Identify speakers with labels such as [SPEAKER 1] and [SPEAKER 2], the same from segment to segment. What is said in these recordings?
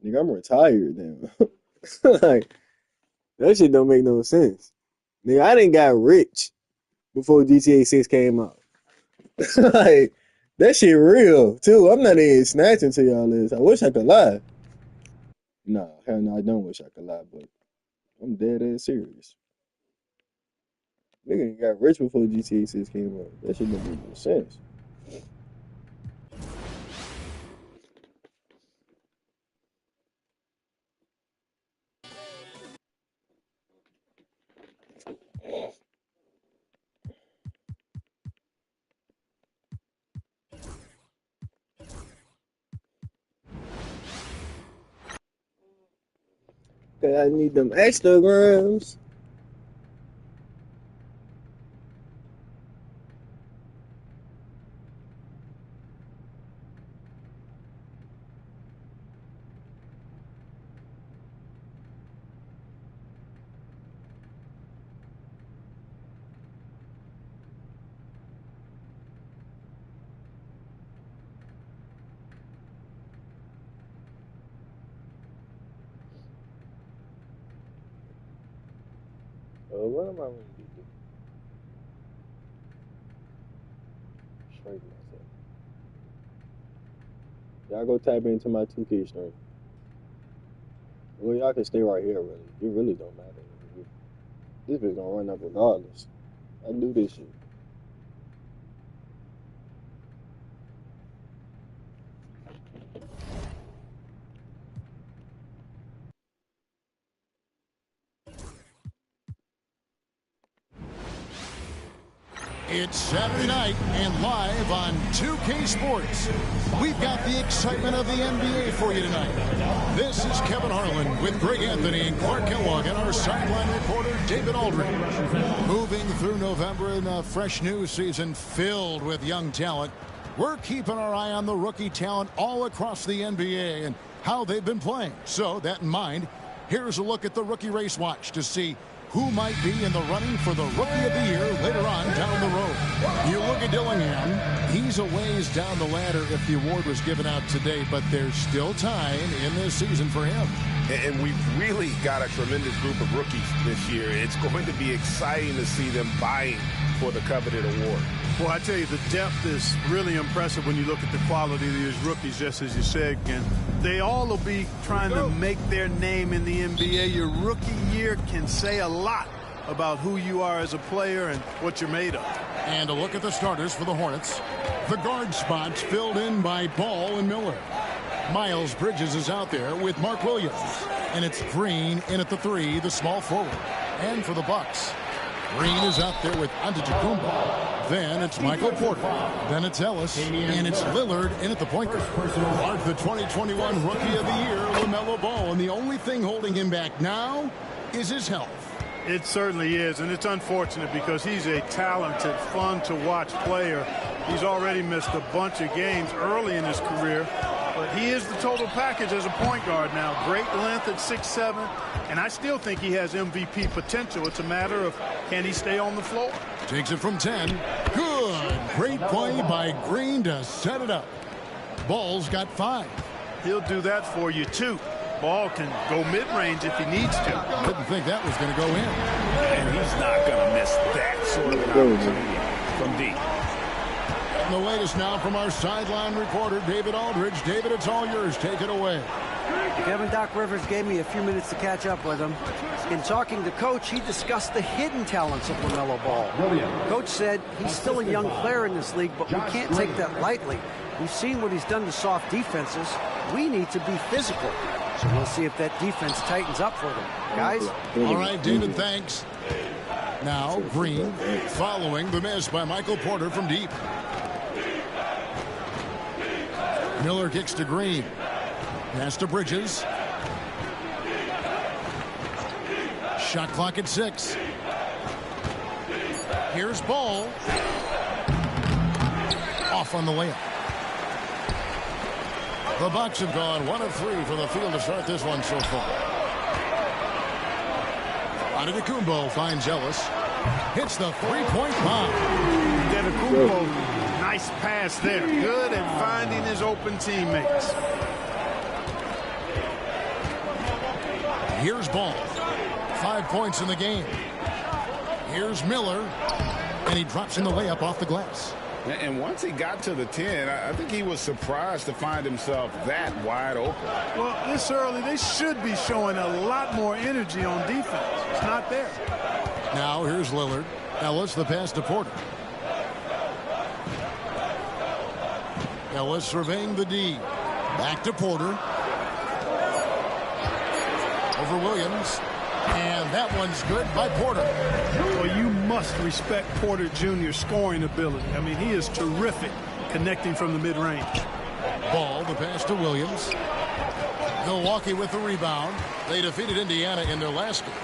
[SPEAKER 1] Nigga, I'm retired now. Like, that shit don't make no sense. Nigga, I didn't got rich before GTA 6 came out. Like, that shit real, too. I'm not even snatching to y'all this. I wish I could lie. Nah, hell no, I don't wish I could lie, but I'm dead ass serious. Nigga got rich before GTA 6 came out. That shit don't make no sense. Cause I need them extra grams. What am I going to do? Shrink myself. Y'all go tap into my 2K stream. Well, y'all can stay right here, really. It really don't matter. This bitch gonna run up regardless. I do this shit.
[SPEAKER 2] It's Saturday night and live on 2K Sports. We've got the excitement of the NBA for you tonight. This is Kevin Harlan with Greg Anthony and Clark Kellogg and our sideline reporter David Aldridge. Moving through November in a fresh new season filled with young talent, we're keeping our eye on the rookie talent all across the NBA and how they've been playing. So that in mind, here's a look at the Rookie Race Watch to see who might be in the running for the Rookie of the Year later on down the road. You look at Dillingham, he's a ways down the ladder if the award was given out today, but there's still time in this season for him.
[SPEAKER 3] And we've really got a tremendous group of rookies this year. It's going to be exciting to see them vying for the coveted award.
[SPEAKER 4] Well, I tell you, the depth is really impressive when you look at the quality of these rookies, just as you said, and they all will be trying to make their name in the NBA. Your rookie year can say a lot about who you are as a player and what you're made of.
[SPEAKER 2] And a look at the starters for the Hornets. The guard spots filled in by Ball and Miller. Miles Bridges is out there with Mark Williams. And it's Green in at the 3, the small forward. And for the Bucks, Green is out there with Antetokounmpo. Then it's Michael Porter. Then it's Ellis. And it's Lillard in at the point guard. The 2021 Rookie of the Year, LaMelo Ball. And the only thing holding him back now is his health.
[SPEAKER 4] It certainly is, and it's unfortunate because he's a talented, fun-to-watch player. He's already missed a bunch of games early in his career, but he is the total package as a point guard now. Great length at 6'7", and I still think he has MVP potential. It's a matter of can he stay on the floor.
[SPEAKER 2] Takes it from 10. Good. Great play by Green to set it up. Ball's got 5.
[SPEAKER 4] He'll do that for you, too. Ball can go mid-range if he needs to.
[SPEAKER 2] Didn't think that was going to go in.
[SPEAKER 3] And he's not going to miss that sort of an opportunity from deep.
[SPEAKER 2] And the latest now from our sideline reporter, David Aldridge. David, it's all yours. Take it away.
[SPEAKER 5] Kevin Doc Rivers gave me a few minutes to catch up with him. In talking to Coach, he discussed the hidden talents of LaMelo Ball. Coach said he's still a young player in this league, but we can't take that lightly. We've seen what he's done to soft defenses. We need to be physical. So we'll see if that defense tightens up for them. Guys?
[SPEAKER 2] All right, David, thanks. Now, Green following the miss by Michael Porter from deep. Miller kicks to Green. Pass to Bridges. Shot clock at 6. Here's Ball. Off on the layup. The Bucks have gone 1 of 3 from the field to start this one so far. Antetokounmpo finds Ellis. Hits the three-point bomb.
[SPEAKER 4] Antetokounmpo, nice pass there. Good at finding his open teammates.
[SPEAKER 2] Here's Ball. 5 points in the game. Here's Miller. And he drops in the layup off the glass.
[SPEAKER 3] And once he got to the 10, I think he was surprised to find himself that wide open.
[SPEAKER 4] Well, this early, they should be showing a lot more energy on defense. It's not there.
[SPEAKER 2] Now here's Lillard. Ellis, the pass to Porter. Ellis surveying the D. Back to Porter. Over Williams. And that one's good by Porter.
[SPEAKER 4] Well, you must respect Porter Jr.'s scoring ability. I mean, he is terrific connecting from the mid-range.
[SPEAKER 2] Ball, the pass to Williams. Milwaukee with the rebound. They defeated Indiana in their last game.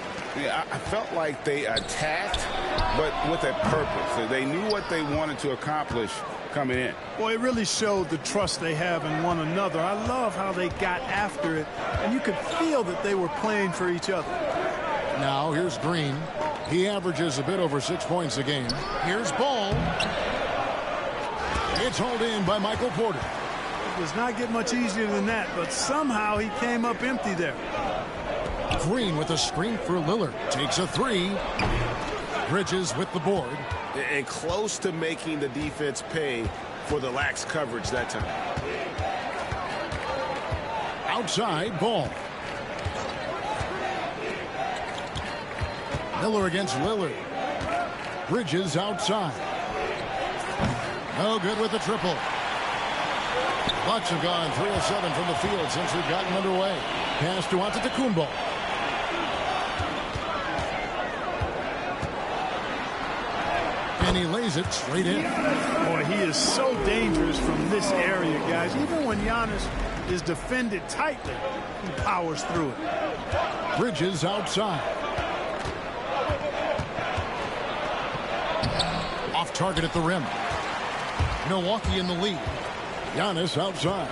[SPEAKER 3] Yeah, I felt like they attacked, but with a purpose. They knew what they wanted to accomplish coming in.
[SPEAKER 4] Well, it really showed the trust they have in one another. I love how they got after it, and you could feel that they were playing for each other.
[SPEAKER 2] Now here's Green. He averages a bit over 6 points a game. Here's Ball. It's hauled in by Michael Porter.
[SPEAKER 4] It does not get much easier than that, but somehow he came up empty there.
[SPEAKER 2] Green with a screen for Lillard. Takes a three. Bridges with the board.
[SPEAKER 3] And close to making the defense pay for the lax coverage that time.
[SPEAKER 2] Outside, Ball. Miller against Lillard. Bridges outside. No good with the triple. Bucks have gone 3 of 7 from the field since we've gotten underway. Pass to Antetokounmpo. And he lays it straight in.
[SPEAKER 4] Boy, he is so dangerous from this area, guys. Even when Giannis is defended tightly, he powers through it.
[SPEAKER 2] Bridges outside. Off target at the rim. Milwaukee in the lead. Giannis outside.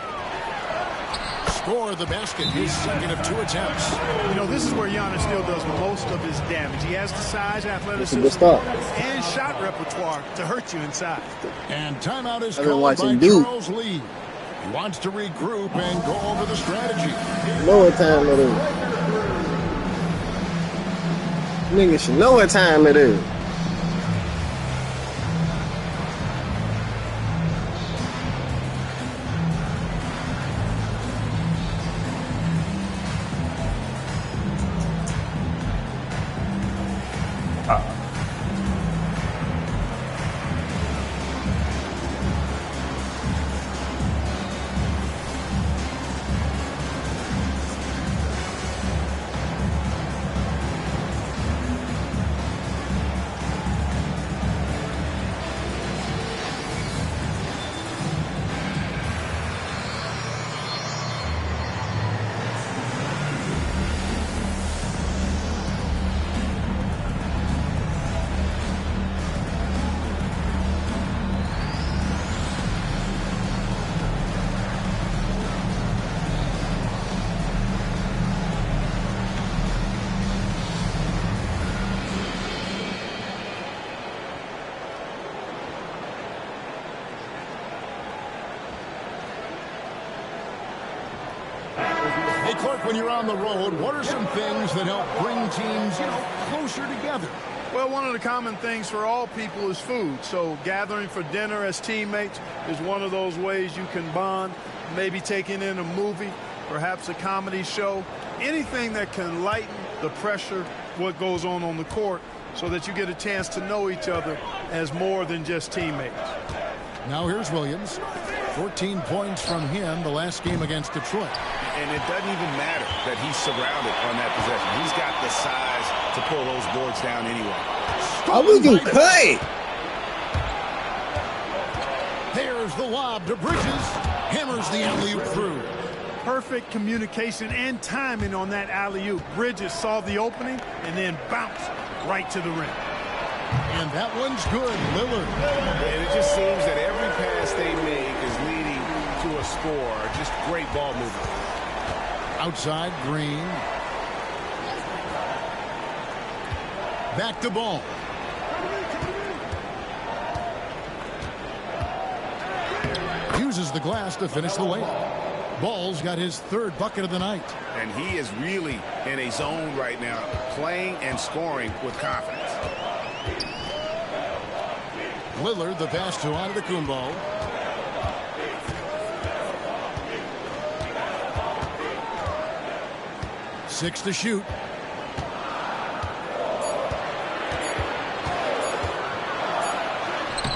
[SPEAKER 2] Score the basket. His second of 2 attempts.
[SPEAKER 4] You know, this is where Giannis still does most of his damage. He has the size, athleticism, and shot repertoire to hurt you inside.
[SPEAKER 2] And timeout is called by Charles Lee. He wants to regroup and go over the strategy.
[SPEAKER 1] Know what time it is. Nigga should know what time it is.
[SPEAKER 2] Hey, Clark, when you're on the road, what are some things that help bring teams, closer together?
[SPEAKER 4] Well, one of the common things for all people is food. So gathering for dinner as teammates is one of those ways you can bond. Maybe taking in a movie, perhaps a comedy show. Anything that can lighten the pressure, what goes on the court, so that you get a chance to know each other as more than just teammates.
[SPEAKER 2] Now here's Williams. 14 points from him the last game against Detroit.
[SPEAKER 3] And it doesn't even matter that he's surrounded on that possession. He's got the size to pull those boards down anyway.
[SPEAKER 1] How we can play?
[SPEAKER 2] There's the lob to Bridges. Hammers the alley-oop through.
[SPEAKER 4] Perfect communication and timing on that alley-oop. Bridges saw the opening and then bounced right to the rim.
[SPEAKER 2] And that one's good, Lillard.
[SPEAKER 3] And it just seems that every pass they make is leading to a score. Just great ball movement.
[SPEAKER 2] Outside, Green. Back to Ball. Uses the glass to finish the layup. Ball's got his third bucket of the night.
[SPEAKER 3] and he is really in a zone right now, playing and scoring with confidence.
[SPEAKER 2] Lillard, the pass to Antetokounmpo. Six to shoot.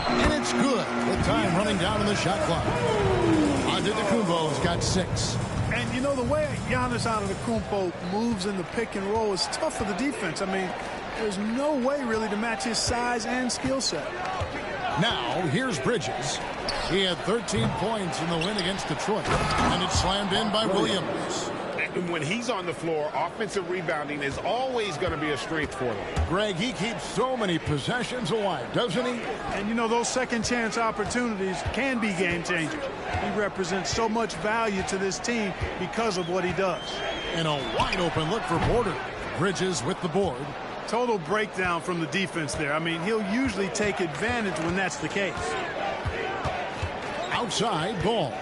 [SPEAKER 2] And it's good with time running down in the shot clock. Antetokounmpo's got 6.
[SPEAKER 4] And you know, the way Giannis Antetokounmpo moves in the pick and roll is tough for the defense. I mean, there's no way really to match his size and skill set.
[SPEAKER 2] Now, here's Bridges. He had 13 points in the win against Detroit. And it's slammed in by Williams.
[SPEAKER 3] And when he's on the floor, offensive rebounding is always going to be a strength for them.
[SPEAKER 2] Greg, he keeps so many possessions alive, doesn't he?
[SPEAKER 4] And, you know, those second chance opportunities can be game changers. He represents so much value to this team because of what he does.
[SPEAKER 2] And a wide open look for Porter. Bridges with the board.
[SPEAKER 4] Total breakdown from the defense there. I mean, he'll usually take advantage when that's the case.
[SPEAKER 2] Outside ball.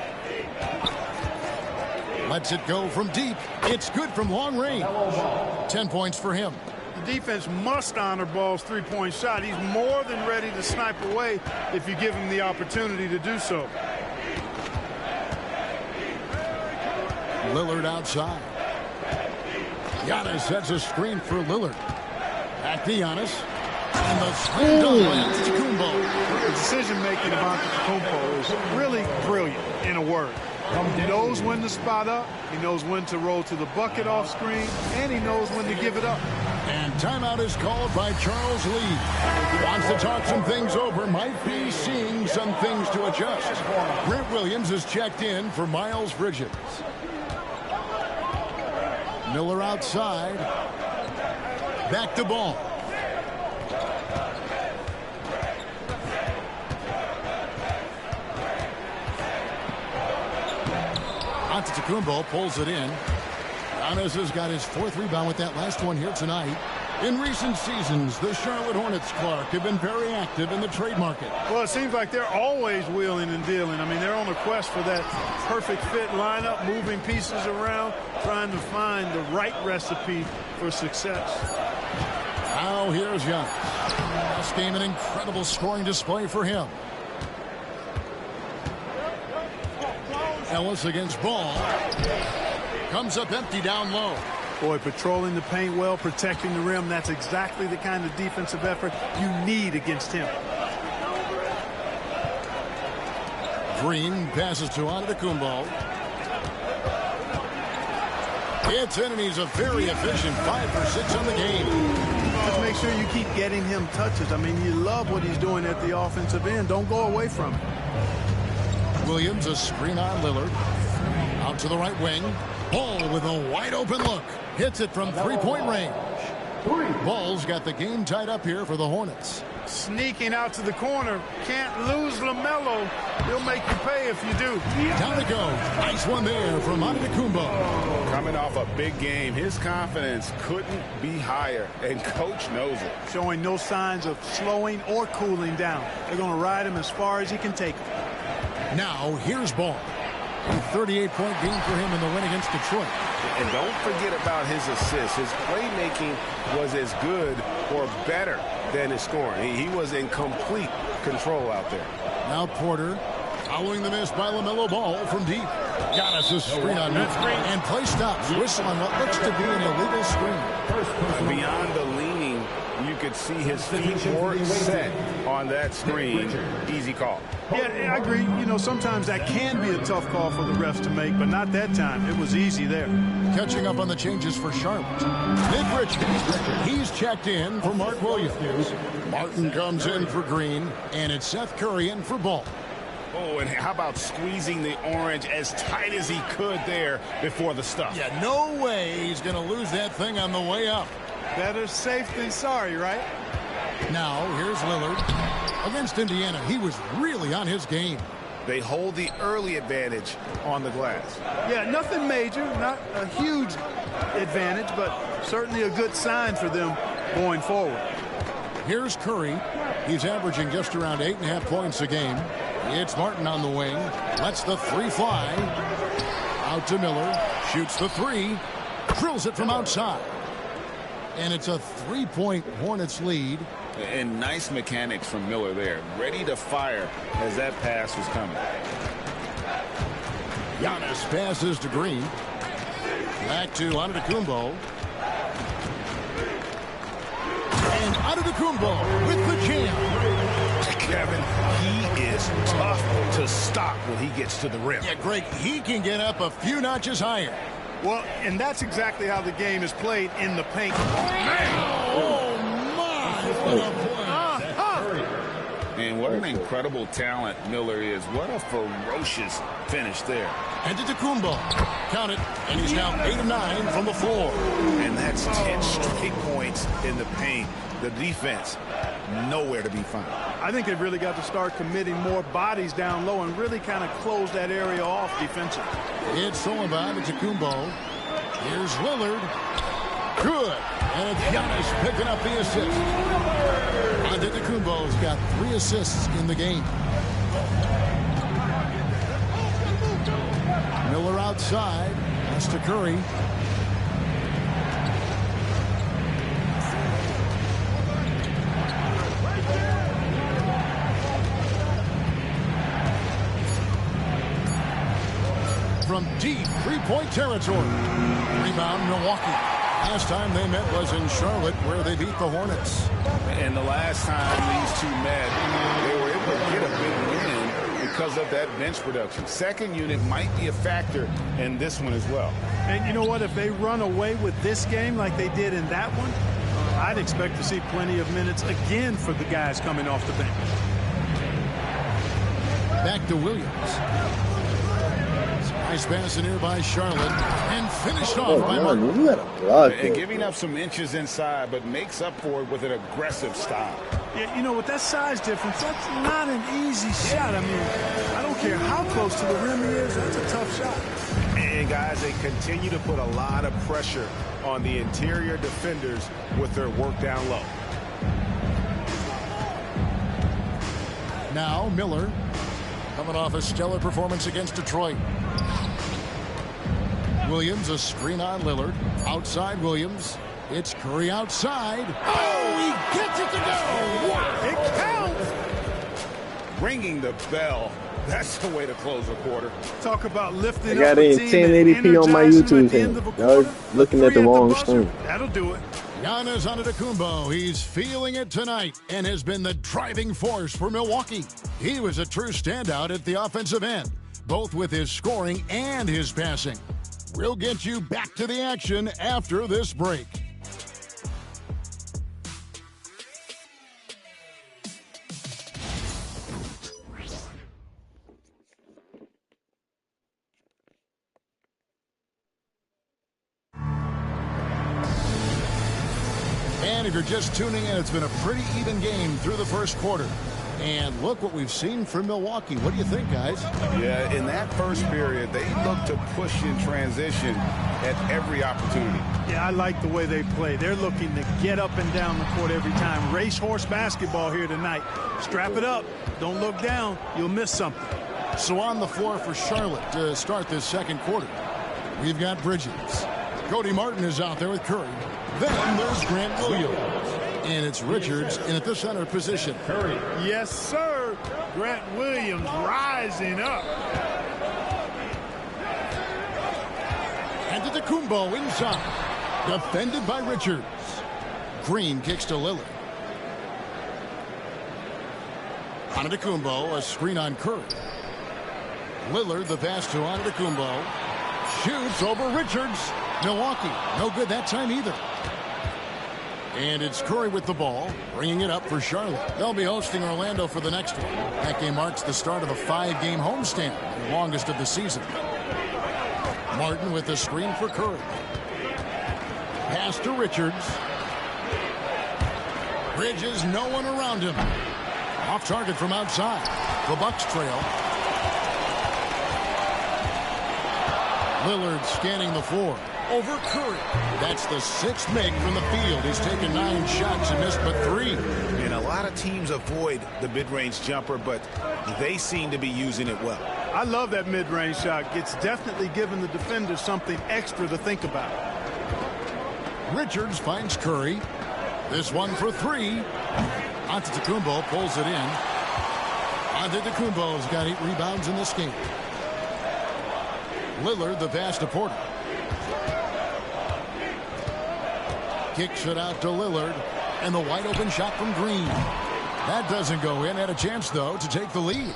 [SPEAKER 2] Lets it go from deep. It's good from long range. 10 points for him.
[SPEAKER 4] The defense must honor Ball's three-point shot. He's more than ready to snipe away if you give him the opportunity to do so.
[SPEAKER 2] Lillard outside. Giannis sets a screen for Lillard. Back to Giannis. And the slam dunk by Antetokounmpo.
[SPEAKER 4] The decision-making of Antetokounmpo is really brilliant, in a word. He knows when to spot up, he knows when to roll to the bucket off screen, and he knows when to give it up.
[SPEAKER 2] And timeout is called by Charles Lee. Wants to talk some things over, might be seeing some things to adjust. Grant Williams is checked in for Miles Bridges. Miller outside. Back to Ball. Antetokounmpo pulls it in. Giannis has got his 4th rebound with that last one here tonight. In recent seasons, the Charlotte Hornets, Clark, have been very active in the trade market.
[SPEAKER 4] Well, it seems like they're always wheeling and dealing. I mean, they're on a quest for that perfect fit lineup, moving pieces around, trying to find the right recipe for success.
[SPEAKER 2] Now here's Giannis. This game, an incredible scoring display for him. Ellis against Ball. Comes up empty down low.
[SPEAKER 4] Boy, patrolling the paint well, protecting the rim. That's exactly the kind of defensive effort you need against him.
[SPEAKER 2] Green passes to Antetokounmpo. It's in, and he's a very efficient 5 for 6 on the game.
[SPEAKER 4] Just make sure you keep getting him touches. I mean, you love what he's doing at the offensive end. Don't go away from it.
[SPEAKER 2] Williams, a screen on Lillard. Out to the right wing. Ball with a wide open look. Hits it from 3-point range. Ball's got the game tied up here for the Hornets.
[SPEAKER 4] Sneaking out to the corner. Can't lose LaMelo. He'll make you pay if you do.
[SPEAKER 2] Down it goes. Nice one there from Antetokounmpo.
[SPEAKER 3] Coming off a big game, his confidence couldn't be higher, and coach knows it.
[SPEAKER 4] Showing no signs of slowing or cooling down. They're going to ride him as far as he can take him.
[SPEAKER 2] Now here's Ball. A 38-point game for him in the win against Detroit.
[SPEAKER 3] And don't forget about his assists. His playmaking was as good or better than his scoring. He was in complete control out there.
[SPEAKER 2] Now Porter, following the miss by LaMelo Ball from deep. Giannis a screen on net. And play stops. Whistle on what looks to be an illegal screen.
[SPEAKER 3] Beyond the leaning, you could see his feet weren't set on that screen. Easy call.
[SPEAKER 4] Yeah, I agree. You know, sometimes that can be a tough call for the refs to make, but not that time. It was easy there.
[SPEAKER 2] Catching up on the changes for Charlotte. Nick Richards, he's checked in for Mark Williams. Martin comes in for Green, and it's Seth Curry in for Ball.
[SPEAKER 3] Oh, and how about squeezing the orange as tight as he could there before the stuff?
[SPEAKER 2] Yeah, no way he's going to lose that thing on the way up.
[SPEAKER 4] Better safe than sorry, right?
[SPEAKER 2] Now, here's Lillard. Against Indiana, he was really on his game.
[SPEAKER 3] They hold the early advantage on the glass.
[SPEAKER 4] Yeah, nothing major, not a huge advantage, but certainly a good sign for them going forward.
[SPEAKER 2] Here's Curry. He's averaging just around 8.5 points a game. It's Martin on the wing. Lets the 3 fly. Out to Miller. Shoots the 3. Drills it from outside. And it's a 3-point Hornets lead.
[SPEAKER 6] And nice mechanics from Miller there. Ready to fire as that pass was coming.
[SPEAKER 2] Giannis passes to Green. Back to Antetokounmpo. And Antetokounmpo with the jam.
[SPEAKER 3] Kevin, he is tough to stop when he gets to the rim.
[SPEAKER 2] Yeah, Greg, he can get up a few notches higher.
[SPEAKER 4] Well, and that's exactly how the game is played in the paint.
[SPEAKER 2] Oh, my. What a play.
[SPEAKER 6] And what an incredible talent Miller is. What a ferocious finish there.
[SPEAKER 2] Antetokounmpo. Count it. And he's now 8 of 9 from the floor.
[SPEAKER 3] And that's 10 straight points in the paint. The defense, nowhere to be found.
[SPEAKER 4] I think they've really got to start committing more bodies down low and really kind of close that area off defensively.
[SPEAKER 2] It's stolen by Antetokounmpo. Here's Lillard. Good. And it's Giannis picking up the assist. Antetokounmpo's got 3 assists in the game. Miller outside. That's to Curry. From deep 3-point territory. Rebound Milwaukee. Last time they met was in Charlotte, where they beat the Hornets.
[SPEAKER 3] And the last time these two met, they were able to get a big win because of that bench production. Second unit might be a factor in this one as well.
[SPEAKER 4] And you know what? If they run away with this game like they did in that one, I'd expect to see plenty of minutes again for the guys coming off the bench.
[SPEAKER 2] Back to Williams. Nice pass in here by Charlotte. And finished off by Martin.
[SPEAKER 3] And giving up some inches inside, but makes up for it with an aggressive style.
[SPEAKER 4] Yeah, you know, with that size difference, that's not an easy shot. I mean, I don't care how close to the rim he is, that's a tough shot.
[SPEAKER 3] And, guys, they continue to put a lot of pressure on the interior defenders with their work down low.
[SPEAKER 2] Now Miller coming off a stellar performance against Detroit. Williams, a screen on Lillard. Outside Williams. It's Curry outside. Oh, he gets it to go. Wow.
[SPEAKER 4] It counts.
[SPEAKER 3] Ringing the bell. That's the way to close a quarter.
[SPEAKER 4] Talk about lifting
[SPEAKER 1] I got
[SPEAKER 4] up a
[SPEAKER 1] it in
[SPEAKER 4] team
[SPEAKER 1] 1080p on my YouTube
[SPEAKER 4] channel.
[SPEAKER 1] channel. Y'all looking at the wrong screen.
[SPEAKER 4] That'll do it.
[SPEAKER 2] Giannis Antetokounmpo, he's feeling it tonight and has been the driving force for Milwaukee. He was a true standout at the offensive end, both with his scoring and his passing. We'll get you back to the action after this break. And if you're just tuning in, it's been a pretty even game through the first quarter. And look what we've seen from Milwaukee. What do you think, guys?
[SPEAKER 3] Yeah, in that first period, they looked to push in transition at every opportunity.
[SPEAKER 4] Yeah, I like the way they play. They're looking to get up and down the court every time. Racehorse basketball here tonight. Strap it up. Don't look down. You'll miss something.
[SPEAKER 2] So on the floor for Charlotte to start this second quarter, we've got Bridges. Cody Martin is out there with Curry. Then there's Grant Williams. And it's Richards in at the center position.
[SPEAKER 4] Curry. Yes, sir. Grant Williams rising up.
[SPEAKER 2] Antetokounmpo inside. Defended by Richards. Green kicks to Lillard. Antetokounmpo, a screen on Curry. Lillard, the pass to Antetokounmpo. Shoots over Richards. Milwaukee, no good that time either. And it's Curry with the ball, bringing it up for Charlotte. They'll be hosting Orlando for the next one. That game marks the start of a 5-game homestand, the longest of the season. Martin with the screen for Curry. Pass to Richards. Bridges, no one around him. Off target from outside. The Bucks trail. Lillard scanning the floor. Over Curry. That's the 6th make from the field. He's taken 9 shots and missed but 3.
[SPEAKER 3] And a lot of teams avoid the mid-range jumper, but they seem to be using it well.
[SPEAKER 4] I love that mid-range shot. It's definitely given the defenders something extra to think about.
[SPEAKER 2] Richards finds Curry. This one for three. Antetokounmpo pulls it in. Antetokounmpo's got 8 rebounds in this game. Lillard the pass to Porter. Kicks it out to Lillard. And the wide open shot from Green. That doesn't go in. Had a chance, though, to take the lead.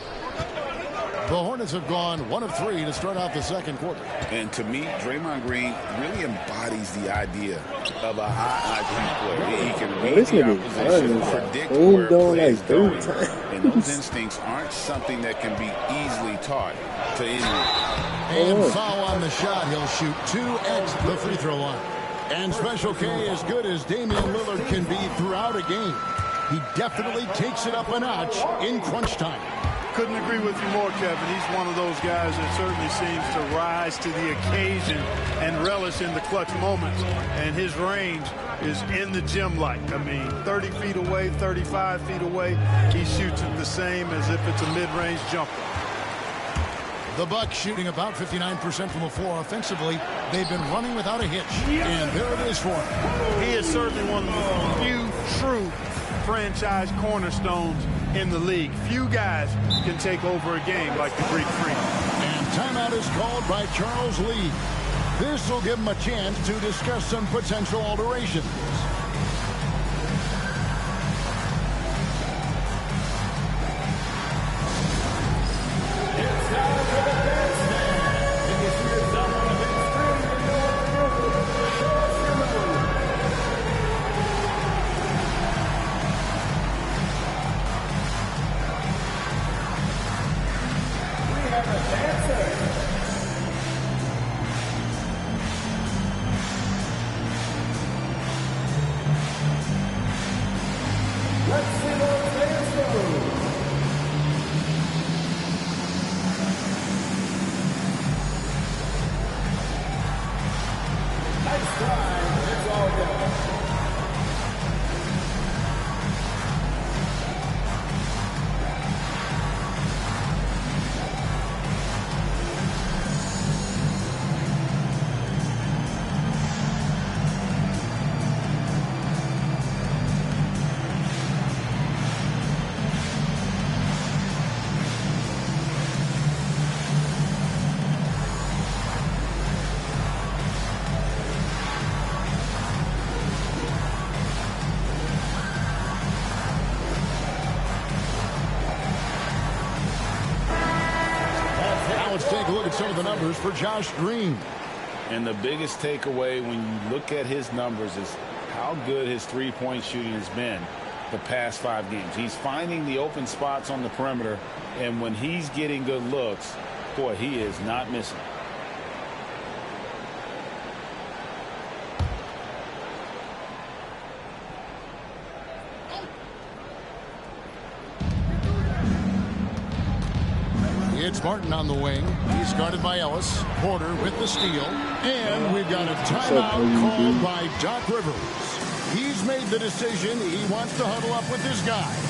[SPEAKER 2] The Hornets have gone 1 of 3 to start out the second quarter.
[SPEAKER 6] And to me, Draymond Green really embodies the idea of a high IQ player. He can read the opposition, predict where play is going. And those instincts aren't something that can be easily taught to anyone.
[SPEAKER 2] And foul on the shot. He'll shoot 2 at the free throw line. And Special K, as good as Damian Lillard can be throughout a game, he definitely takes it up a notch in crunch time.
[SPEAKER 4] Couldn't agree with you more, Kevin. He's one of those guys that certainly seems to rise to the occasion and relish in the clutch moments. And his range is in the gym like. I mean, 30 feet away, 35 feet away, he shoots it the same as if it's a mid-range jumper.
[SPEAKER 2] The Bucks shooting about 59% from the floor offensively. They've been running without a hitch. And there it is for him.
[SPEAKER 4] He is certainly one of the few true franchise cornerstones in the league. Few guys can take over a game like the Greek Freak.
[SPEAKER 2] And timeout is called by Charles Lee. This will give him a chance to discuss some potential alterations. Take a look at some of the numbers for Josh Green.
[SPEAKER 6] And the biggest takeaway when you look at his numbers is how good his three-point shooting has been the past 5 games. He's finding the open spots on the perimeter, and when he's getting good looks, boy, he is not missing.
[SPEAKER 2] It's Martin on the wing. He's guarded by Ellis. Porter with the steal. And we've got a timeout called by Doc Rivers. He's made the decision. He wants to huddle up with his guys.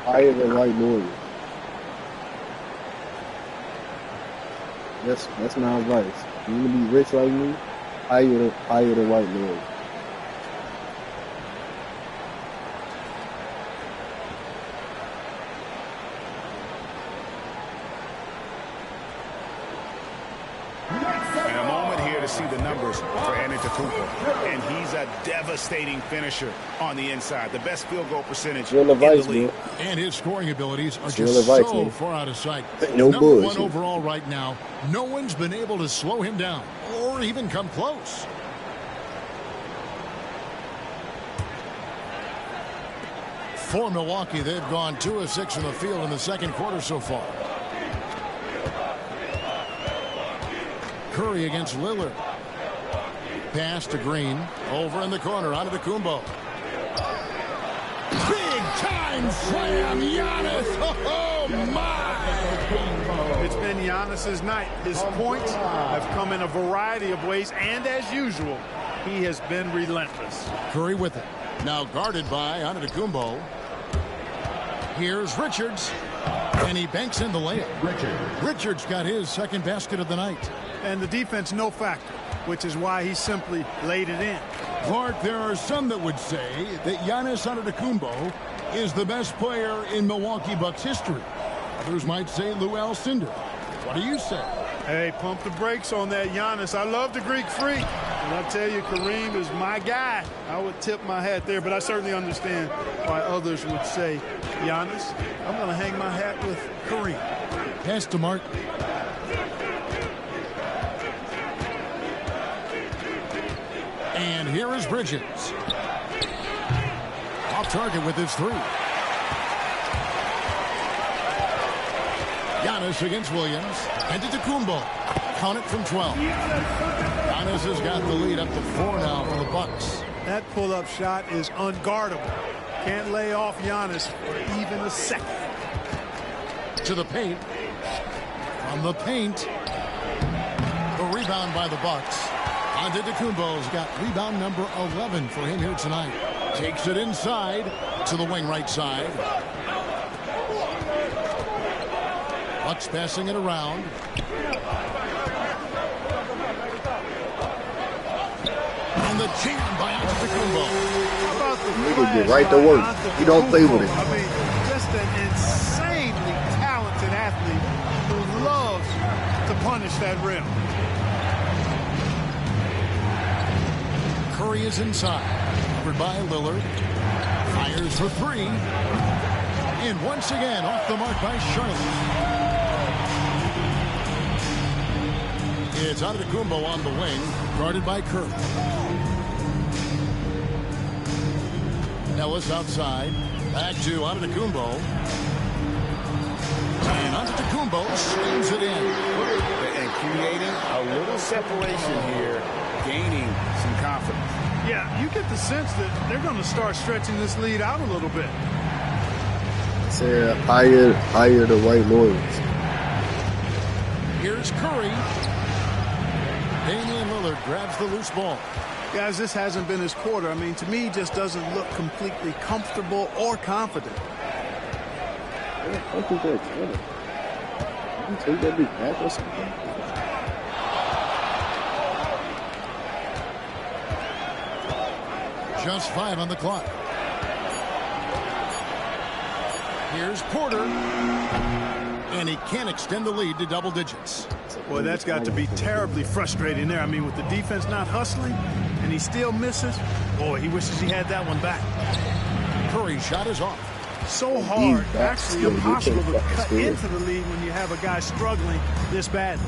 [SPEAKER 1] Hire the white lawyer. That's my advice. You want to be rich like me? Hire the white lawyer.
[SPEAKER 6] And a moment here to see the numbers for Antetokounmpo. And he's a devastating finisher on the inside. The best field goal percentage in the league.
[SPEAKER 2] And his scoring abilities are just so far out of sight.
[SPEAKER 1] No
[SPEAKER 2] Number
[SPEAKER 1] bullshit.
[SPEAKER 2] 1 overall right now. No one's been able to slow him down or even come close. For Milwaukee, they've gone 2 of 6 in the field in the second quarter so far. Curry against Lillard. Pass to Green. Over in the corner. Onto the Kumbo. Big time slam. Giannis. Oh, my.
[SPEAKER 4] It's been Giannis's night. His points have come in a variety of ways. And as usual, he has been relentless.
[SPEAKER 2] Curry with it. Now guarded by Antetokounmpo. Here's Richards. And he banks in the layup. Richards got his second basket of the night.
[SPEAKER 4] And the defense no factor, which is why he simply laid it in.
[SPEAKER 2] Clark, there are some that would say that Giannis Antetokounmpo is the best player in Milwaukee Bucks history. Others might say Lou Alcindor. What do you say?
[SPEAKER 4] Hey, pump the brakes on that Giannis. I love the Greek freak. And I tell you, Kareem is my guy. I would tip my hat there, but I certainly understand why others would say Giannis. I'm going to hang my hat with Kareem.
[SPEAKER 2] Pass to Martin. And here is Bridges. Off target with his 3. Giannis against Williams. Antetokounmpo. Count it from 12. Giannis has got the lead up to 4 now for the Bucks.
[SPEAKER 4] That pull-up shot is unguardable. Can't lay off Giannis for even a second.
[SPEAKER 2] To the paint. From the paint. The rebound by the Bucks. Antetokounmpo's got rebound number 11 for him here tonight. Takes it inside to the wing right side. Bucks passing it around. And the jam by Antetokounmpo.
[SPEAKER 7] Nigga get right to work. He don't play with it.
[SPEAKER 4] I mean, just an insanely talented athlete who loves to punish that rim.
[SPEAKER 2] Curry is inside. Covered by Lillard. Fires for 3. And once again, off the mark by Charlotte. It's Antetokounmpo on the wing, guarded by Curry. Ellis outside. Back to Antetokounmpo. And Antetokounmpo slings it in.
[SPEAKER 6] And creating a little separation here, gaining some confidence.
[SPEAKER 4] Yeah, you get the sense that they're going to start stretching this lead out a little bit.
[SPEAKER 7] Say hire the white lawyers.
[SPEAKER 2] Here's Curry. Damian Lillard grabs the loose ball.
[SPEAKER 4] Guys, this hasn't been his quarter. I mean, to me, he just doesn't look completely comfortable or confident.
[SPEAKER 7] What is that? You take that big back or something?
[SPEAKER 2] Just 5 on the clock. Here's Porter. And he can't extend the lead to double digits.
[SPEAKER 4] Boy, that's got to be terribly frustrating there. I mean, with the defense not hustling and he still misses, boy, he wishes he had that one back.
[SPEAKER 2] Curry's shot is off.
[SPEAKER 4] So hard, actually impossible to cut into the lead when you have a guy struggling this badly.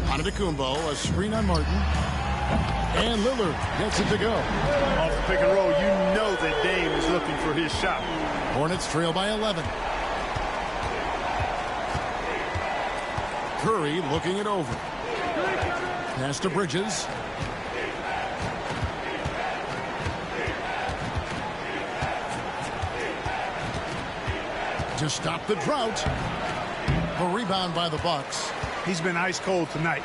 [SPEAKER 2] Antetokounmpo, a screen on Martin. And Lillard gets it to go.
[SPEAKER 4] Off the pick and roll, you know that Dame is looking for his shot.
[SPEAKER 2] Hornets trail by 11. Curry looking it over. Pass to Bridges. To stop the drought. The rebound by the Bucks.
[SPEAKER 4] He's been ice cold tonight.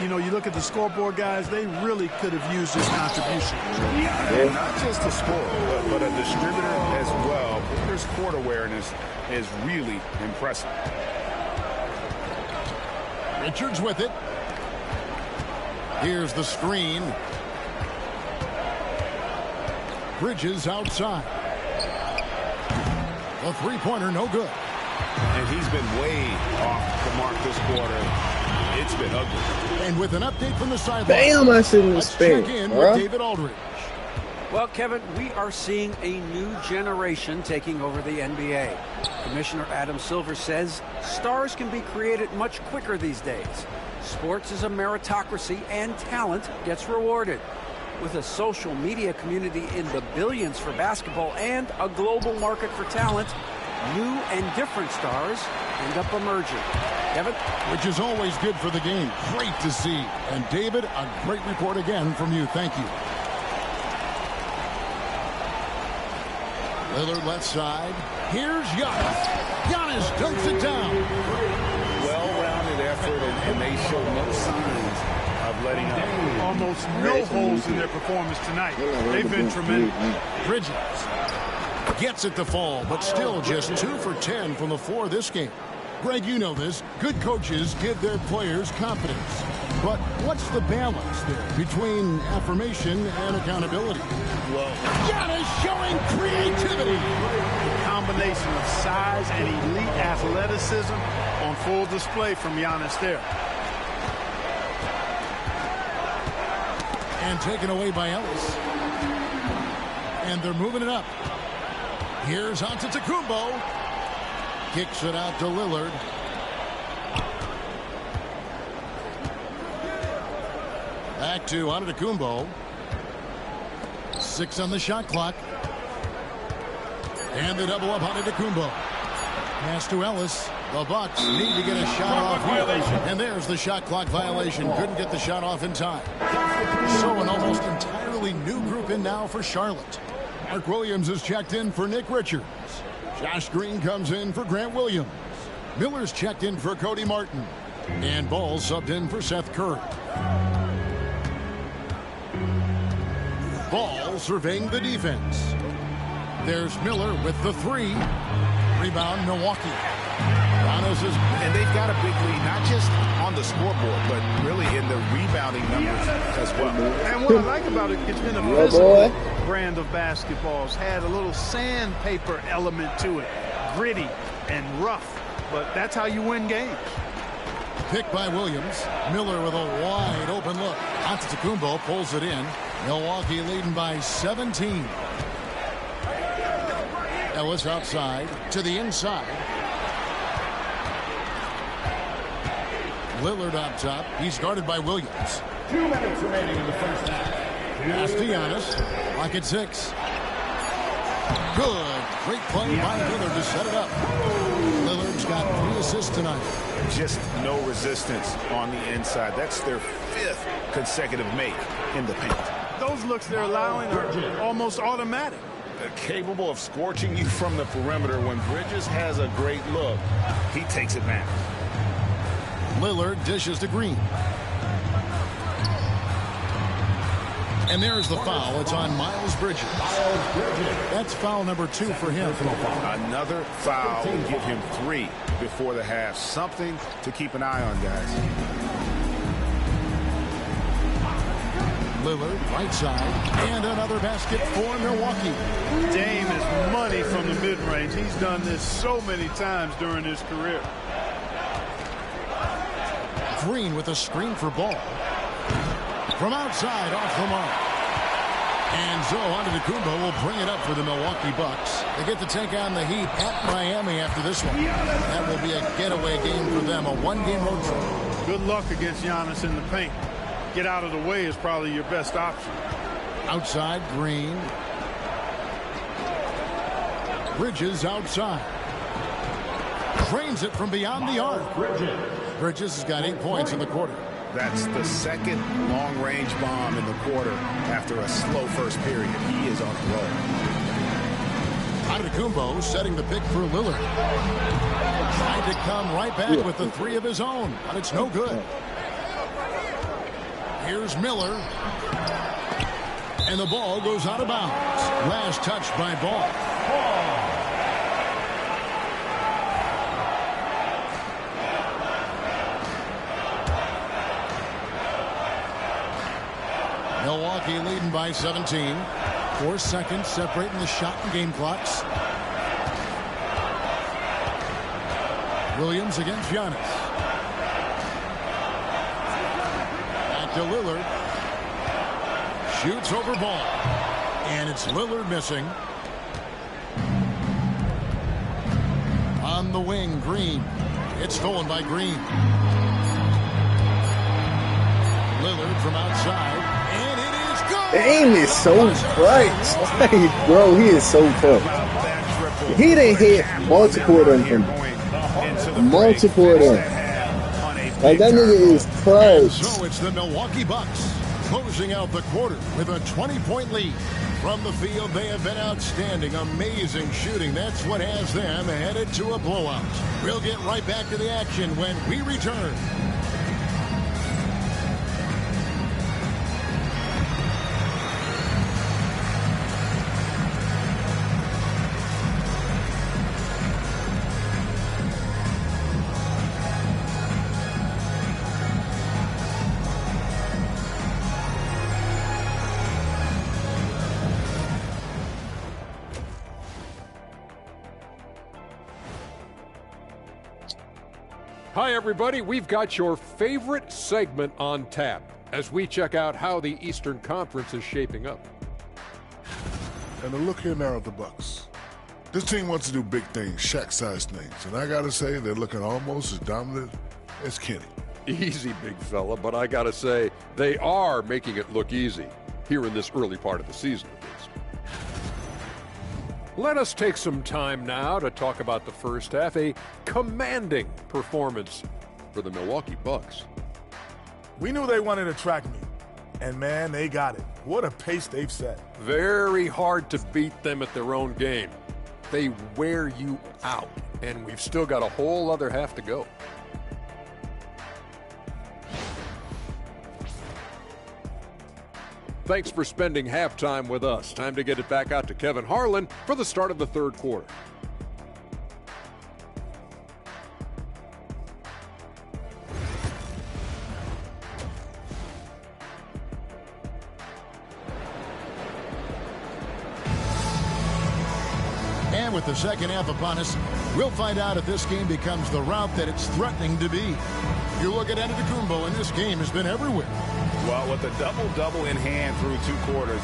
[SPEAKER 4] You know, you look at the scoreboard, guys, they really could have used his contribution.
[SPEAKER 6] And not just a scorer, but a distributor as well. Booker's court awareness is really impressive.
[SPEAKER 2] Richards with it. Here's the screen. Bridges outside. The three-pointer no good.
[SPEAKER 6] And he's been way off the mark this quarter. bit ugly.
[SPEAKER 2] And with an update from the sideline,
[SPEAKER 1] Damn, I shouldn't have
[SPEAKER 2] let's
[SPEAKER 1] spent,
[SPEAKER 2] check in
[SPEAKER 1] bro.
[SPEAKER 2] with David Aldridge.
[SPEAKER 5] Well, Kevin, we are seeing a new generation taking over the NBA. Commissioner Adam Silver says stars can be created much quicker these days. Sports is a meritocracy and talent gets rewarded. With a social media community in the billions for basketball and a global market for talent, new and different stars end up emerging. Kevin?
[SPEAKER 2] Which is always good for the game. Great to see. And David, a great report again from you. Thank you. Lillard left side. Here's Giannis. Giannis dunks it down.
[SPEAKER 6] Well-rounded effort, and they show no signs of letting up.
[SPEAKER 4] Almost no holes in their performance tonight. They've been tremendous.
[SPEAKER 2] Bridges gets it to fall, but still just 2 for 10 from the floor this game. Greg, you know this. Good coaches give their players confidence. But what's the balance there between affirmation and accountability?
[SPEAKER 6] Well,
[SPEAKER 2] Giannis showing creativity.
[SPEAKER 4] The combination of size and elite athleticism on full display from Giannis there.
[SPEAKER 2] And taken away by Ellis. And they're moving it up. Here's Antetokounmpo. Kicks it out to Lillard. Back to Antetokounmpo. 6 on the shot clock. And the double up Antetokounmpo. Pass to Ellis. The Bucks need to get a shot off here. And there's the shot clock violation. Couldn't get the shot off in time. So an almost entirely new group in now for Charlotte. Mark Williams is checked in for Nick Richards. Josh Green comes in for Grant Williams. Miller's checked in for Cody Martin. And Ball subbed in for Seth Curry. Ball surveying the defense. There's Miller with the 3. Rebound, Milwaukee. Giannis is...
[SPEAKER 6] And they've got a big lead, not just on the scoreboard, but really in the rebounding numbers as well.
[SPEAKER 4] And what I like about it, it's been a physical brand of basketball. It's had a little sandpaper element to it. Gritty and rough. But that's how you win games.
[SPEAKER 2] Picked by Williams. Miller with a wide open look. Antetokounmpo pulls it in. Milwaukee leading by 17. Ellis outside to the inside. Lillard up top. He's guarded by Williams.
[SPEAKER 8] 2 minutes remaining in the first half.
[SPEAKER 2] Pass to Giannis. Lock at 6. Good. Great play by Lillard to set it up. Lillard's got 3 assists tonight.
[SPEAKER 6] Just no resistance on the inside. That's their 5th consecutive make in the paint.
[SPEAKER 4] Those looks they're allowing are almost automatic.
[SPEAKER 6] Capable of scorching you from the perimeter. When Bridges has a great look, he takes advantage.
[SPEAKER 2] Lillard dishes to Green. And there's the foul. It's on Miles Bridges. That's foul number 2 for him.
[SPEAKER 6] Another foul will give him 3 before the half. Something to keep an eye on, guys.
[SPEAKER 2] Lillard, right side, and another basket for Milwaukee.
[SPEAKER 4] Dame is money from the mid-range. He's done this so many times during his career.
[SPEAKER 2] Green with a screen for Ball. From outside, off the mark. And so Antetokounmpo will bring it up for the Milwaukee Bucks. They get to take on the Heat at Miami after this one. That will be a getaway game for them, a 1-game road trip.
[SPEAKER 4] Good luck against Giannis in the paint. Get out of the way is probably your best option.
[SPEAKER 2] Outside, Green. Bridges outside. Drains it from beyond the arc. Bridges has got 8 points in the quarter.
[SPEAKER 6] That's the 2nd long-range bomb in the quarter after a slow first period. He is on a roll.
[SPEAKER 2] Antetokounmpo setting the pick for Lillard. Trying to come right back with the 3 of his own, but it's no good. Here's Miller. And the ball goes out of bounds. Last touch by Ball. Milwaukee leading by 17. 4 seconds separating the shot and game clocks. Williams against Giannis. Back to Lillard. Shoots over ball. And it's Lillard missing. On the wing, Green. It's stolen by Green. Lillard from outside. And it is good.
[SPEAKER 1] The aim is so bright. Like, bro, he is so tough. He done hit multiple of them from multiple of them. Like, that nigga is clutch.
[SPEAKER 2] So it's the Milwaukee Bucks closing out the quarter with a 20-point lead. From the field, they have been outstanding. Amazing shooting. That's what has them headed to a blowout. We'll get right back to the action when we return.
[SPEAKER 9] Hi, everybody. We've got your favorite segment on tap as we check out how the Eastern Conference is shaping up.
[SPEAKER 10] And the look here now of the Bucks. This team wants to do big things, Shaq-sized things, and I gotta say they're looking almost as dominant as Kenny.
[SPEAKER 9] Easy, big fella, but I gotta say they are making it look easy here in this early part of the season, at least. Let us take some time now to talk about the first half, a commanding performance for the Milwaukee Bucks.
[SPEAKER 11] We knew they wanted a track meet, and man, they got it. What a pace they've set.
[SPEAKER 9] Very hard to beat them at their own game. They wear you out, and we've still got a whole other half to go. Thanks for spending halftime with us. Time to get it back out to Kevin Harlan for the start of the third quarter.
[SPEAKER 2] And with the second half upon us, we'll find out if this game becomes the route that it's threatening to be. You look at Antetokounmpo, and this game has been everywhere.
[SPEAKER 3] Well, with a double-double in hand through 2 quarters,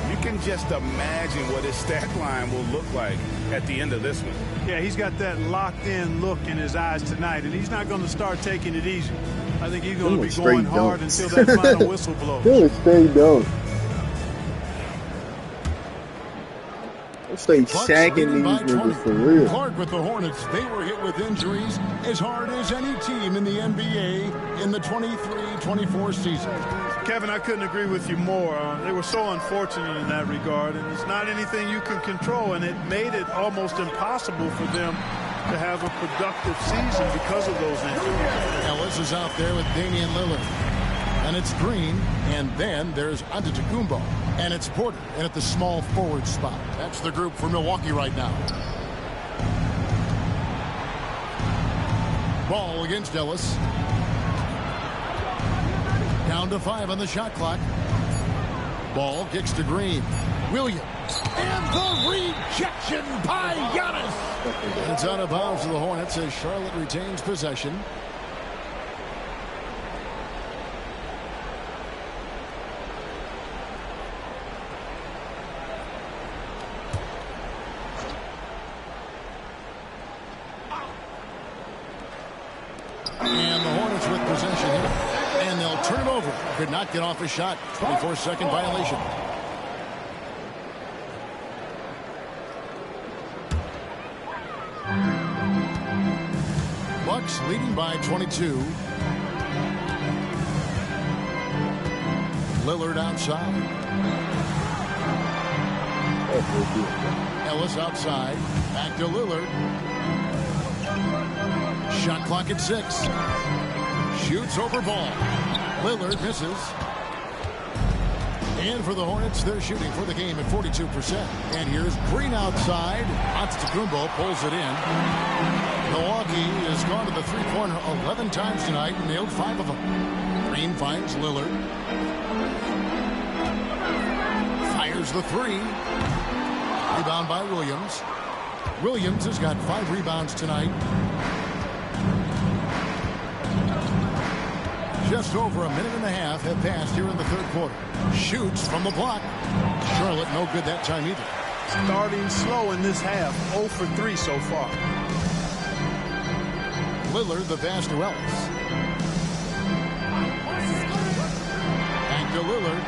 [SPEAKER 3] you can just imagine what his stat line will look like at the end of this one.
[SPEAKER 4] Yeah, he's got that locked-in look in his eyes tonight, and he's not going to start taking it easy. I think he's going to be going hard until that final whistle blows.
[SPEAKER 1] It was straight down. Stay shacking these niggas for real.
[SPEAKER 2] Clark with the Hornets, they were hit with injuries as hard as any team in the NBA in the 23-24 season.
[SPEAKER 4] Kevin, I couldn't agree with you more. They were so unfortunate in that regard, and it's not anything you can control, and it made it almost impossible for them to have a productive season because of those injuries.
[SPEAKER 2] Ellis is out there with Damian Lillard. And it's Green, and then there's Antetokounmpo, and it's Porter, and at the small forward spot. That's the group for Milwaukee right now. Ball against Ellis. Down to 5 on the shot clock. Ball kicks to Green. Williams. And the rejection by Giannis. And it's out of bounds to the Hornets as Charlotte retains possession. And the Hornets with possession here. And they'll turn it over. Could not get off a shot. 24-second violation. Bucks leading by 22. Lillard outside. Ellis outside. Back to Lillard. Shot clock at 6. Shoots over ball. Lillard misses. And for the Hornets, they're shooting for the game at 42%. And here's Green outside. Antetokounmpo pulls it in. Milwaukee has gone to the three-pointer 11 times tonight and nailed 5 of them. Green finds Lillard. Fires the 3. Rebound by Williams. Williams has got 5 rebounds tonight. Just over a minute and a half have passed here in the third quarter. Shoots from the block. Charlotte no good that time either.
[SPEAKER 4] Starting slow in this half. 0 for 3 so far.
[SPEAKER 2] Lillard the pass to Ellis. Back to Lillard.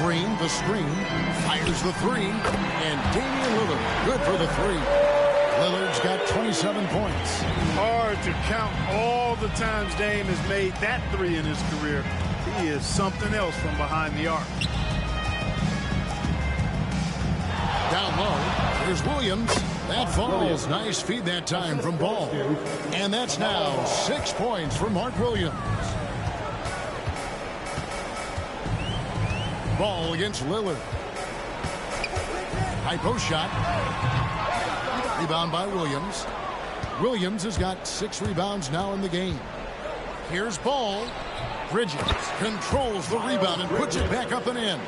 [SPEAKER 2] Green the screen. Fires the three. And Damian Lillard good for the three. Lillard's got 27 points.
[SPEAKER 4] Hard to count all the times Dame has made that three in his career. He is something else from behind the arc.
[SPEAKER 2] Down low, here's Williams. That falls. Nice feed that time from Ball. And that's now 6 points for Mark Williams. Ball against Lillard. High post shot. Rebound by Williams. Williams has got 6 rebounds now in the game. Here's Ball. Bridges controls the rebound and puts it back up and in.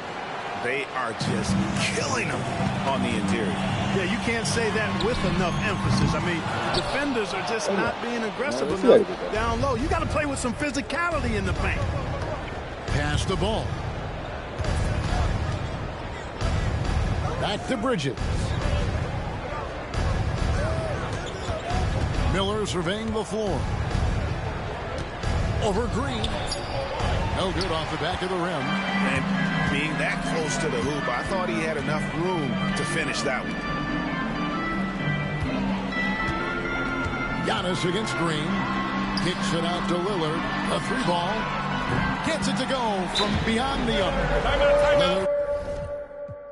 [SPEAKER 3] They are just killing them on the interior.
[SPEAKER 4] Yeah, you can't say that with enough emphasis. I mean, defenders are just not being aggressive enough down low. You got to play with some physicality in the paint.
[SPEAKER 2] Pass the ball. Back to Bridges. Miller surveying the floor. Over Green. No good off the back of the rim.
[SPEAKER 3] And being that close to the hoop, I thought he had enough room to finish that one.
[SPEAKER 2] Giannis against Green. Kicks it out to Lillard. A 3-ball. Gets it to go from beyond the arc.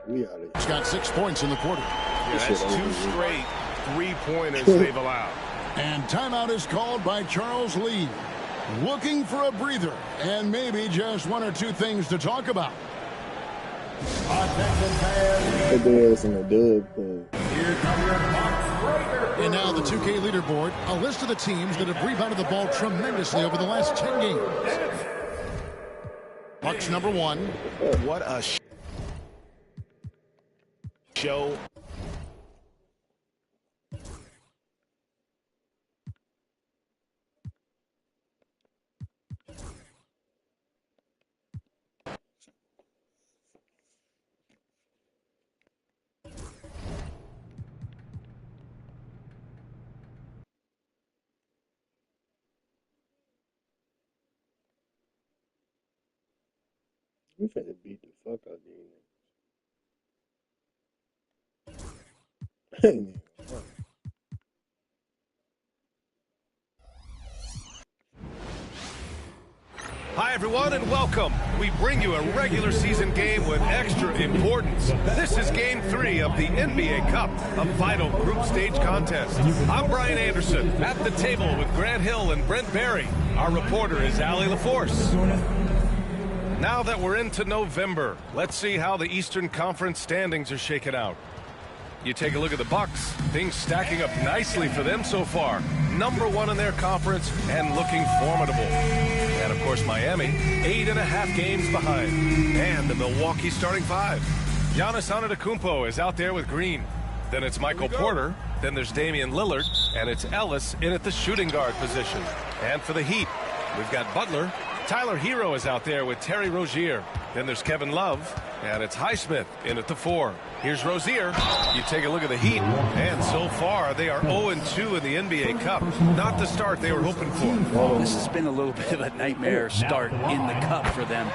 [SPEAKER 2] Lillard's got 6 points in the quarter.
[SPEAKER 3] Yeah, that's 2 straight 3-pointers they've allowed.
[SPEAKER 2] And timeout is called by Charles Lee. Looking for a breather and maybe just 1 or 2 things to talk about.
[SPEAKER 7] Put their ass in a dub.
[SPEAKER 2] And now the 2K leaderboard, a list of the teams that have rebounded the ball tremendously over the last 10 games. Bucks number 1.
[SPEAKER 3] What a show.
[SPEAKER 7] We finna beat the fuck out of these.
[SPEAKER 12] Hi, everyone, and welcome. We bring you a regular season game with extra importance. This is Game 3 of the NBA Cup, a vital group stage contest. I'm Brian Anderson, at the table with Grant Hill and Brent Barry. Our reporter is Allie LaForce. Now that we're into November, let's see how the Eastern Conference standings are shaken out. You take a look at the Bucks, things stacking up nicely for them so far. Number 1 in their conference and looking formidable. And of course Miami, 8.5 games behind. And the Milwaukee starting 5. Giannis Antetokounmpo is out there with Green. Then it's Michael Porter. Then there's Damian Lillard. And it's Ellis in at the shooting guard position. And for the Heat, we've got Butler. Tyler Hero is out there with Terry Rozier. Then there's Kevin Love. And it's Highsmith in at the 4. Here's Rozier. You take a look at the Heat, and so far they are 0-2 in the NBA Cup. Not the start they were hoping for.
[SPEAKER 13] Well, this has been a little bit of a nightmare start in the Cup for them.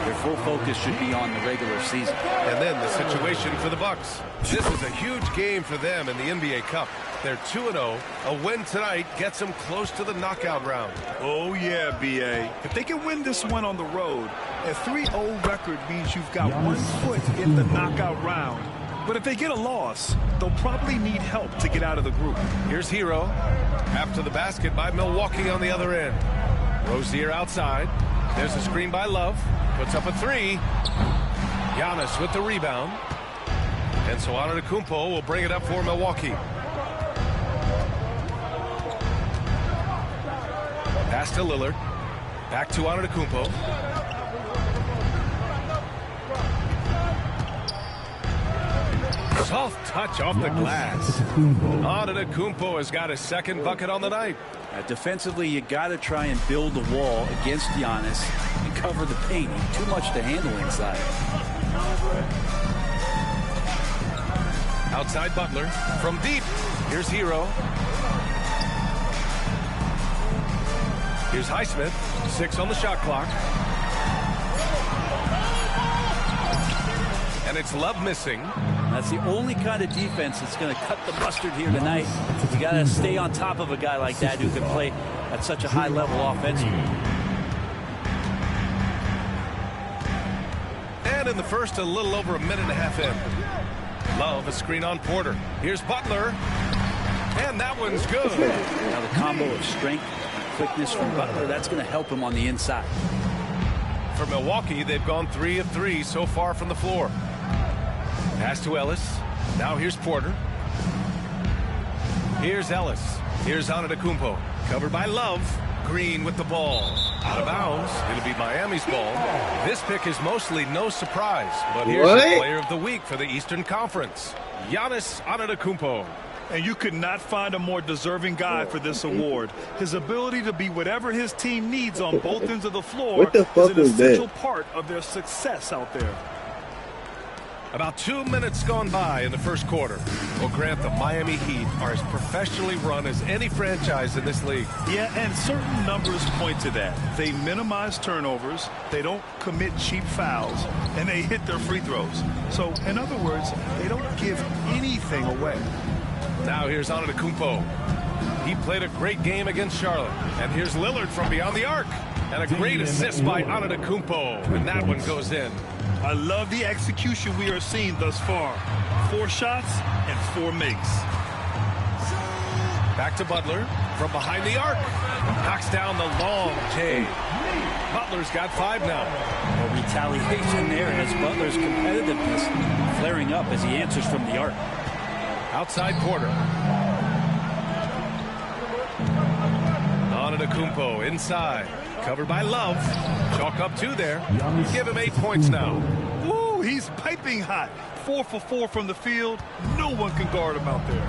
[SPEAKER 13] Their full focus should be on the regular season.
[SPEAKER 12] And then the situation for the Bucks. This is a huge game for them in the NBA Cup. They're 2-0. A win tonight gets them close to the knockout round.
[SPEAKER 14] Oh, yeah, B.A. If they can win this one on the road, a 3-0 record means you've got 1 foot in the knockout round. But if they get a loss, they'll probably need help to get out of the group.
[SPEAKER 12] Here's Hero. After the basket by Milwaukee on the other end. Rozier outside. There's a screen by Love. Puts up a 3. Giannis with the rebound. And so Antetokounmpo will bring it up for Milwaukee. Pass to Lillard. Back to Antetokounmpo. Soft touch off the glass. Antetokounmpo has got his second bucket on the night.
[SPEAKER 13] Defensively, you got to try and build a wall against Giannis and cover the paint. Too much to handle inside.
[SPEAKER 12] Outside Butler from deep. Here's Hero. Here's Highsmith. 6 on the shot clock. And it's Love missing.
[SPEAKER 13] That's the only kind of defense that's going to cut the mustard here tonight. You got to stay on top of a guy like that who can play at such a high level offensively.
[SPEAKER 12] And in the first, a little over a minute and a half in. Love, a screen on Porter. Here's Butler. And that one's good.
[SPEAKER 13] Now the combo of strength, quickness from Butler, that's going to help him on the inside.
[SPEAKER 12] For Milwaukee, they've gone 3 of 3 so far from the floor. Pass to Ellis. Now here's Porter. Here's Ellis. Here's Antetokounmpo. Covered by Love. Green with the ball. Out of bounds. It'll be Miami's ball. This pick is mostly no surprise. But here's the player of the week for the Eastern Conference. Giannis Antetokounmpo.
[SPEAKER 14] And you could not find a more deserving guy for this award. His ability to be whatever his team needs on both ends of the floor is an essential part of their success out there.
[SPEAKER 12] About 2 minutes gone by in the first quarter. Well, Grant, the Miami Heat are as professionally run as any franchise in this league.
[SPEAKER 14] Yeah, and certain numbers point to that. They minimize turnovers, they don't commit cheap fouls, and they hit their free throws. So, in other words, they don't give anything away.
[SPEAKER 12] Now here's Antetokounmpo. He played a great game against Charlotte. And here's Lillard from beyond the arc. And a great assist by Antetokounmpo. And that one goes in.
[SPEAKER 14] I love the execution we are seeing thus far. 4 shots and 4 makes.
[SPEAKER 12] Back to Butler from behind the arc. Knocks down the long J. Butler's got 5 now.
[SPEAKER 13] A retaliation there as Butler's competitiveness flaring up as he answers from the arc.
[SPEAKER 12] Outside Porter. Antetokounmpo inside. Covered by Love. Chalk up 2 there. Give him 8 points now.
[SPEAKER 14] Ooh, he's piping hot. 4 for 4 from the field. No one can guard him out there.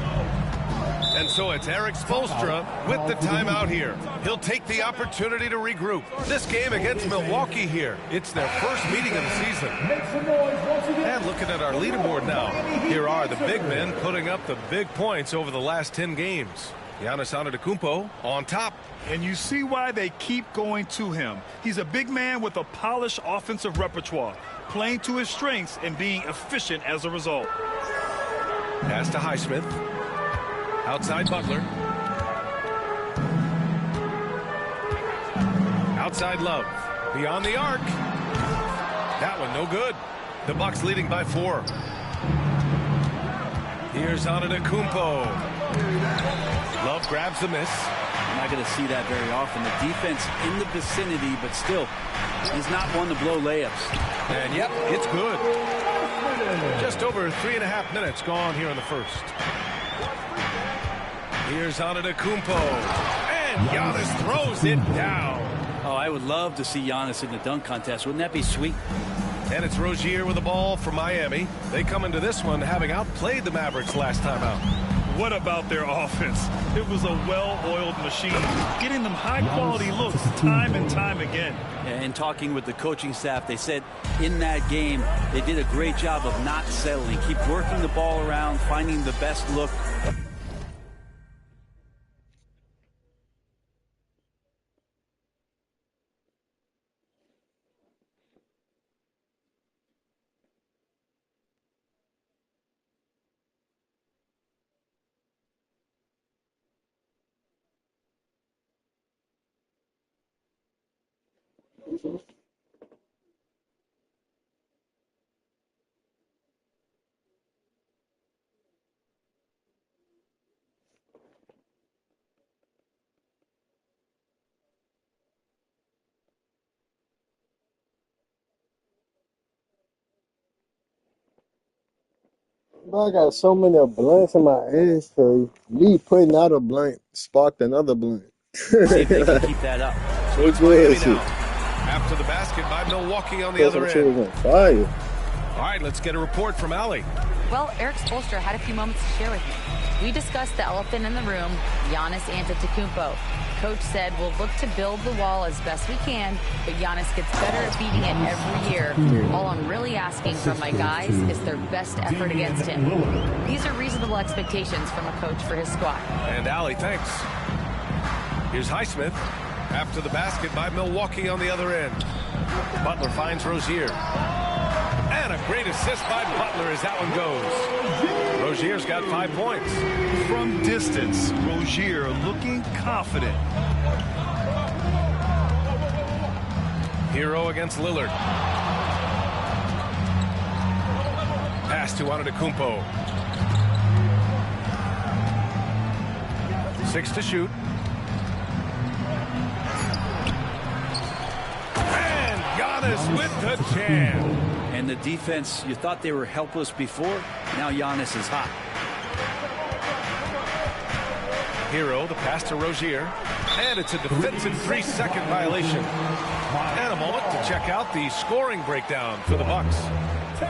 [SPEAKER 12] And so it's Eric Spoelstra with the timeout here. He'll take the opportunity to regroup. This game against Milwaukee here. It's their first meeting of the season. And looking at our leaderboard now, here are the big men putting up the big points over the last 10 games. Giannis Antetokounmpo on top.
[SPEAKER 14] And you see why they keep going to him. He's a big man with a polished offensive repertoire, playing to his strengths and being efficient as a result.
[SPEAKER 12] Pass to Highsmith. Outside Butler. Outside Love. Beyond the arc. That one no good. The Bucks leading by 4. Here's Antetokounmpo. Love grabs the miss.
[SPEAKER 13] You're not going to see that very often. The defense in the vicinity, but still, he's not one to blow layups.
[SPEAKER 12] And yep, it's good. Just over 3.5 minutes gone here in the first. Here's Antetokounmpo. And Giannis throws it down.
[SPEAKER 13] Oh, I would love to see Giannis in the dunk contest. Wouldn't that be sweet?
[SPEAKER 12] And it's Rozier with the ball for Miami. They come into this one having outplayed the Mavericks last time out.
[SPEAKER 14] What about their offense? It was a well-oiled machine, getting them high-quality looks time and time again.
[SPEAKER 13] And talking with the coaching staff, they said in that game they did a great job of not settling. Keep working the ball around, finding the best look.
[SPEAKER 1] I got so many blunts in my ashtray. Me putting out a blunt sparked another blunt.
[SPEAKER 13] See if they can keep that up.
[SPEAKER 1] Which way is it?
[SPEAKER 12] After the basket by Milwaukee on the other
[SPEAKER 1] end.
[SPEAKER 12] On
[SPEAKER 1] fire.
[SPEAKER 12] All right, let's get a report from Allie.
[SPEAKER 15] Well, Eric Spoelstra had a few moments to share with me. We discussed the elephant in the room, Giannis Antetokounmpo. coach said, we'll look to build the wall as best we can, but Giannis gets better at beating it every year. All I'm really asking from my guys is their best effort against him. These are reasonable expectations from a coach for his squad.
[SPEAKER 12] And Allie, thanks. Here's Highsmith. After the basket by Milwaukee on the other end. Butler finds Rozier. And a great assist by Butler as that one goes. Rozier's got 5 points.
[SPEAKER 14] From distance, Rozier looking confident.
[SPEAKER 12] Hero against Lillard. Pass to Antetokounmpo. 6 to shoot. And Giannis with the jam.
[SPEAKER 13] And the defense, you thought they were helpless before. Now Giannis is hot.
[SPEAKER 12] Hero, the pass to Rozier. And it's a defensive 3-second violation. And a moment to check out the scoring breakdown for the Bucks.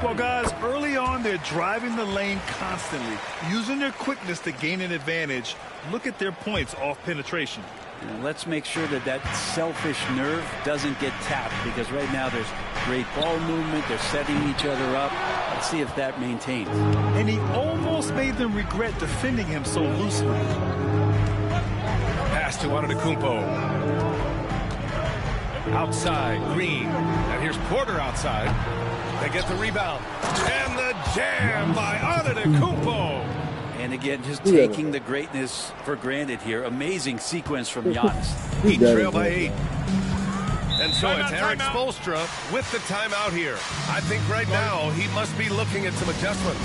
[SPEAKER 14] Well, guys, early on, they're driving the lane constantly, using their quickness to gain an advantage. Look at their points off penetration.
[SPEAKER 13] And let's make sure that that selfish nerve doesn't get tapped, because right now there's great ball movement. They're setting each other up. Let's see if that maintains.
[SPEAKER 14] And he almost made them regret defending him so loosely.
[SPEAKER 12] Pass to Antetokounmpo. Outside, Green. And here's Porter outside. They get the rebound. And the jam by Antetokounmpo.
[SPEAKER 13] And again, just taking the greatness for granted here. Amazing sequence from Giannis.
[SPEAKER 12] Heat trail by 8. And so it's Eric Spoelstra with the timeout here. I think right now he must be looking at some adjustments.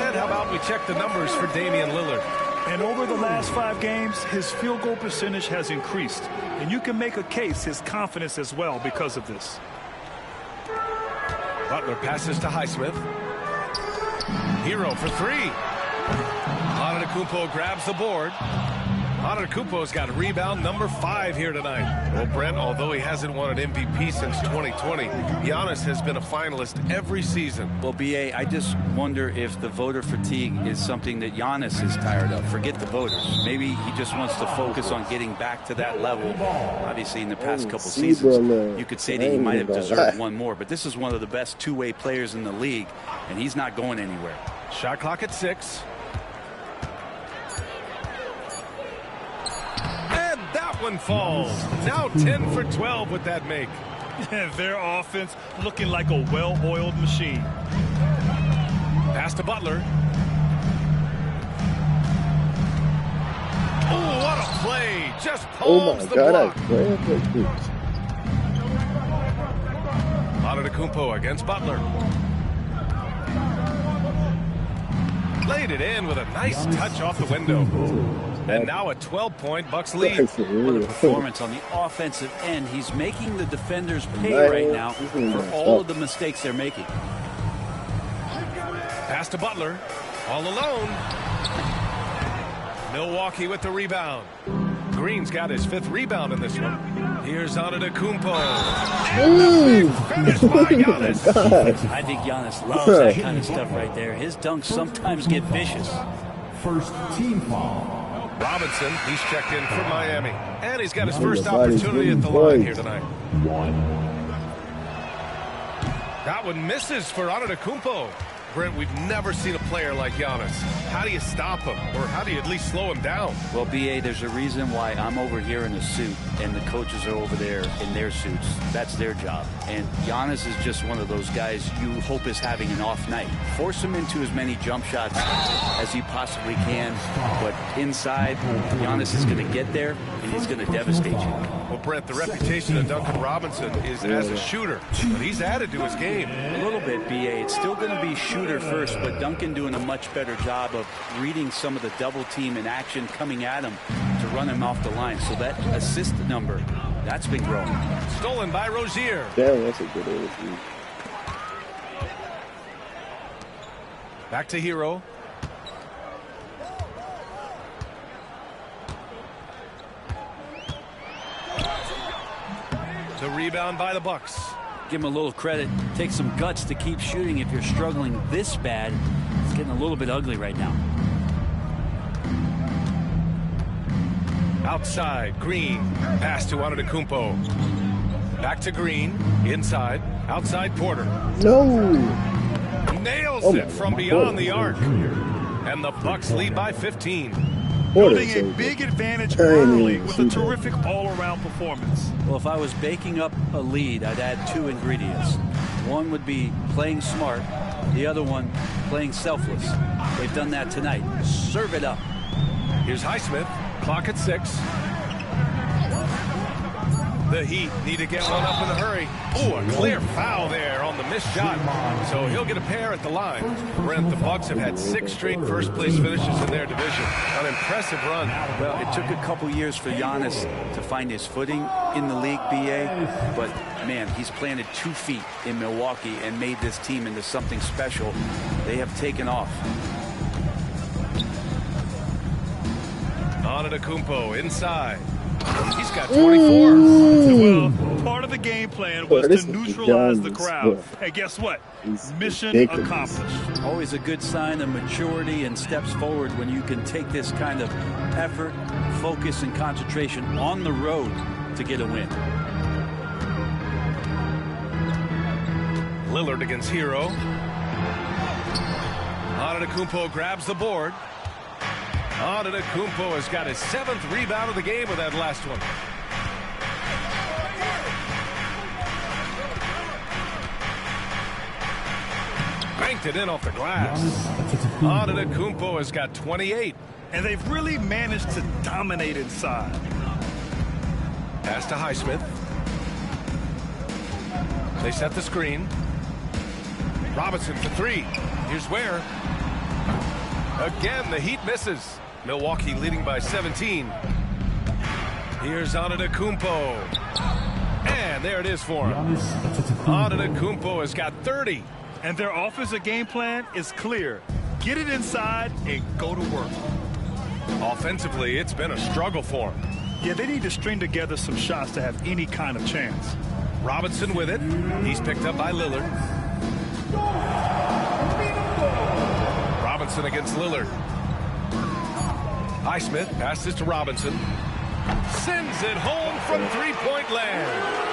[SPEAKER 12] And how about we check the numbers for Damian Lillard?
[SPEAKER 14] And over the last 5 games, his field goal percentage has increased. And you can make a case his confidence as well because of this.
[SPEAKER 12] Butler passes to Highsmith. Hero for 3. Antetokounmpo grabs the board. Antetokounmpo's got rebound number 5 here tonight. Well, Brent, although he hasn't won an MVP since 2020, Giannis has been a finalist every season.
[SPEAKER 13] Well, B.A., I just wonder if the voter fatigue is something that Giannis is tired of. Forget the voters. Maybe he just wants to focus on getting back to that level. Obviously, in the past couple seasons, you could say that he might have deserved one more, but this is one of the best two-way players in the league, and he's not going anywhere.
[SPEAKER 12] Shot clock at 6. One falls. Now 10 for 12 with that make.
[SPEAKER 14] Their offense looking like a well-oiled machine.
[SPEAKER 12] Pass to Butler. Oh, what a play. Just palms the block. Antetokounmpo against Butler. Laid it in with a nice touch off the window. And now a 12-point Bucks lead.
[SPEAKER 13] What a performance on the offensive end. He's making the defenders pay right now for all of the mistakes they're making.
[SPEAKER 12] Pass to Butler. All alone. Milwaukee with the rebound. Green's got his 5th rebound in this one. Here's Antetokounmpo. Finish by Giannis.
[SPEAKER 13] I think Giannis loves that kind of stuff right there. His dunks sometimes get vicious.
[SPEAKER 2] First team foul.
[SPEAKER 12] Robinson, he's checked in for Miami. And he's got his first opportunity at the line here tonight. That one misses for Antetokounmpo. Brent, we've never seen a player like Giannis. How do you stop him? Or how do you at least slow him down?
[SPEAKER 13] Well, B.A., there's a reason why I'm over here in a suit and the coaches are over there in their suits. That's their job. And Giannis is just one of those guys you hope is having an off night. Force him into as many jump shots as he possibly can. But inside, Giannis is going to get there and he's going to devastate you.
[SPEAKER 12] Well, Brent, the reputation of Duncan Robinson is as a shooter. But he's added to his game.
[SPEAKER 13] A little bit, B.A. It's still going to be shooter first, but Duncan doing a much better job of reading some of the double team in action coming at him to run him off the line. So that assist number, that's been growing.
[SPEAKER 12] Stolen by Rozier.
[SPEAKER 7] Damn, that's a good overview.
[SPEAKER 12] Back to Hero. The rebound by the Bucks.
[SPEAKER 13] Give him a little credit. Take some guts to keep shooting if you're struggling this bad. It's getting a little bit ugly right now.
[SPEAKER 12] Outside, Green. Pass to Antetokounmpo. Back to Green. Inside. Outside, Porter.
[SPEAKER 1] No.
[SPEAKER 12] Nails it from beyond the arc. And the Bucks lead by 15.
[SPEAKER 14] Building a big advantage early with a terrific all-around performance.
[SPEAKER 13] Well, if I was baking up a lead, I'd add 2 ingredients. One would be playing smart. The other one, playing selfless. They've done that tonight. Serve it up.
[SPEAKER 12] Here's Highsmith. Clock at 6. The Heat need to get one up in a hurry. Oh, a clear foul there on the missed shot. So he'll get a pair at the line. Brent, the Bucks have had 6 straight first-place finishes in their division. An impressive run.
[SPEAKER 13] Well, it took a couple years for Giannis to find his footing in the league, BA. But, man, he's planted 2 feet in Milwaukee and made this team into something special. They have taken off.
[SPEAKER 12] Antetokounmpo inside. He's got 24.
[SPEAKER 14] Well, part of the game plan was to neutralize the crowd. And guess what? Mission accomplished.
[SPEAKER 13] Always a good sign of maturity and steps forward when you can take this kind of effort, focus, and concentration on the road to get a win.
[SPEAKER 12] Lillard against Hero. Antetokounmpo grabs the board. Antetokounmpo has got his 7th rebound of the game with that last one. Banked it in off the glass. Antetokounmpo has got 28.
[SPEAKER 14] And they've really managed to dominate inside.
[SPEAKER 12] Pass to Highsmith. They set the screen. Robinson for 3. Here's Ware. Again, the Heat misses. Milwaukee leading by 17. Here's Antetokounmpo. And there it is for him. Antetokounmpo has got 30.
[SPEAKER 14] And their offensive game plan is clear. Get it inside and go to work.
[SPEAKER 12] Offensively, it's been a struggle for him.
[SPEAKER 14] Yeah, they need to string together some shots to have any kind of chance.
[SPEAKER 12] Robinson with it. He's picked up by Lillard. Robinson against Lillard. Highsmith passes to Robinson. Sends it home from three-point land.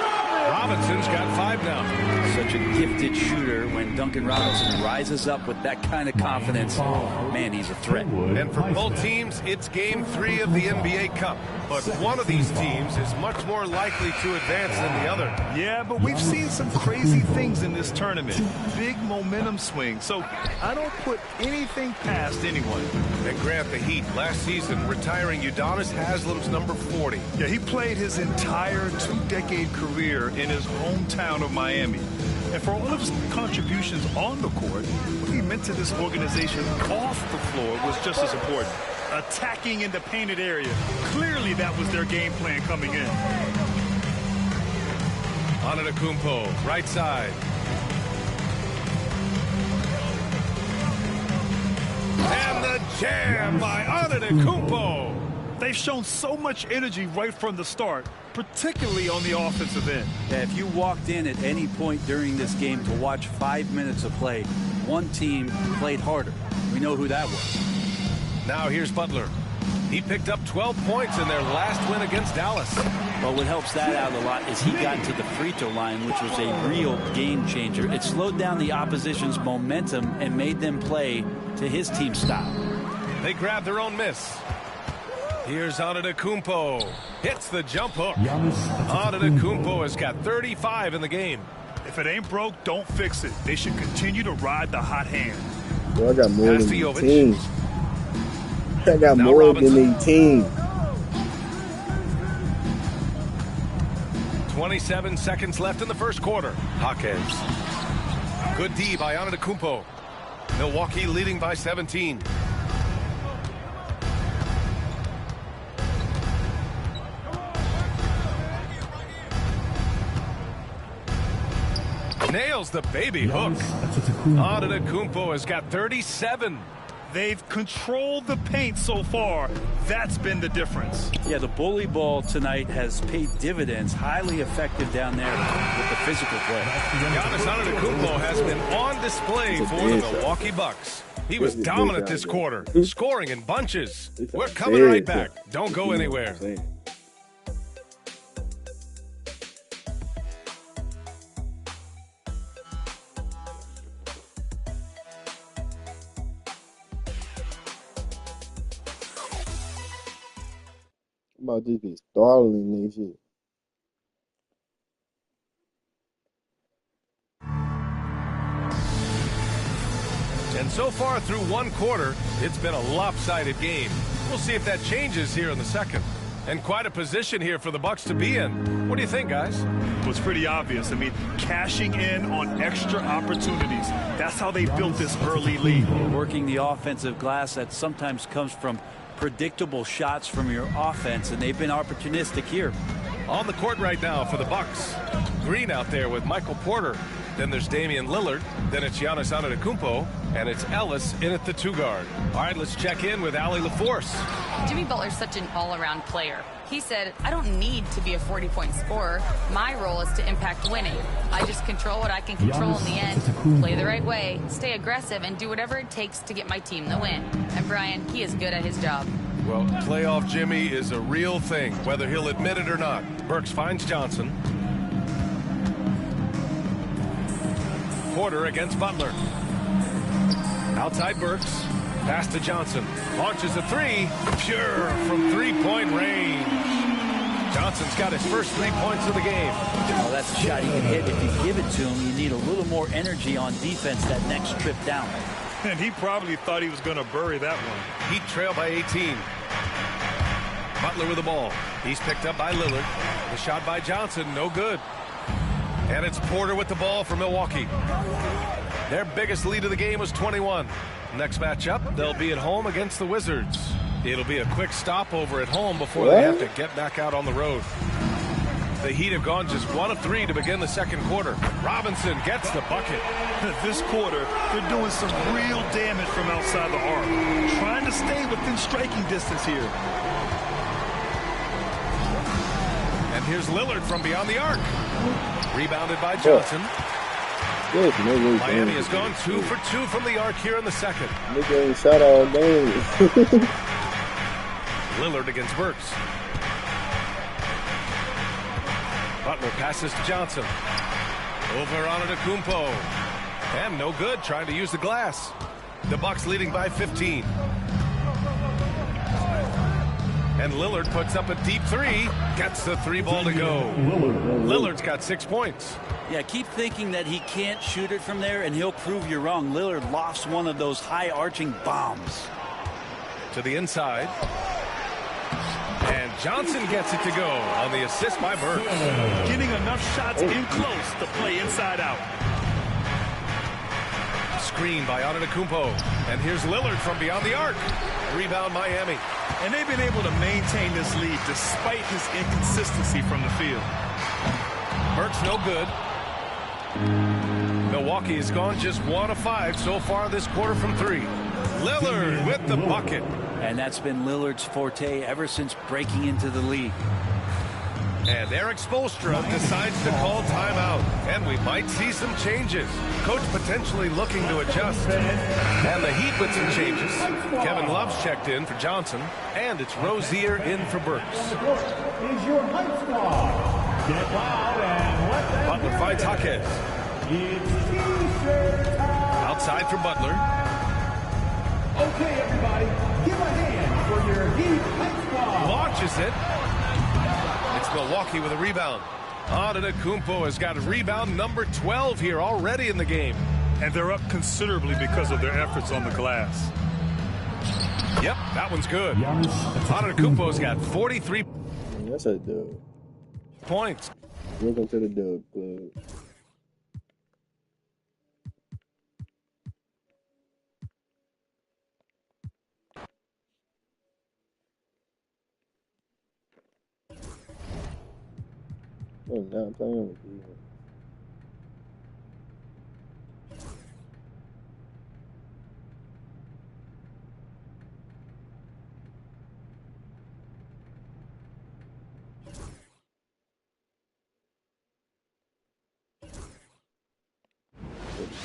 [SPEAKER 12] Robinson's got 5 now.
[SPEAKER 13] Such a gifted shooter. When Duncan Robinson rises up with that kind of confidence, man, he's a threat.
[SPEAKER 12] And for both teams, it's Game 3 of the NBA Cup. But one of these teams is much more likely to advance than the other.
[SPEAKER 14] Yeah, but we've seen some crazy things in this tournament. Big momentum swings. So I don't put anything past anyone.
[SPEAKER 12] And Grant, the Heat last season retiring Udonis Haslem's number 40.
[SPEAKER 14] Yeah, he played his entire 2-decade career in his hometown of Miami. And for all of his contributions on the court, what he meant to this organization off the floor was just as important. Attacking in the painted area. Clearly that was their game plan coming in.
[SPEAKER 12] Antetokounmpo, right side. And the jam by Antetokounmpo.
[SPEAKER 14] They've shown so much energy right from the start, particularly on the offensive end.
[SPEAKER 13] Yeah, if you walked in at any point during this game to watch 5 minutes of play, one team played harder. We know who that was.
[SPEAKER 12] Now here's Butler. He picked up 12 points in their last win against Dallas.
[SPEAKER 13] Well, what helps that out a lot is he got to the free throw line, which was a real game changer. It slowed down the opposition's momentum and made them play to his team style.
[SPEAKER 12] They grabbed their own miss. Here's Antetokounmpo. Hits the jump hook. Antetokounmpo has got 35 in the game.
[SPEAKER 14] If it ain't broke, don't fix it. They should continue to ride the hot hand.
[SPEAKER 1] Well, I got more than 18. I got
[SPEAKER 12] now
[SPEAKER 1] more
[SPEAKER 12] Robinson.
[SPEAKER 1] than 18.
[SPEAKER 12] 27 seconds left in the first quarter. Hawkins. Good D by Antetokounmpo. Milwaukee leading by 17. Nails the baby hook. Antetokounmpo has got 37.
[SPEAKER 14] They've controlled the paint so far. That's been the difference.
[SPEAKER 13] Yeah, the bully ball tonight has paid dividends. Highly effective down there with the physical play.
[SPEAKER 12] Giannis Antetokounmpo has been on display for the Milwaukee Bucks. He was dominant this quarter, scoring in bunches. We're coming right back. Don't go anywhere.
[SPEAKER 7] I'm about to get startling this shit.
[SPEAKER 12] And so far through one quarter, it's been a lopsided game. We'll see if that changes here in the second. And quite a position here for the Bucks to be in. What do you think, guys?
[SPEAKER 14] It was pretty obvious. I mean, cashing in on extra opportunities. That's how they built this early lead.
[SPEAKER 13] Working the offensive glass that sometimes comes from predictable shots from your offense, and they've been opportunistic here.
[SPEAKER 12] On the court right now for the Bucks. Green out there with Michael Porter. Then there's Damian Lillard. Then it's Giannis Antetokounmpo. And it's Ellis in at the 2-guard. All right, let's check in with Allie LaForce.
[SPEAKER 15] Jimmy Butler's such an all-around player. He said, I don't need to be a 40-point scorer. My role is to impact winning. I just control what I can control in the end, play the right way, stay aggressive, and do whatever it takes to get my team the win. And Brian, he is good at his job.
[SPEAKER 12] Well, playoff Jimmy is a real thing, whether he'll admit it or not. Burks finds Johnson. Porter against Butler. Outside Burks. Pass to Johnson. Launches a three. Pure from three-point range. Johnson's got his first 3 points of the game.
[SPEAKER 13] Well, that's a shot he can hit. If you give it to him, you need a little more energy on defense that next trip down.
[SPEAKER 14] And he probably thought he was going to bury that one.
[SPEAKER 12] Heat trail by 18. Butler with the ball. He's picked up by Lillard. The shot by Johnson, no good. And it's Porter with the ball for Milwaukee. Their biggest lead of the game was 21. Next matchup, they'll be at home against the Wizards. It'll be a quick stopover at home before they have to get back out on the road. The Heat have gone just 1 of 3 to begin the second quarter. Robinson gets the bucket.
[SPEAKER 14] This quarter, they're doing some real damage from outside the arc. Trying to stay within striking distance here.
[SPEAKER 12] And here's Lillard from beyond the arc. Rebounded by Johnson. Miami has gone 2 for 2 from the arc here in the second.
[SPEAKER 7] Look at him shot all day.
[SPEAKER 12] Lillard against Burks. Butler passes to Johnson. Over on Antetokounmpo. And no good, trying to use the glass. The Bucks leading by 15. And Lillard puts up a deep three. Gets the 3-ball to go. Lillard's got 6 points.
[SPEAKER 13] Yeah, keep thinking that he can't shoot it from there, and he'll prove you wrong. Lillard lofts one of those high-arching bombs.
[SPEAKER 12] To the inside. And Johnson gets it to go on the assist by Burks.
[SPEAKER 14] Getting enough shots in close to play inside out.
[SPEAKER 12] Screen by Antetokounmpo. And here's Lillard from beyond the arc. Rebound Miami.
[SPEAKER 14] And they've been able to maintain this lead despite his inconsistency from the field.
[SPEAKER 12] Burks no good. Milwaukee has gone just 1 of 5 so far this quarter from 3. Lillard with the bucket.
[SPEAKER 13] And that's been Lillard's forte ever since breaking into the league.
[SPEAKER 12] And Eric Spoelstra decides to call timeout. And we might see some changes. Coach potentially looking to adjust. And the Heat with some changes. Kevin Love's checked in for Johnson. And it's Rozier in for Burks.
[SPEAKER 8] Is your hype squad. Get loud and let them
[SPEAKER 12] Butler finds Jaquez. Outside for Butler.
[SPEAKER 8] Okay, everybody, give a hand for your Heat hype squad.
[SPEAKER 12] Launches it. It's Milwaukee with a rebound. Antetokounmpo has got rebound number 12 here already in the game.
[SPEAKER 14] And they're up considerably because of their efforts on the glass.
[SPEAKER 12] Yep, that one's good. Antetokounmpo's got 43
[SPEAKER 7] That's a dub.
[SPEAKER 12] points.
[SPEAKER 7] Welcome to the dub club. Oh, now I'm playing with you.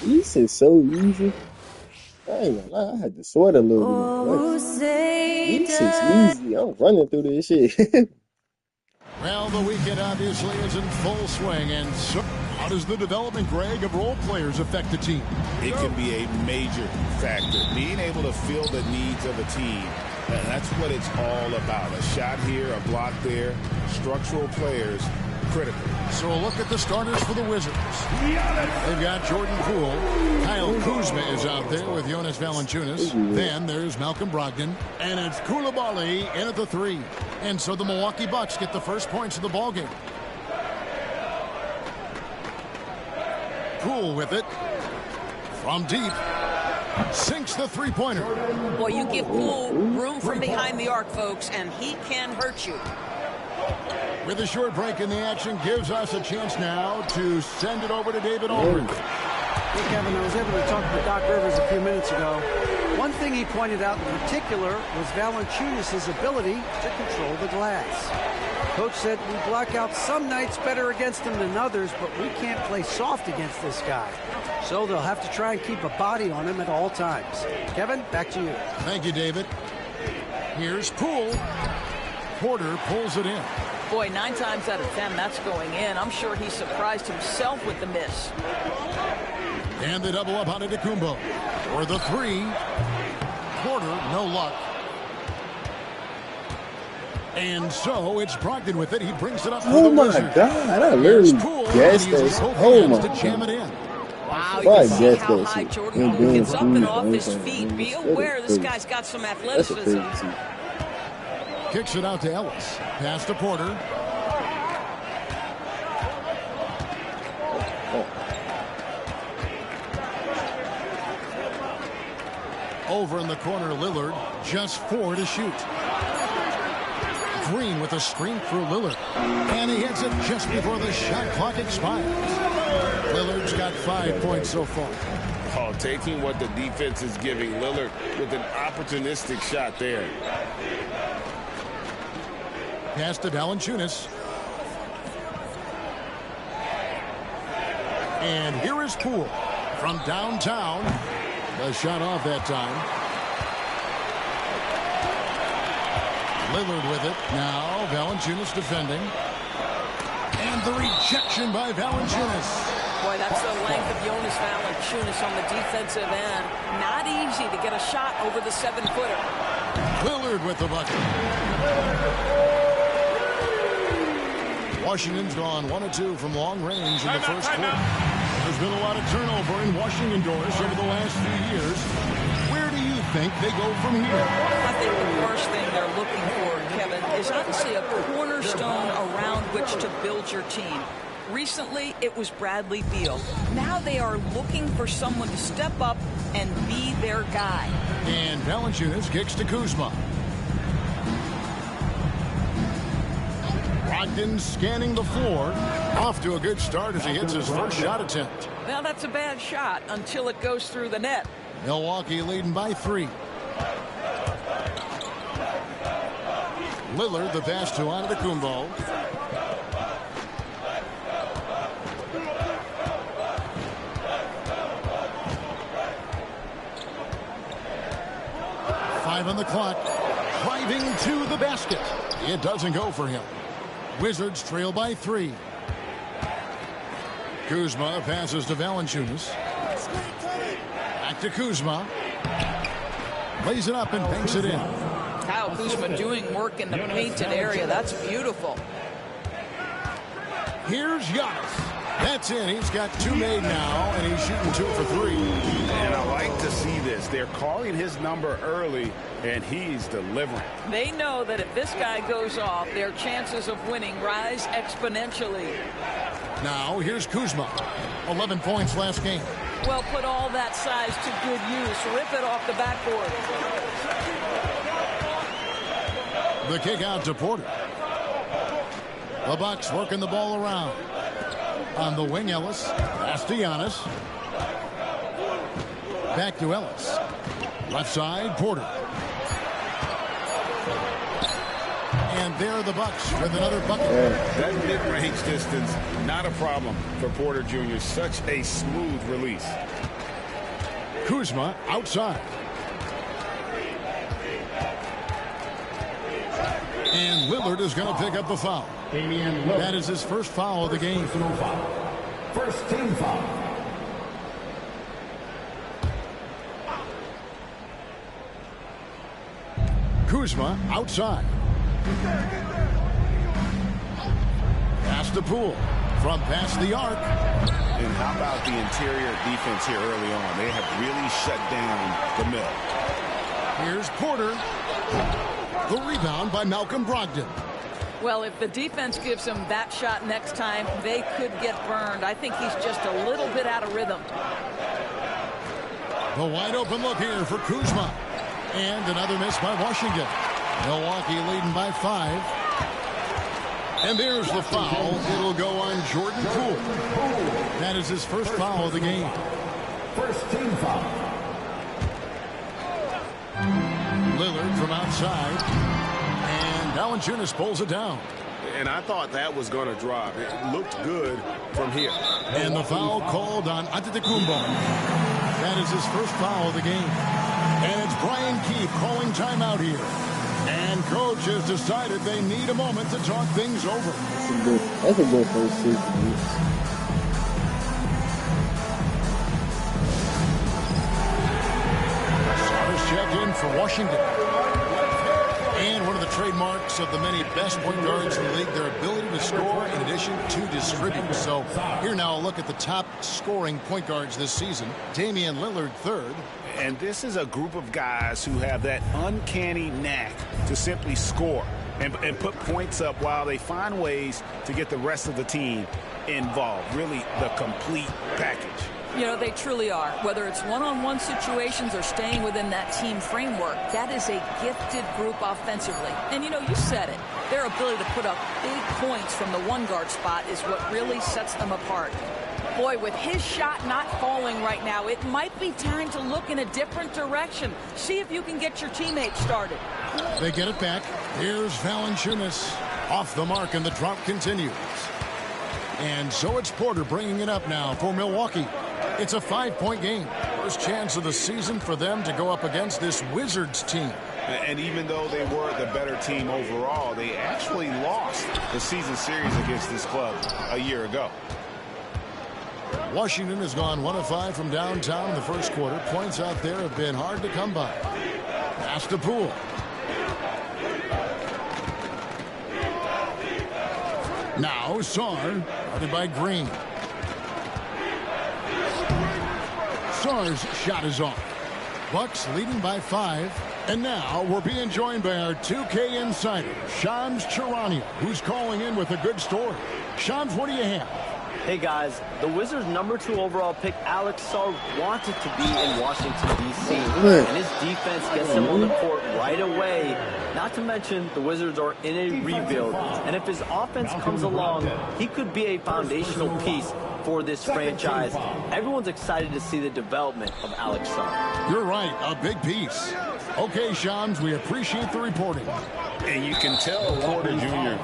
[SPEAKER 7] This is so easy. I ain't gonna lie, I had to sweat a little bit. This is easy. I'm running through this shit.
[SPEAKER 2] Well, the weekend obviously is in full swing, and so how does the development, Greg, of role players affect the team?
[SPEAKER 6] It can be a major factor. Being able to fill the needs of a team, and that's what it's all about. A shot here, a block there, structural players, critical.
[SPEAKER 2] So a look at the starters for the Wizards. They've got Jordan Poole. Kyle Kuzma is out there with Jonas Valanciunas. Then there's Malcolm Brogdon. And it's Coulibaly in at the 3. And so the Milwaukee Bucks get the first points of the ballgame. Poole with it. From deep. Sinks the three-pointer.
[SPEAKER 16] Boy, you give Poole room from behind the arc, folks, and he can hurt you.
[SPEAKER 2] With a short break in the action, gives us a chance now to send it over to David Aldridge.
[SPEAKER 5] Hey, Kevin, I was able to talk to Doc Rivers a few minutes ago. One thing he pointed out in particular was Valanciunas' ability to control the glass. Coach said we block out some nights better against him than others, but we can't play soft against this guy. So they'll have to try and keep a body on him at all times. Kevin, back to you.
[SPEAKER 2] Thank you, David. Here's Poole. Porter pulls it in.
[SPEAKER 16] Boy, 9 times out of 10, that's going in. I'm sure he surprised himself with the miss.
[SPEAKER 2] And the double up on Antetokounmpo. For the 3. Porter, no luck. And so it's Brogdon with it. He brings it up for the Wizards.
[SPEAKER 7] Oh my God! I literally guessed this. Oh my
[SPEAKER 2] to jam it in.
[SPEAKER 16] Wow, you can see how high Jordan Poole gets up and off his feet. Be aware this guy's got some athleticism.
[SPEAKER 2] Kicks it out to Ellis. Pass to Porter. Over in the corner, Lillard. Just 4 to shoot. Green with a screen through Lillard. And he hits it just before the shot clock expires. Lillard's got 5 points so far.
[SPEAKER 6] Oh, taking what the defense is giving Lillard with an opportunistic shot there.
[SPEAKER 2] Pass to Valanciunas. And here is Poole from downtown. The shot off that time. Lillard with it. Now Valanciunas defending. And the rejection by Valanciunas.
[SPEAKER 16] Boy, that's the length of Jonas Valanciunas on the defensive end. Not easy to get a shot over the 7-footer.
[SPEAKER 2] Lillard with the bucket. Washington's gone 1 of 2 from long range in the first quarter. There's been a lot of turnover in Washington doors over the last few years. Where do you think they go from here?
[SPEAKER 16] I think the first thing they're looking for, Kevin, is obviously a cornerstone around which to build your team. Recently, it was Bradley Beal. Now they are looking for someone to step up and be their guy.
[SPEAKER 2] And Valanciunas kicks to Kuzma. Brogdon scanning the floor. Off to a good start as he hits his first shot attempt.
[SPEAKER 16] Now that's a bad shot until it goes through the net.
[SPEAKER 2] Milwaukee leading by 3. Lillard the pass to Antetokounmpo. Five on the clock. Driving to the basket. It doesn't go for him. Wizards trail by 3. Kuzma passes to Valanciunas. Back to Kuzma. Lays it up and banks it in.
[SPEAKER 16] Kyle Kuzma doing work in the painted area. That's beautiful.
[SPEAKER 2] Here's Giannis. That's in. He's got 2 made now, and he's shooting 2 for 3.
[SPEAKER 6] And I like to see this. They're calling his number early, and he's delivering.
[SPEAKER 16] They know that if this guy goes off, their chances of winning rise exponentially.
[SPEAKER 2] Now, here's Kuzma. 11 points last game.
[SPEAKER 16] Well, put all that size to good use. Rip it off the backboard.
[SPEAKER 2] The kick out to Porter. The Bucks working the ball around. On the wing, Ellis. Pass to Giannis. Back to Ellis. Left side, Porter. And there are the Bucks with another bucket.
[SPEAKER 6] That mid-range distance, not a problem for Porter Jr. Such a smooth release.
[SPEAKER 2] Kuzma outside. And Lillard is going to pick up the foul. That is his first foul of the game.
[SPEAKER 8] First team foul.
[SPEAKER 2] Kuzma outside. Pass to Poole from past the arc.
[SPEAKER 3] And how about the interior defense here early on? They have really shut down the middle.
[SPEAKER 2] Here's Porter. The rebound by Malcolm Brogdon.
[SPEAKER 16] Well, if the defense gives him that shot next time, they could get burned. I think he's just a little bit out of rhythm.
[SPEAKER 2] The wide open look here for Kuzma. And another miss by Washington. Milwaukee leading by 5. And there's the foul. It'll go on Jordan Poole. That is his first foul of the game.
[SPEAKER 8] First team foul.
[SPEAKER 2] Lillard from outside. And Valanciunas pulls it down.
[SPEAKER 3] And I thought that was going to drop. It looked good from here.
[SPEAKER 2] And the foul called on Antetokounmpo. That is his first foul of the game. And it's Brian Keefe calling timeout here. And coach has decided they need a moment to talk things over.
[SPEAKER 7] That's a good first season.
[SPEAKER 2] Starters check in for Washington. And one of the trademarks of the many best point guards in the league, their ability to score in addition to distribute. So here now a look at the top scoring point guards this season. Damian Lillard third.
[SPEAKER 3] And this is a group of guys who have that uncanny knack to simply score and put points up while they find ways to get the rest of the team involved. Really the complete package.
[SPEAKER 16] You know, they truly are. Whether it's one-on-one situations or staying within that team framework, that is a gifted group offensively. And, you know, you said it. Their ability to put up big points from the one guard spot is what really sets them apart. Boy, with his shot not falling right now, it might be time to look in a different direction. See if you can get your teammates started.
[SPEAKER 2] They get it back. Here's Valanciunas. Off the mark, and the drop continues. And so it's Porter bringing it up now for Milwaukee. It's a 5-point game. First chance of the season for them to go up against this Wizards team.
[SPEAKER 3] And even though they were the better team overall, they actually lost the season series against this club a year ago.
[SPEAKER 2] Washington has gone 1 of 5 from downtown in the first quarter. Points out there have been hard to come by. Pass to Poole. Now Sarr, guarded by Green. Sarr's shot is off. Bucks leading by 5. And now we're being joined by our 2K insider, Shams Charania, who's calling in with a good story. Shams, what do you have?
[SPEAKER 17] Hey guys, the Wizards' #2 overall pick, Alex Sarr, wanted to be in Washington, D.C., and his defense gets him on the court right away. Not to mention, the Wizards are in a rebuild, and if his offense comes along, he could be a foundational piece for this franchise. Everyone's excited to see the development of Alex Sarr.
[SPEAKER 2] You're right, a big piece. Okay, Shams, we appreciate the reporting.
[SPEAKER 3] And you can tell Porter Jr.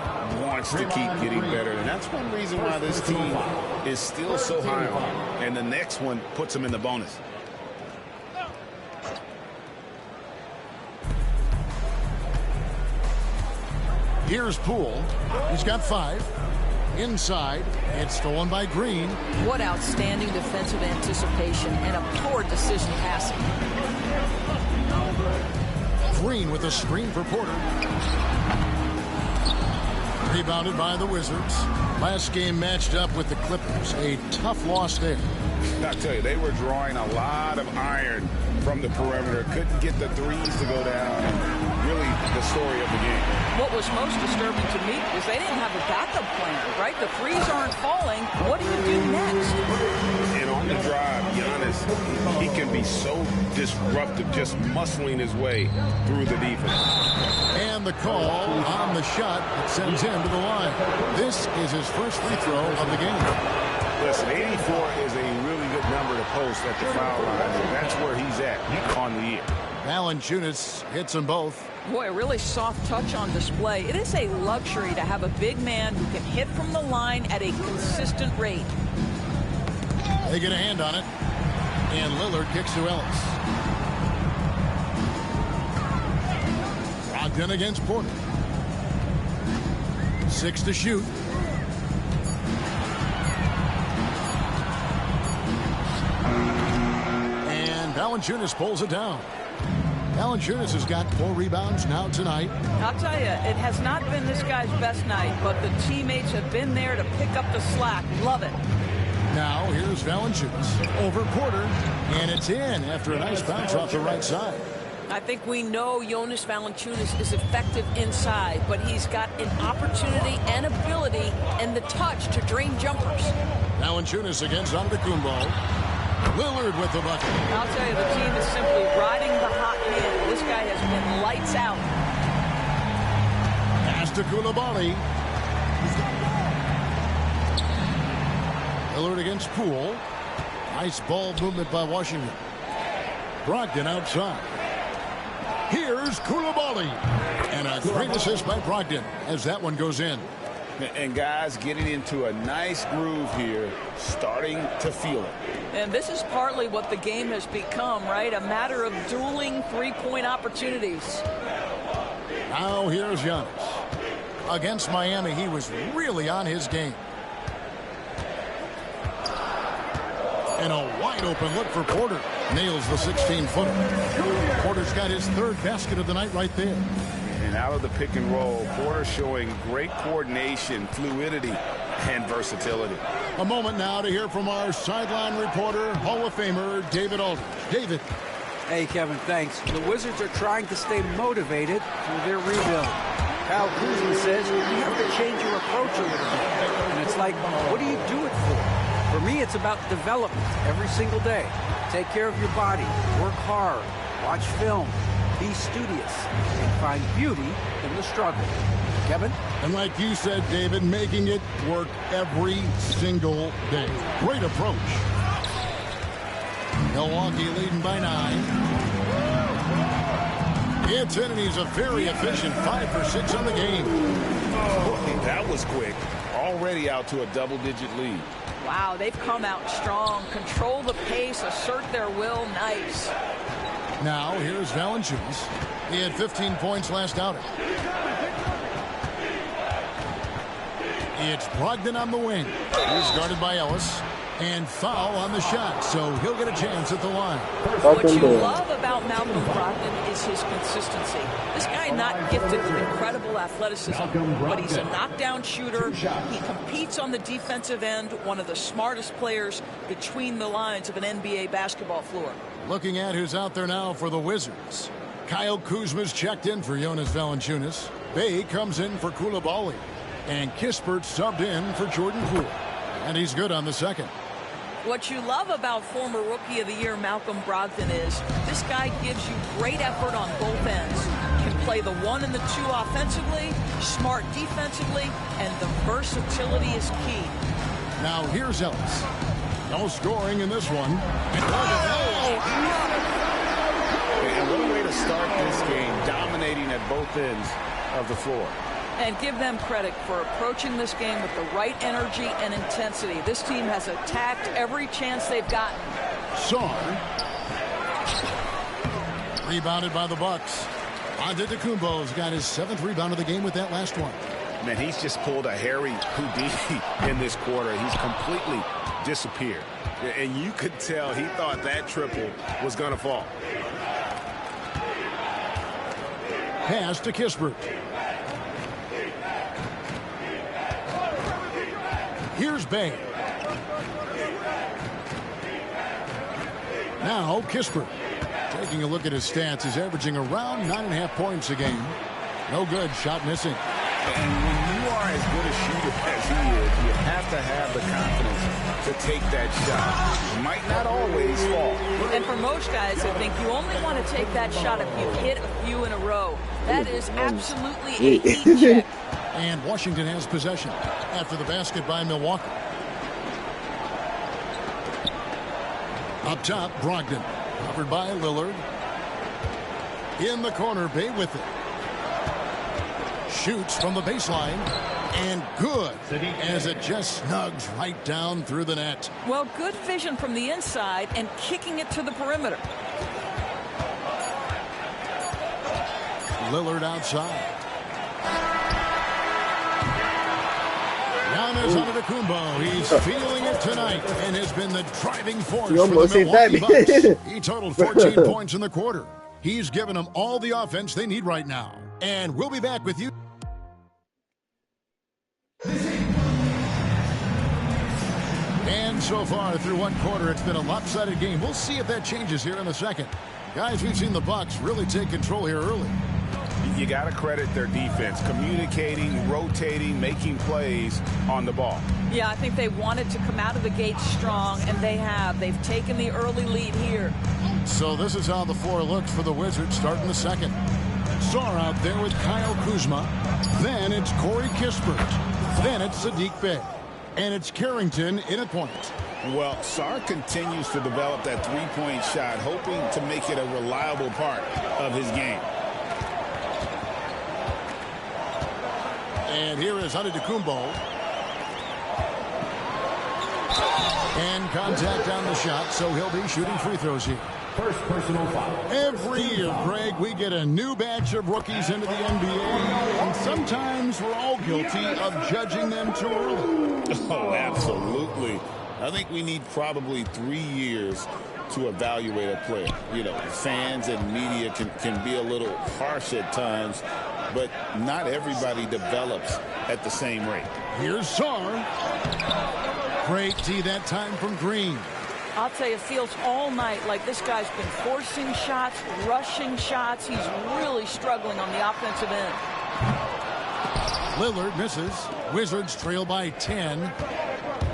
[SPEAKER 3] wants to keep getting better, and that's one reason why this team is still so high on him. And the next one puts him in the bonus.
[SPEAKER 2] Here's Poole. He's got 5. Inside, it's stolen by Green.
[SPEAKER 16] What outstanding defensive anticipation and a poor decision passing.
[SPEAKER 2] Green with a screen for Porter. Rebounded by the Wizards. Last game matched up with the Clippers. A tough loss there.
[SPEAKER 3] I tell you, they were drawing a lot of iron from the perimeter. Couldn't get the threes to go down. Really the story of the game.
[SPEAKER 16] What was most disturbing to me is they didn't have a backup plan, right? The threes aren't falling. What do you do next?
[SPEAKER 3] And on the drive, Giannis, he can be so disruptive, just muscling his way through the defense.
[SPEAKER 2] And the call on the shot that sends him to the line. This is his first free throw of the game.
[SPEAKER 3] Listen, 84 is a really good number to post at the foul line, and that's where he's at on the year.
[SPEAKER 2] Valanciunas hits them both.
[SPEAKER 16] Boy, a really soft touch on display. It is a luxury to have a big man who can hit from the line at a consistent rate.
[SPEAKER 2] They get a hand on it. And Lillard kicks to Ellis. Brogdon against Porter. 6 to shoot. And Valanciunas pulls it down. Valanciunas has got 4 rebounds now tonight.
[SPEAKER 16] I'll tell you, it has not been this guy's best night, but the teammates have been there to pick up the slack. Love it.
[SPEAKER 2] Now here's Valanciunas over Porter, and it's in after a nice bounce off the right side.
[SPEAKER 16] I think we know Jonas Valanciunas is effective inside, but he's got an opportunity and ability and the touch to drain jumpers.
[SPEAKER 2] Valanciunas against Antetokounmpo. Lillard with the bucket.
[SPEAKER 16] I'll tell you, the team is simply riding the hot hand. This guy has been lights out.
[SPEAKER 2] Pass to Coulibaly. Lillard against Poole. Nice ball movement by Washington. Brogdon outside. Here's Coulibaly. And a great assist by Brogdon as that one goes in.
[SPEAKER 6] And guys getting into a nice groove here, starting to feel it.
[SPEAKER 16] And this is partly what the game has become, right? A matter of dueling three-point opportunities.
[SPEAKER 2] Now here's Giannis. Against Miami, he was really on his game. And a wide open look for Porter. Nails the 16-footer. Porter's got his 3rd basket of the night right there.
[SPEAKER 6] And out of the pick and roll, Porter showing great coordination, fluidity, and versatility.
[SPEAKER 2] A moment now to hear from our sideline reporter, Hall of Famer David Aldridge. David.
[SPEAKER 5] Hey, Kevin, thanks. The Wizards are trying to stay motivated through their rebuild. Kyle Kuzma says you have to change your approach a little bit. And it's like, what do you do it for? For me, it's about development every single day. Take care of your body, work hard, watch film, be studious, and find beauty in the struggle. Kevin?
[SPEAKER 2] And like you said, David, making it work every single day. Great approach. Milwaukee leading by 9. It's in, and he's a very efficient 5 for 6 on the game.
[SPEAKER 6] Oh, that was quick. Already out to a double-digit lead.
[SPEAKER 16] Wow, they've come out strong. Control the pace, assert their will. Nice.
[SPEAKER 2] Now, here's Valanciunas. He had 15 points last outing. It's Brogdon on the wing. He's guarded by Ellis. And foul on the shot, so he'll get a chance at the line.
[SPEAKER 16] What you love about Malcolm Brogdon is his consistency. This guy not gifted with incredible athleticism, but he's a knockdown shooter. He competes on the defensive end, one of the smartest players between the lines of an NBA basketball floor.
[SPEAKER 2] Looking at who's out there now for the Wizards. Kyle Kuzma's checked in for Jonas Valanciunas. Bey comes in for Coulibaly. And Kispert subbed in for Jordan Poole. And he's good on the second.
[SPEAKER 16] What you love about former Rookie of the Year Malcolm Brogdon is this guy gives you great effort on both ends. Can play the 1 and the 2 offensively, smart defensively, and the versatility is key.
[SPEAKER 2] Now here's Ellis. No scoring in this one.
[SPEAKER 6] And what a way to start this game, dominating at both ends of the floor.
[SPEAKER 16] And give them credit for approaching this game with the right energy and intensity. This team has attacked every chance they've gotten.
[SPEAKER 2] Sarr. Rebounded by the Bucks. Antetokounmpo's got his 7th rebound of the game with that last one.
[SPEAKER 6] Man, he's just pulled a Harry Houdini in this quarter. He's completely disappeared. And you could tell he thought that triple was going to fall.
[SPEAKER 2] Pass to Kispert. Here's Bey. Now Kispert. Taking a look at his stats, he's averaging around 9.5 points a game. No good, shot missing.
[SPEAKER 6] And when you are as good a shooter as he is, you have to have the confidence to take that shot. Might not always fall.
[SPEAKER 16] And for most guys, I think you only want to take that shot if you hit a few in a row. That is absolutely a heat check.
[SPEAKER 2] And Washington has possession after the basket by Milwaukee. Up top, Brogdon. Covered by Lillard. In the corner, Bey with it. shoots from the baseline. And good, as it just snugs right down through the net.
[SPEAKER 16] Well, good vision from the inside and kicking it to the perimeter.
[SPEAKER 2] Lillard outside. Giannis Antetokounmpo. He's feeling it tonight and has been the driving force for the Milwaukee Bucks. He totaled 14 points in the quarter. He's given them all the offense they need right now. And we'll be back with you. And so far through one quarter, it's been a lopsided game. We'll see if that changes here in the second. Guys, we've seen the Bucks really take control here early.
[SPEAKER 3] You got to credit their defense, communicating, rotating, making plays on the ball.
[SPEAKER 16] Yeah, I think they wanted to come out of the gate strong, and they have. They've taken the early lead here.
[SPEAKER 2] So this is how the floor looks for the Wizards starting the second. Sarr out there with Kyle Kuzma. Then it's Corey Kispert. Then it's Saddiq Bey. And it's Carrington in at point.
[SPEAKER 3] Well, Sarr continues to develop that three-point shot, hoping to make it a reliable part of his game.
[SPEAKER 2] And here is Antetokounmpo. And contact on the shot, so he'll be shooting free throws here.
[SPEAKER 8] First personal foul.
[SPEAKER 2] Every year, Greg, we get a new batch of rookies into the NBA, and sometimes we're all guilty of judging them too early.
[SPEAKER 3] Oh, absolutely. I think we need probably 3 years to evaluate a player. You know, fans and media can be a little harsh at times, but not everybody develops at the same rate.
[SPEAKER 2] Here's Sarr. Great D that time from Green.
[SPEAKER 16] I'll tell you, it feels all night like this guy's been forcing shots, rushing shots. He's really struggling on the offensive end.
[SPEAKER 2] Lillard misses. Wizards trail by 10.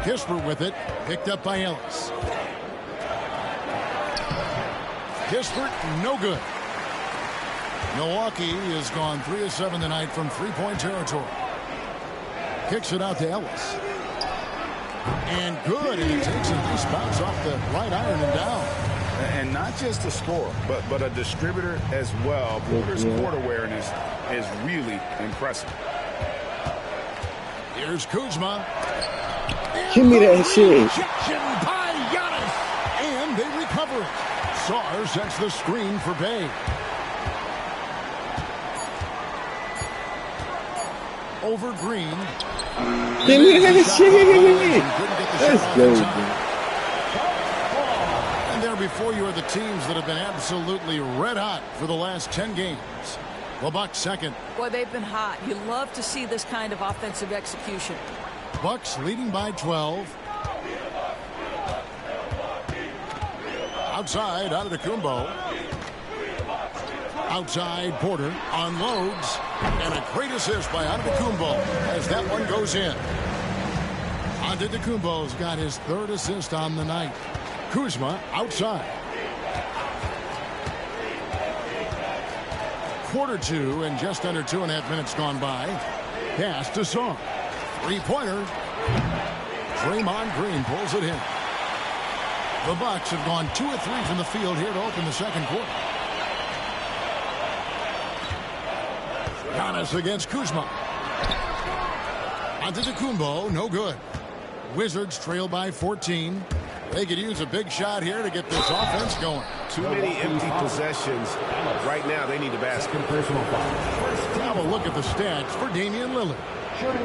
[SPEAKER 2] Kispert with it. Picked up by Ellis. Kispert, no good. Milwaukee has gone 3 of 7 tonight from three-point territory. Kicks it out to Ellis. And good, and he takes a nice bounce off the right iron and down.
[SPEAKER 3] And not just a scorer, but a distributor as well. Porter's court awareness is really impressive.
[SPEAKER 2] Here's Kuzma.
[SPEAKER 7] Give me that shit.
[SPEAKER 2] Rejection by Giannis. And they recover it. Sarr sets the screen for Bey. Over Green.
[SPEAKER 7] Give me that shit. That's good.
[SPEAKER 2] And there before you are the teams that have been absolutely red hot for the last 10 games. The Bucks second.
[SPEAKER 16] Boy, they've been hot. You love to see this kind of offensive execution.
[SPEAKER 2] Bucks leading by 12. Outside, Antetokounmpo. Outside, Porter unloads. And a great assist by Antetokounmpo as that one goes in. Antetokounmpo's got his 3rd assist on the night. Kuzma outside. Quarter 2 and just under 2.5 minutes gone by. Pass to Sarr. Three-pointer. Draymond Green pulls it in. The Bucks have gone 2 of 3 from the field here to open the second quarter. Giannis against Kuzma. Antetokounmpo, no good. Wizards trail by 14. They could use a big shot here to get this offense going.
[SPEAKER 3] Too many empty possessions. Right now, they need a basket.
[SPEAKER 2] Now a look at the stats for Damian Lillard.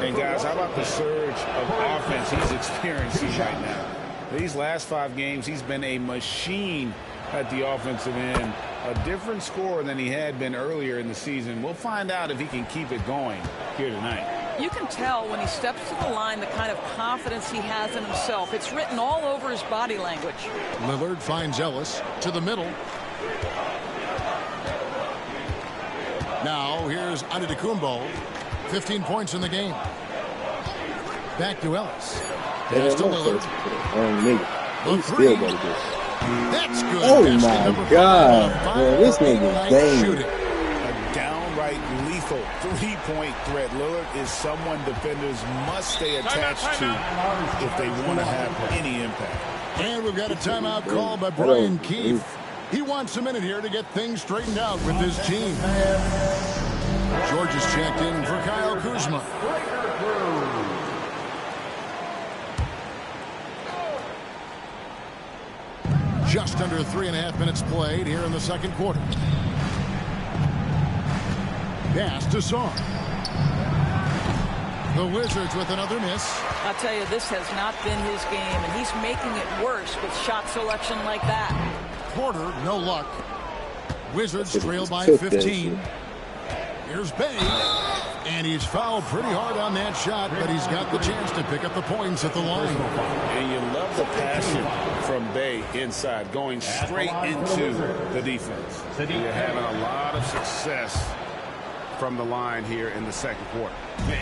[SPEAKER 3] And guys, how about the surge of offense he's experiencing right now? These last 5 games, he's been a machine at the offensive end. A different scorer than he had been earlier in the season. We'll find out if he can keep it going here tonight.
[SPEAKER 16] You can tell when he steps to the line the kind of confidence he has in himself. It's written all over his body language.
[SPEAKER 2] Lillard finds Ellis to the middle. Now here's Antetokounmpo. 15 points in the game. Back to Ellis. Pass to Lillard. The three. That's good.
[SPEAKER 7] Oh my God. Man, this nigga dang.
[SPEAKER 3] A downright lethal three-point threat. Lillard is someone defenders must stay attached to if they want to have any impact.
[SPEAKER 2] And we've got a timeout called by Brian Keefe. He wants a minute here to get things straightened out with his team. George is checked in for Kyle Kuzma. Just under 3.5 minutes played here in the second quarter. Pass to Sarr. The Wizards with another miss.
[SPEAKER 16] I'll tell you, this has not been his game, and he's making it worse with shot selection like that.
[SPEAKER 2] Porter, no luck. Wizards trail by 15. Here's Bey. And he's fouled pretty hard on that shot, but he's got the chance to pick up the points at the line.
[SPEAKER 3] And you love the passion from Bey inside, going straight into the defense. You're having a lot of success from the line here in the second quarter.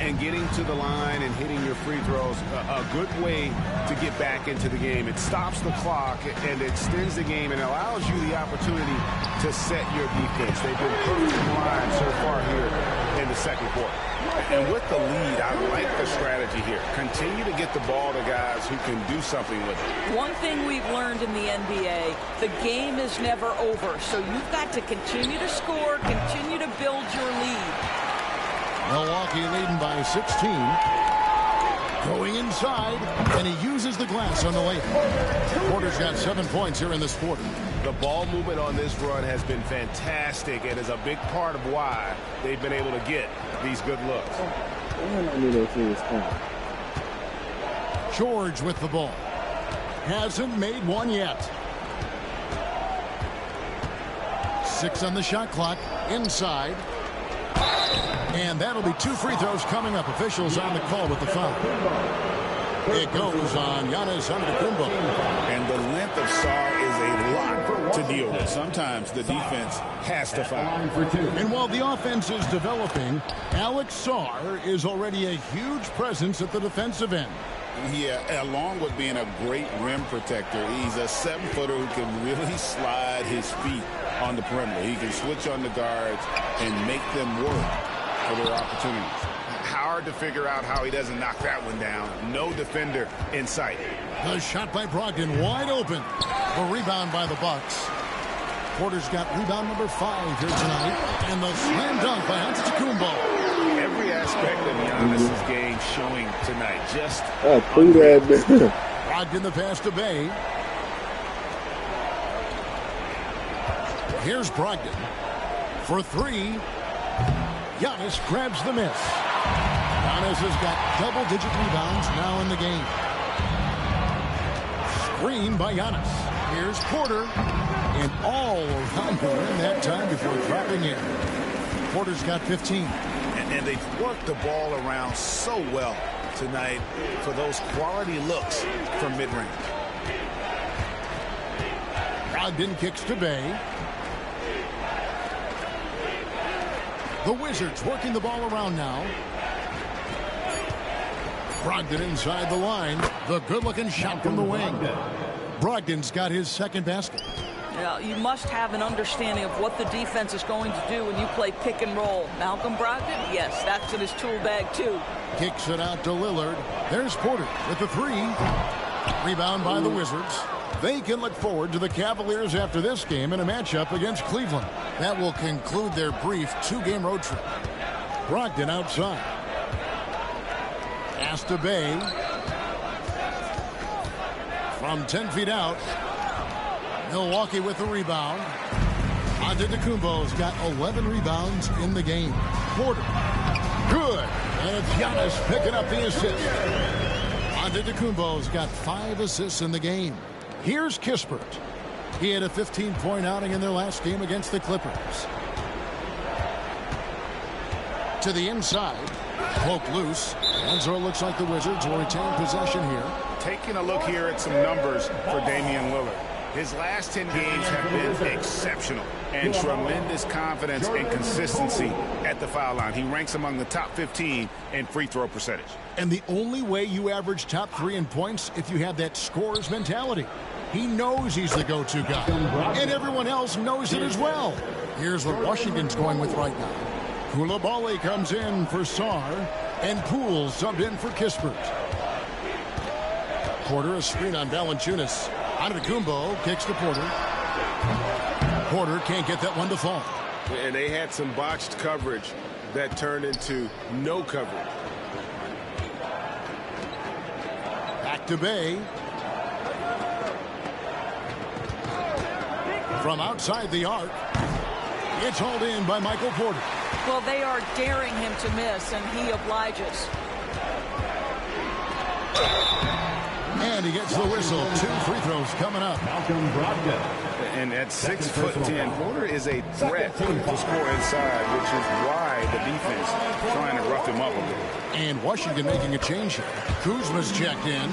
[SPEAKER 3] And getting to the line and hitting your free throws, a good way to get back into the game. It stops the clock and extends the game and allows you the opportunity to set your defense. They've been perfect in line so far here in the second quarter. And with the lead, I like the strategy here. Continue to get the ball to guys who can do something with it.
[SPEAKER 16] One thing we've learned in the NBA, the game is never over. So you've got to continue to score, continue to build your lead.
[SPEAKER 2] Milwaukee leading by 16. Going inside, and he uses the glass on the layup. Porter's got 7 points here in this quarter.
[SPEAKER 3] The ball movement on this run has been fantastic and is a big part of why they've been able to get these good looks.
[SPEAKER 2] George with the ball. Hasn't made one yet. 6 on the shot clock. Inside. And that'll be 2 free throws coming up. Officials on the call with the foul. It goes on Giannis Antetokounmpo.
[SPEAKER 3] And the length of Sarr is a lot to deal with. Sometimes the defense has to foul.
[SPEAKER 2] And while the offense is developing, Alex Sarr is already a huge presence at the defensive end.
[SPEAKER 6] Yeah, along with being a great rim protector, he's a 7-footer who can really slide his feet on the perimeter. He can switch on the guards and make them work for their opportunities.
[SPEAKER 3] Hard to figure out how he doesn't knock that one down. No defender in sight.
[SPEAKER 2] The shot by Brogdon wide open. The rebound by the Bucks. Porter's got rebound number 5 here tonight. And the slam dunk by Antetokounmpo.
[SPEAKER 3] Every aspect of Giannis' game showing tonight. Just
[SPEAKER 2] Brogdon the pass to Bey. Here's Brogdon for 3. Giannis grabs the miss. Giannis has got double-digit rebounds now in the game. Screen by Giannis. Here's Porter. And all around the rim that time before dropping in. Porter's got 15.
[SPEAKER 3] And they've worked the ball around so well tonight for those quality looks from mid-range.
[SPEAKER 2] Brogdon kicks to Bey. The Wizards working the ball around now. Brogdon inside the line. The good-looking shot from the wing. Brogdon's got his second basket.
[SPEAKER 16] Yeah, you must have an understanding of what the defense is going to do when you play pick and roll. Malcolm Brogdon, yes, that's in his tool bag too.
[SPEAKER 2] Kicks it out to Lillard. There's Porter with the 3. Rebound by the Wizards. They can look forward to the Cavaliers after this game in a matchup against Cleveland. That will conclude their brief 2-game road trip. Brogdon outside. Pass to Bey. From 10 feet out. Milwaukee with the rebound. Antetokounmpo's got 11 rebounds in the game. Porter. Good. And it's Giannis picking up the assist. Antetokounmpo's got 5 assists in the game. Here's Kispert. He had a 15-point outing in their last game against the Clippers. To the inside. Poke loose. And so it looks like the Wizards will retain possession here.
[SPEAKER 3] Taking a look here at some numbers for Damian Lillard. His last 10 games have been exceptional and tremendous confidence and consistency at the foul line. He ranks among the top 15 in free throw percentage.
[SPEAKER 2] And the only way you average top 3 in points if you have that scorer's mentality. He knows he's the go-to guy. And everyone else knows it as well. Here's what Washington's going with right now. Coulibaly comes in for Sarr. And Poole subbed in for Kispert. Porter a screen on Valanciunas. Antetokounmpo kicks to Porter. Porter can't get that one to fall.
[SPEAKER 3] And they had some botched coverage that turned into no coverage.
[SPEAKER 2] Back to Bay. From outside the arc. It's hauled in by Michael Porter.
[SPEAKER 16] Well, they are daring him to miss, and he obliges.
[SPEAKER 2] And he gets the whistle. 2 free throws coming up.
[SPEAKER 8] Malcolm Brogdon.
[SPEAKER 3] And at 6'10", Porter is a threat to score inside, which is why the defense trying to rough him up a little.
[SPEAKER 2] And Washington making a change here. Kuzma's checked in.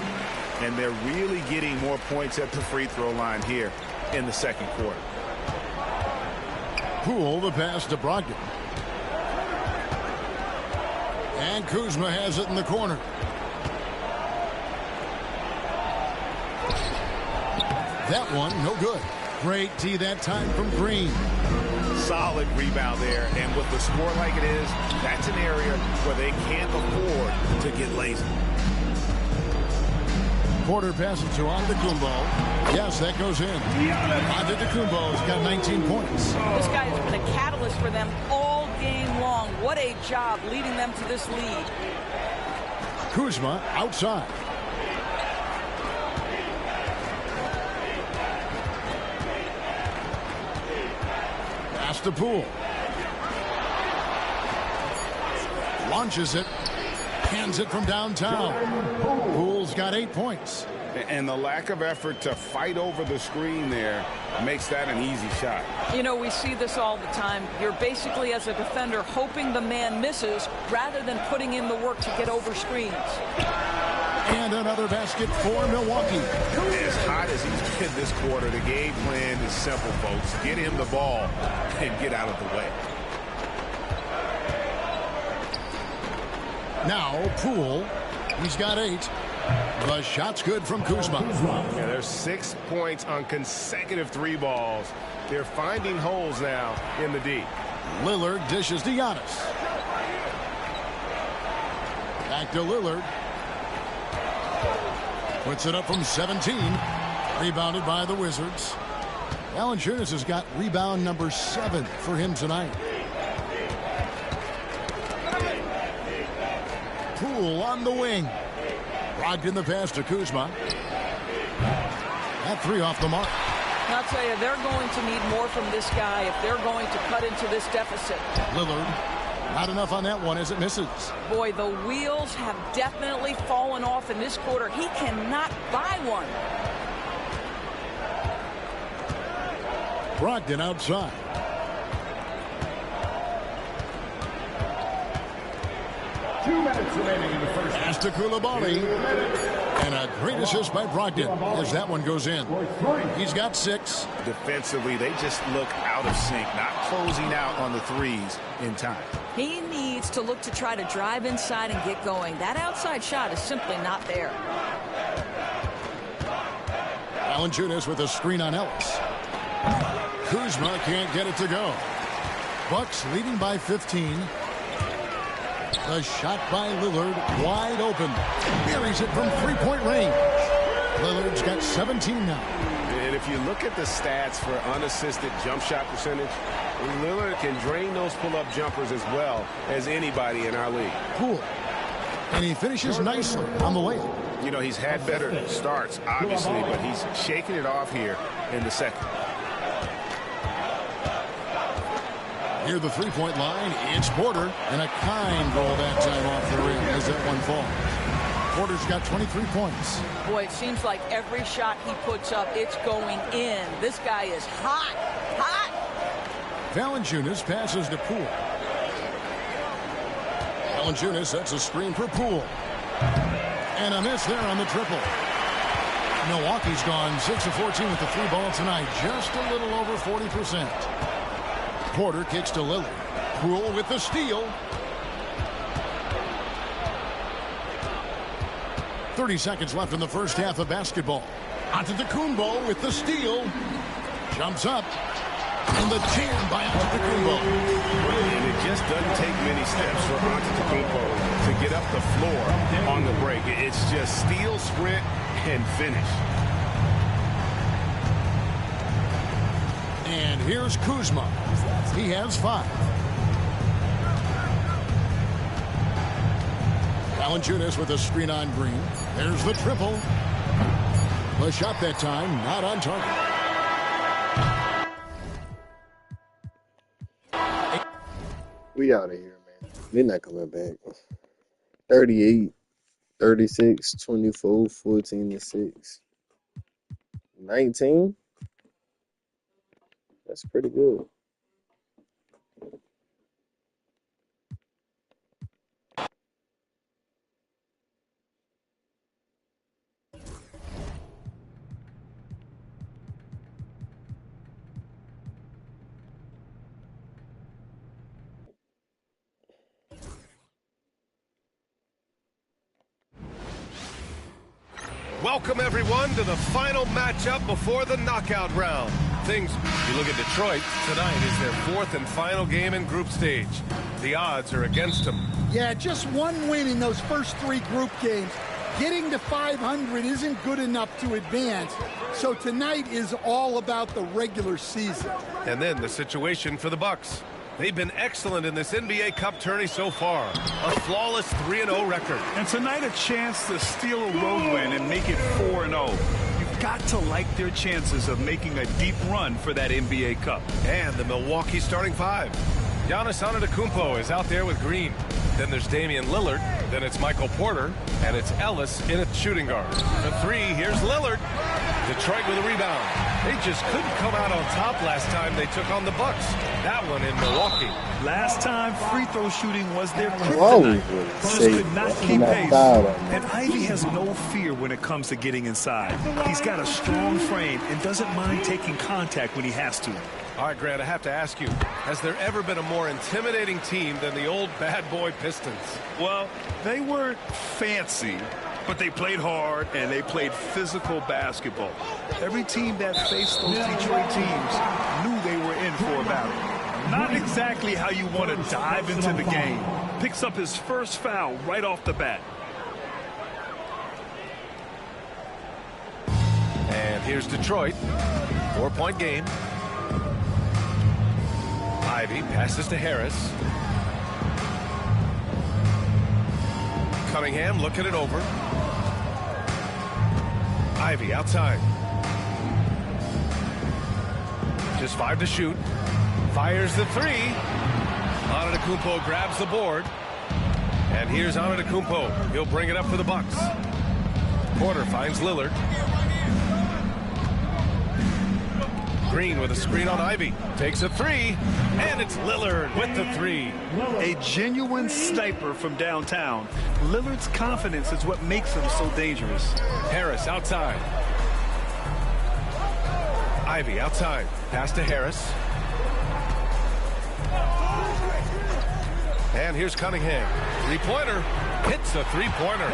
[SPEAKER 3] And they're really getting more points at the free throw line here in the second quarter.
[SPEAKER 2] Poole, the pass to Brogdon. And Kuzma has it in the corner. That one, no good. Great D that time from Green.
[SPEAKER 3] Solid rebound there. And with the score like it is, that's an area where they can't afford to get lazy.
[SPEAKER 2] Porter passes to Antetokounmpo. Yes, that goes in. Antetokounmpo's got 19 points.
[SPEAKER 16] This guy has been a catalyst for them all game long. What a job leading them to this lead.
[SPEAKER 2] Kuzma outside. Pass to Poole. Launches it. Hands it from downtown. Poole's got 8 points.
[SPEAKER 3] And the lack of effort to fight over the screen there makes that an easy shot.
[SPEAKER 16] You know, we see this all the time. You're basically, as a defender, hoping the man misses rather than putting in the work to get over screens.
[SPEAKER 2] And another basket for Milwaukee.
[SPEAKER 3] As hot as he's been this quarter, the game plan is simple, folks. Get him the ball and get out of the way.
[SPEAKER 2] Now, Poole, he's got 8. The shot's good from Kuzma.
[SPEAKER 3] Yeah, there's 6 points on consecutive 3 balls. They're finding holes now in the D.
[SPEAKER 2] Lillard dishes to Giannis. Back to Lillard. Puts it up from 17. Rebounded by the Wizards. Valanciunas has got rebound number 7 for him tonight. Poole on the wing. Brogdon the pass to Kuzma. That 3 off the mark.
[SPEAKER 16] I'll tell you, they're going to need more from this guy if they're going to cut into this deficit.
[SPEAKER 2] Lillard, not enough on that one as it misses.
[SPEAKER 16] Boy, the wheels have definitely fallen off in this quarter. He cannot buy one.
[SPEAKER 2] Brogdon outside.
[SPEAKER 8] Remaining in the first.
[SPEAKER 2] Pass to Coulibaly. And a great assist by Brogdon as that one goes in. He's got 6.
[SPEAKER 3] Defensively, they just look out of sync, not closing out on the threes in time.
[SPEAKER 16] He needs to look to try to drive inside and get going. That outside shot is simply not there.
[SPEAKER 2] Valanciunas with a screen on Ellis. Kuzma can't get it to go. Bucks leading by 15. The shot by Lillard, wide open. Buries it from 3-point range. Lillard's got 17 now.
[SPEAKER 3] And if you look at the stats for unassisted jump shot percentage, Lillard can drain those pull-up jumpers as well as anybody in our league.
[SPEAKER 2] Poole. And he finishes nicely on the layup.
[SPEAKER 3] You know, he's had better starts, obviously, but he's shaking it off here in the second.
[SPEAKER 2] Near the 3-point line, it's Porter, and a kind roll that time off the rim as that one falls. Porter's got 23 points.
[SPEAKER 16] Boy, it seems like every shot he puts up, it's going in. This guy is hot, hot.
[SPEAKER 2] Valanciunas passes to Poole. Valanciunas sets a screen for Poole. And a miss there on the triple. Milwaukee's gone 6 of 14 with the 3 ball tonight, just a little over 40%. Porter kicks to Lillard. Poole with the steal. 30 seconds left in the first half of basketball. Antetokounmpo with the steal. Jumps up. And the jam by Antetokounmpo.
[SPEAKER 3] And it just doesn't take many steps for Antetokounmpo to get up the floor on the break. It's just steal, sprint, and finish.
[SPEAKER 2] And here's Kuzma. He has 5. Valanciunas with a screen on Green. There's the triple. The shot that time, not on target.
[SPEAKER 7] We out of here, man. They're not coming back. 38, 36, 24, 14 to 6. 19? That's pretty good.
[SPEAKER 12] Welcome, everyone, to the final matchup before the knockout round. You look at Detroit, tonight is their fourth and final game in group stage. The odds are against them.
[SPEAKER 18] Yeah, just one win in those first 3 group games. Getting to 500 isn't good enough to advance, so tonight is all about the regular season.
[SPEAKER 12] And then the situation for the Bucks. They've been excellent in this NBA Cup tourney so far. A flawless 3-0 record.
[SPEAKER 14] And tonight a chance to steal a road win and make it 4-0. You've got to like their chances of making a deep run for that NBA Cup.
[SPEAKER 12] And the Milwaukee starting 5. Giannis Antetokounmpo is out there with Green. Then there's Damian Lillard. Then it's Michael Porter. And it's Ellis in a shooting guard. The 3, here's Lillard. Detroit with a rebound. They just couldn't come out on top last time they took on the Bucks. That one in Milwaukee.
[SPEAKER 14] Last time, free throw shooting was their kryptonite. Just could not keep pace. And Ivy has no fear when it comes to getting inside. He's got a strong frame and doesn't mind taking contact when he has to.
[SPEAKER 12] All right, Grant, I have to ask you, has there ever been a more intimidating team than the old bad boy Pistons?
[SPEAKER 14] Well, they weren't fancy, but they played hard and they played physical basketball. Every team that faced those Detroit teams knew they were in for a battle. Not exactly how you want to dive into the game. Picks up his first foul right off the bat.
[SPEAKER 12] And here's Detroit. 4-point game. Ivy passes to Harris. Cunningham looking it over. Ivy outside. Just 5 to shoot. Fires the 3. Antetokounmpo grabs the board. And here's Antetokounmpo. He'll bring it up for the Bucks. Porter finds Lillard. Green with a screen on Ivy. Takes a 3. And it's Lillard with the 3.
[SPEAKER 14] A genuine sniper from downtown. Lillard's confidence is what makes him so dangerous.
[SPEAKER 12] Harris outside. Ivy outside. Pass to Harris. And here's Cunningham. 3-pointer. Hits a 3-pointer.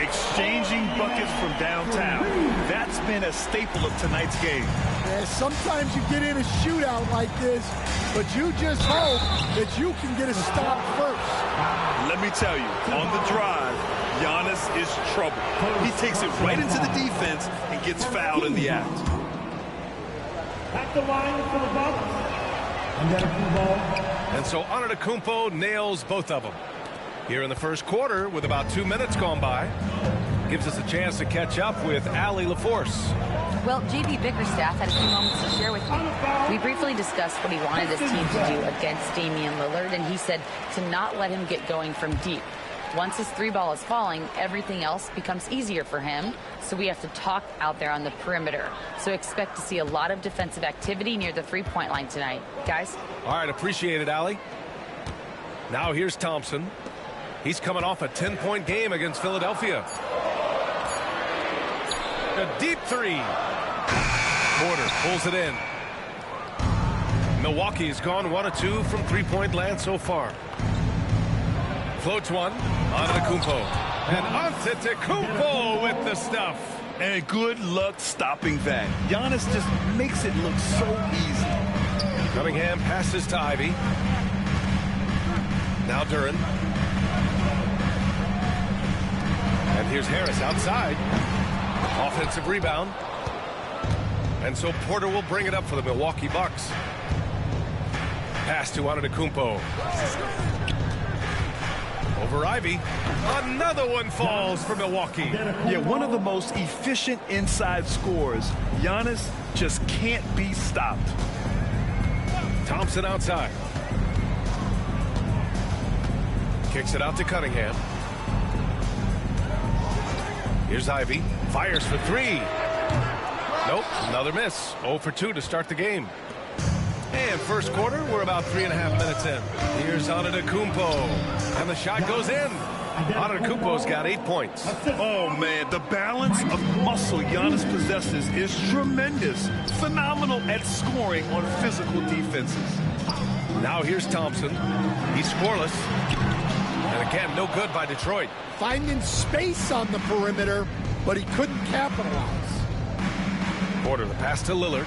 [SPEAKER 14] Exchanging buckets from downtown. That's been a staple of tonight's game.
[SPEAKER 18] Yeah, sometimes you get in a shootout like this, but you just hope that you can get a stop first.
[SPEAKER 14] Let me tell you, on the drive, Giannis is trouble. He takes it right into the defense and gets fouled in the act.
[SPEAKER 8] At the line for the Bucks.
[SPEAKER 12] And so Antetokounmpo nails both of them. Here in the first quarter, with about 2 minutes gone by, gives us a chance to catch up with Allie LaForce.
[SPEAKER 15] Well, JB Bickerstaff had a few moments to share with me. We briefly discussed what he wanted his team to do against Damian Lillard, and he said to not let him get going from deep. Once his 3-ball is falling, everything else becomes easier for him, so we have to talk out there on the perimeter. So expect to see a lot of defensive activity near the 3-point line tonight. Guys?
[SPEAKER 12] All right, appreciate it, Allie. Now here's Thompson. He's coming off a 10-point game against Philadelphia. A deep 3. Porter pulls it in. Milwaukee's gone 1 of 2 from 3-point land so far. Floats one. Antetokounmpo. And Antetokounmpo with the stuff.
[SPEAKER 14] And good luck stopping that. Giannis just makes it look so easy.
[SPEAKER 12] Cunningham passes to Ivy. Now Duren. And here's Harris outside. Offensive rebound. And so Porter will bring it up for the Milwaukee Bucks. Pass to Antetokounmpo. Over Ivy. Another one falls for Milwaukee.
[SPEAKER 14] Yeah, one of the most efficient inside scorers. Giannis just can't be stopped.
[SPEAKER 12] Thompson outside. Kicks it out to Cunningham. Here's Ivy. Fires for three. Nope, another miss. 0 for 2 to start the game. And first quarter, we're about 3.5 minutes in. Here's Antetokounmpo. And the shot goes in. Antetokounmpo's got 8 points.
[SPEAKER 14] Oh, man, the balance of muscle Giannis possesses is tremendous. Phenomenal at scoring on physical defenses.
[SPEAKER 12] Now here's Thompson. He's scoreless. And again, no good by Detroit.
[SPEAKER 18] Finding space on the perimeter, but he couldn't capitalize.
[SPEAKER 12] Porter, the pass to Lillard.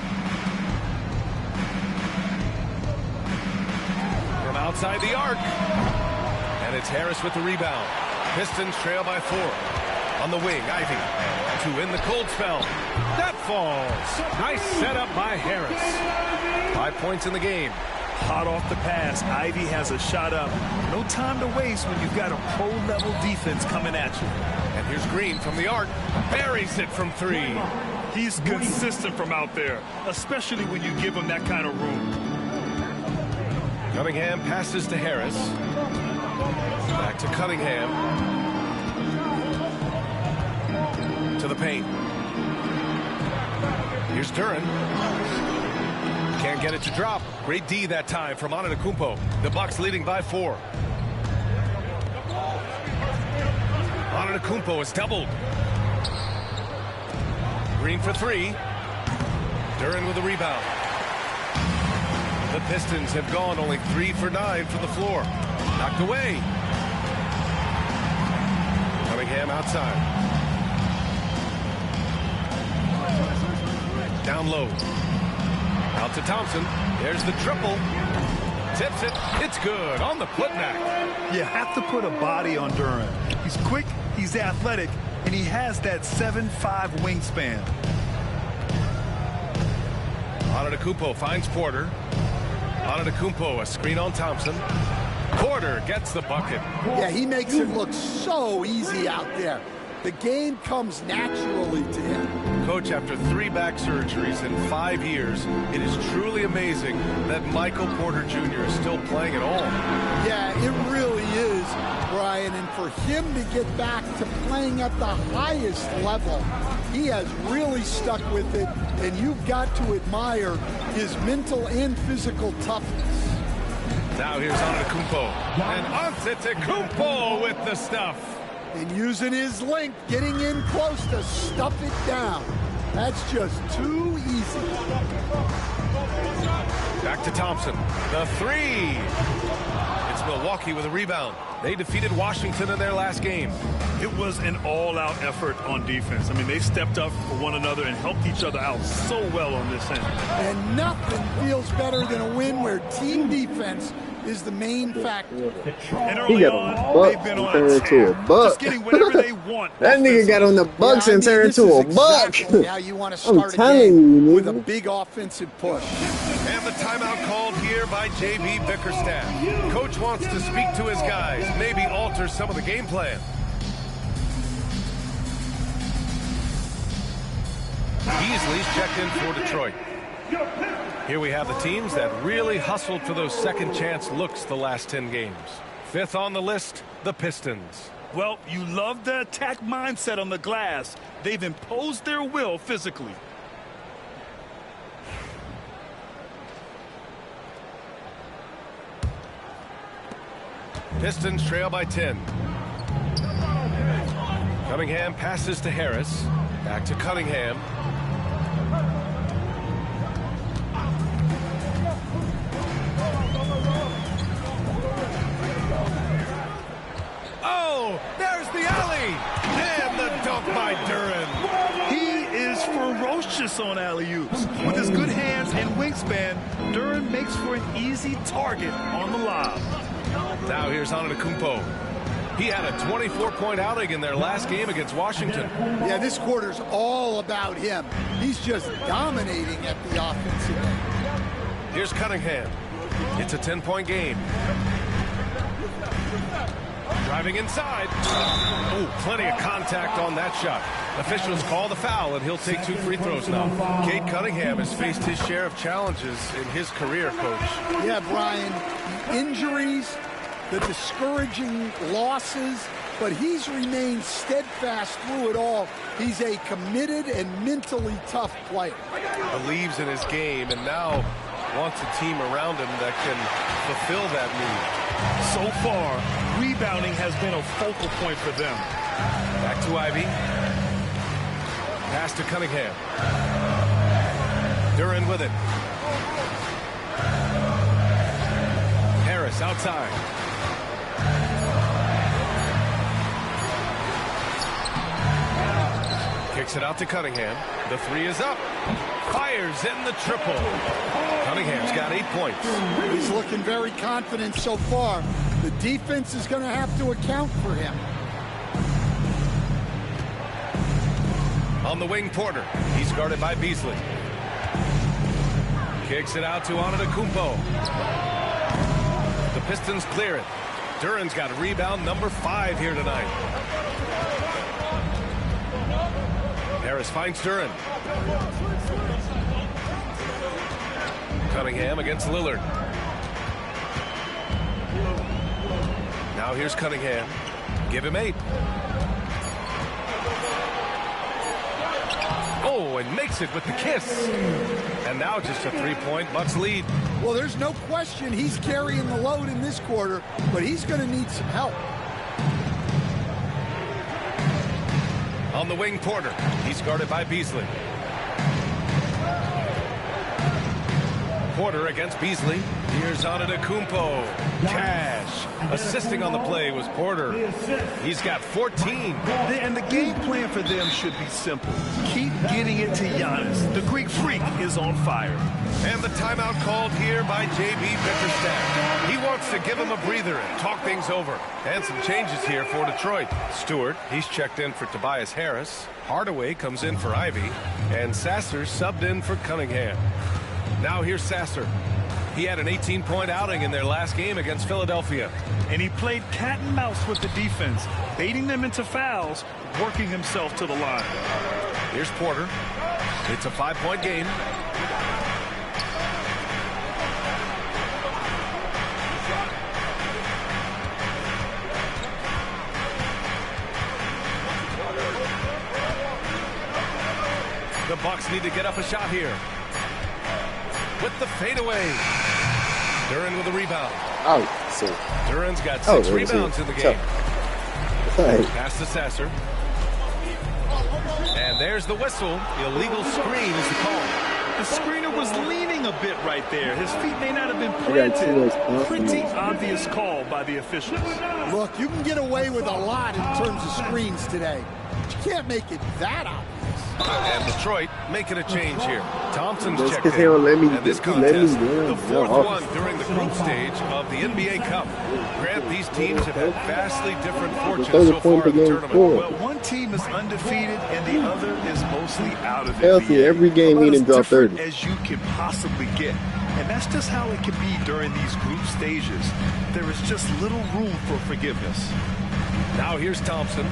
[SPEAKER 12] From outside the arc. And it's Harris with the rebound. Pistons trail by 4. On the wing, Ivy. To win the cold spell. That falls. Nice setup by Harris. 5 points in the game.
[SPEAKER 14] Hot off the pass, Ivy has a shot up. No time to waste when you've got a pro-level defense coming at you.
[SPEAKER 12] And here's Green from the arc. Buries it from 3.
[SPEAKER 14] He's consistent from out there, especially when you give him that kind of room.
[SPEAKER 12] Cunningham passes to Harris. Back to Cunningham. To the paint. Here's Duren. Can't get it to drop. Great D that time from Antetokounmpo. The Bucks leading by 4. Antetokounmpo is doubled. Green for 3. Duren with the rebound. The Pistons have gone only 3 for 9 from the floor. Knocked away. Cunningham outside. Down low. Out to Thompson. There's the triple. Tips it. It's good on the putback.
[SPEAKER 14] You have to put a body on Duren. He's quick, he's athletic, and he has that 7'5" wingspan.
[SPEAKER 12] Antetokounmpo finds Porter. Antetokounmpo, a screen on Thompson. Porter gets the bucket.
[SPEAKER 18] Yeah, he makes it look so easy out there. The game comes naturally to him.
[SPEAKER 12] Coach, after 3 back surgeries in 5 years, it is truly amazing that Michael Porter Jr. is still playing at all.
[SPEAKER 18] Yeah, it really is, Brian. And for him to get back to playing at the highest level, he has really stuck with it. And you've got to admire his mental and physical toughness.
[SPEAKER 12] Now here's Antetokounmpo. And Antetokounmpo with the stuff.
[SPEAKER 18] And using his length, getting in close to stuff it down. That's just too easy.
[SPEAKER 12] Back to Thompson. The 3. It's Milwaukee with a rebound. They defeated Washington in their last game.
[SPEAKER 14] It was an all-out effort on defense. I mean, they stepped up for one another and helped each other out so well on this end.
[SPEAKER 18] And nothing feels better than a win where team defense is the main factor.
[SPEAKER 14] And early on, they've been on a tear. Just getting whatever they want.
[SPEAKER 7] That nigga got on the Bucks and turned into a buck.
[SPEAKER 18] Now you want to start a game with a big offensive push.
[SPEAKER 12] And the timeout called here by J.B. Bickerstaff. Coach wants to speak to his guys, maybe alter some of the game plan. Beasley's checked in for Detroit. Here we have the teams that really hustled for those second chance looks the last 10 games. 5th on the list, the Pistons.
[SPEAKER 14] Well, you love the attack mindset on the glass. They've imposed their will physically.
[SPEAKER 12] Pistons trail by 10. Cunningham passes to Harris. Back to Cunningham. Oh, there's the alley. And the dunk by Duren.
[SPEAKER 14] He is ferocious on alley-oops. With his good hands and wingspan, Duren makes for an easy target on the lob.
[SPEAKER 12] Now here's Antetokounmpo. He had a 24-point outing in their last game against Washington.
[SPEAKER 18] Yeah, this quarter's all about him. He's just dominating at the offensive end.
[SPEAKER 12] Here's Cunningham. It's a 10-point game. Driving inside. Oh, plenty of contact on that shot. Officials call the foul, and he'll take 2 free throws now. Cade Cunningham has faced his share of challenges in his career, Coach.
[SPEAKER 18] Yeah, Brian, the injuries, the discouraging losses, but he's remained steadfast through it all. He's a committed and mentally tough player.
[SPEAKER 12] Believes in his game and now wants a team around him that can fulfill that need.
[SPEAKER 14] So far, rebounding has been a focal point for them.
[SPEAKER 12] Back to Ivey. Pass to Cunningham. Duren with it. Harris outside. Kicks it out to Cunningham. The 3 is up. Fires in the triple. Cunningham's got 8 points.
[SPEAKER 18] He's looking very confident so far. The defense is going to have to account for him.
[SPEAKER 12] On the wing, Porter. He's guarded by Beasley. Kicks it out to Antetokounmpo. The Pistons clear it. Duren's got rebound number 5 here tonight. Harris finds Duren. Cunningham against Lillard. Now here's Cunningham. Give him 8. Oh, and makes it with the kiss. And now just a 3-point Bucks lead.
[SPEAKER 18] Well, there's no question he's carrying the load in this quarter, but he's going to need some help.
[SPEAKER 12] On the wing, Porter. He's guarded by Beasley. Porter against Beasley. Here's Antetokounmpo. Cash. Assisting on the play was Porter. He's got 14.
[SPEAKER 14] And the game plan for them should be simple. Keep getting it to Giannis. The Greek freak is on fire.
[SPEAKER 12] And the timeout called here by J.B. Bickerstaff. He wants to give him a breather and talk things over. And some changes here for Detroit. Stewart, he's checked in for Tobias Harris. Hardaway comes in for Ivey. And Sasser subbed in for Cunningham. Now here's Sasser. He had an 18-point outing in their last game against Philadelphia.
[SPEAKER 14] And he played cat and mouse with the defense, baiting them into fouls, working himself to the line.
[SPEAKER 12] Here's Porter. It's a 5-point game. The Bucks need to get up a shot here. With the fadeaway. Duren with a rebound.
[SPEAKER 7] Oh, so.
[SPEAKER 12] Duren's got 6 rebounds in the game. Pass to Sasser. And there's the whistle. Illegal screen is the call.
[SPEAKER 14] The screener was leaning a bit right there. His feet may not have been planted. Pretty obvious call by the officials.
[SPEAKER 18] Look, you can get away with a lot in terms of screens today. But you can't make it that obvious.
[SPEAKER 12] And Detroit making a change here. Thompson's
[SPEAKER 7] That's
[SPEAKER 12] checked
[SPEAKER 7] because he don't let me.
[SPEAKER 12] And this contest, the 4th one during the group stage of the NBA Cup. Grant, these teams have had vastly different fortunes so far in the tournament.
[SPEAKER 14] Well, one team is undefeated and the other is mostly out of it.
[SPEAKER 7] Healthy every game, he didn't drop 30.
[SPEAKER 14] As you can possibly get. And that's just how it can be during these group stages. There is just little room for forgiveness.
[SPEAKER 12] Now here's Thompson.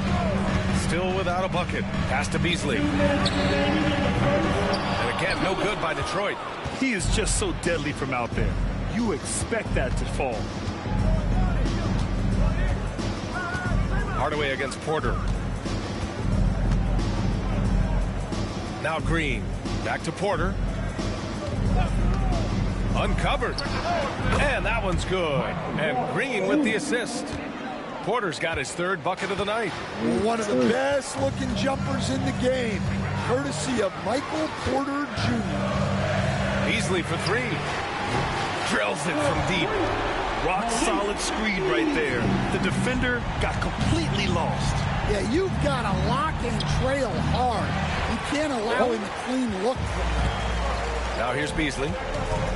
[SPEAKER 12] Still without a bucket. Pass to Beasley. And again, no good by Detroit.
[SPEAKER 14] He is just so deadly from out there. You expect that to fall.
[SPEAKER 12] Hardaway against Porter. Now Green. Back to Porter. Uncovered. And that one's good. And Green with the assist. Porter's got his 3rd bucket of the night.
[SPEAKER 18] One of the best looking jumpers in the game, courtesy of Michael Porter Jr.
[SPEAKER 12] Beasley for 3. Drills it from deep.
[SPEAKER 14] Rock solid screen right there. The defender got completely lost.
[SPEAKER 18] Yeah, you've got to lock and trail hard. You can't allow him a clean look from that.
[SPEAKER 12] Now here's Beasley.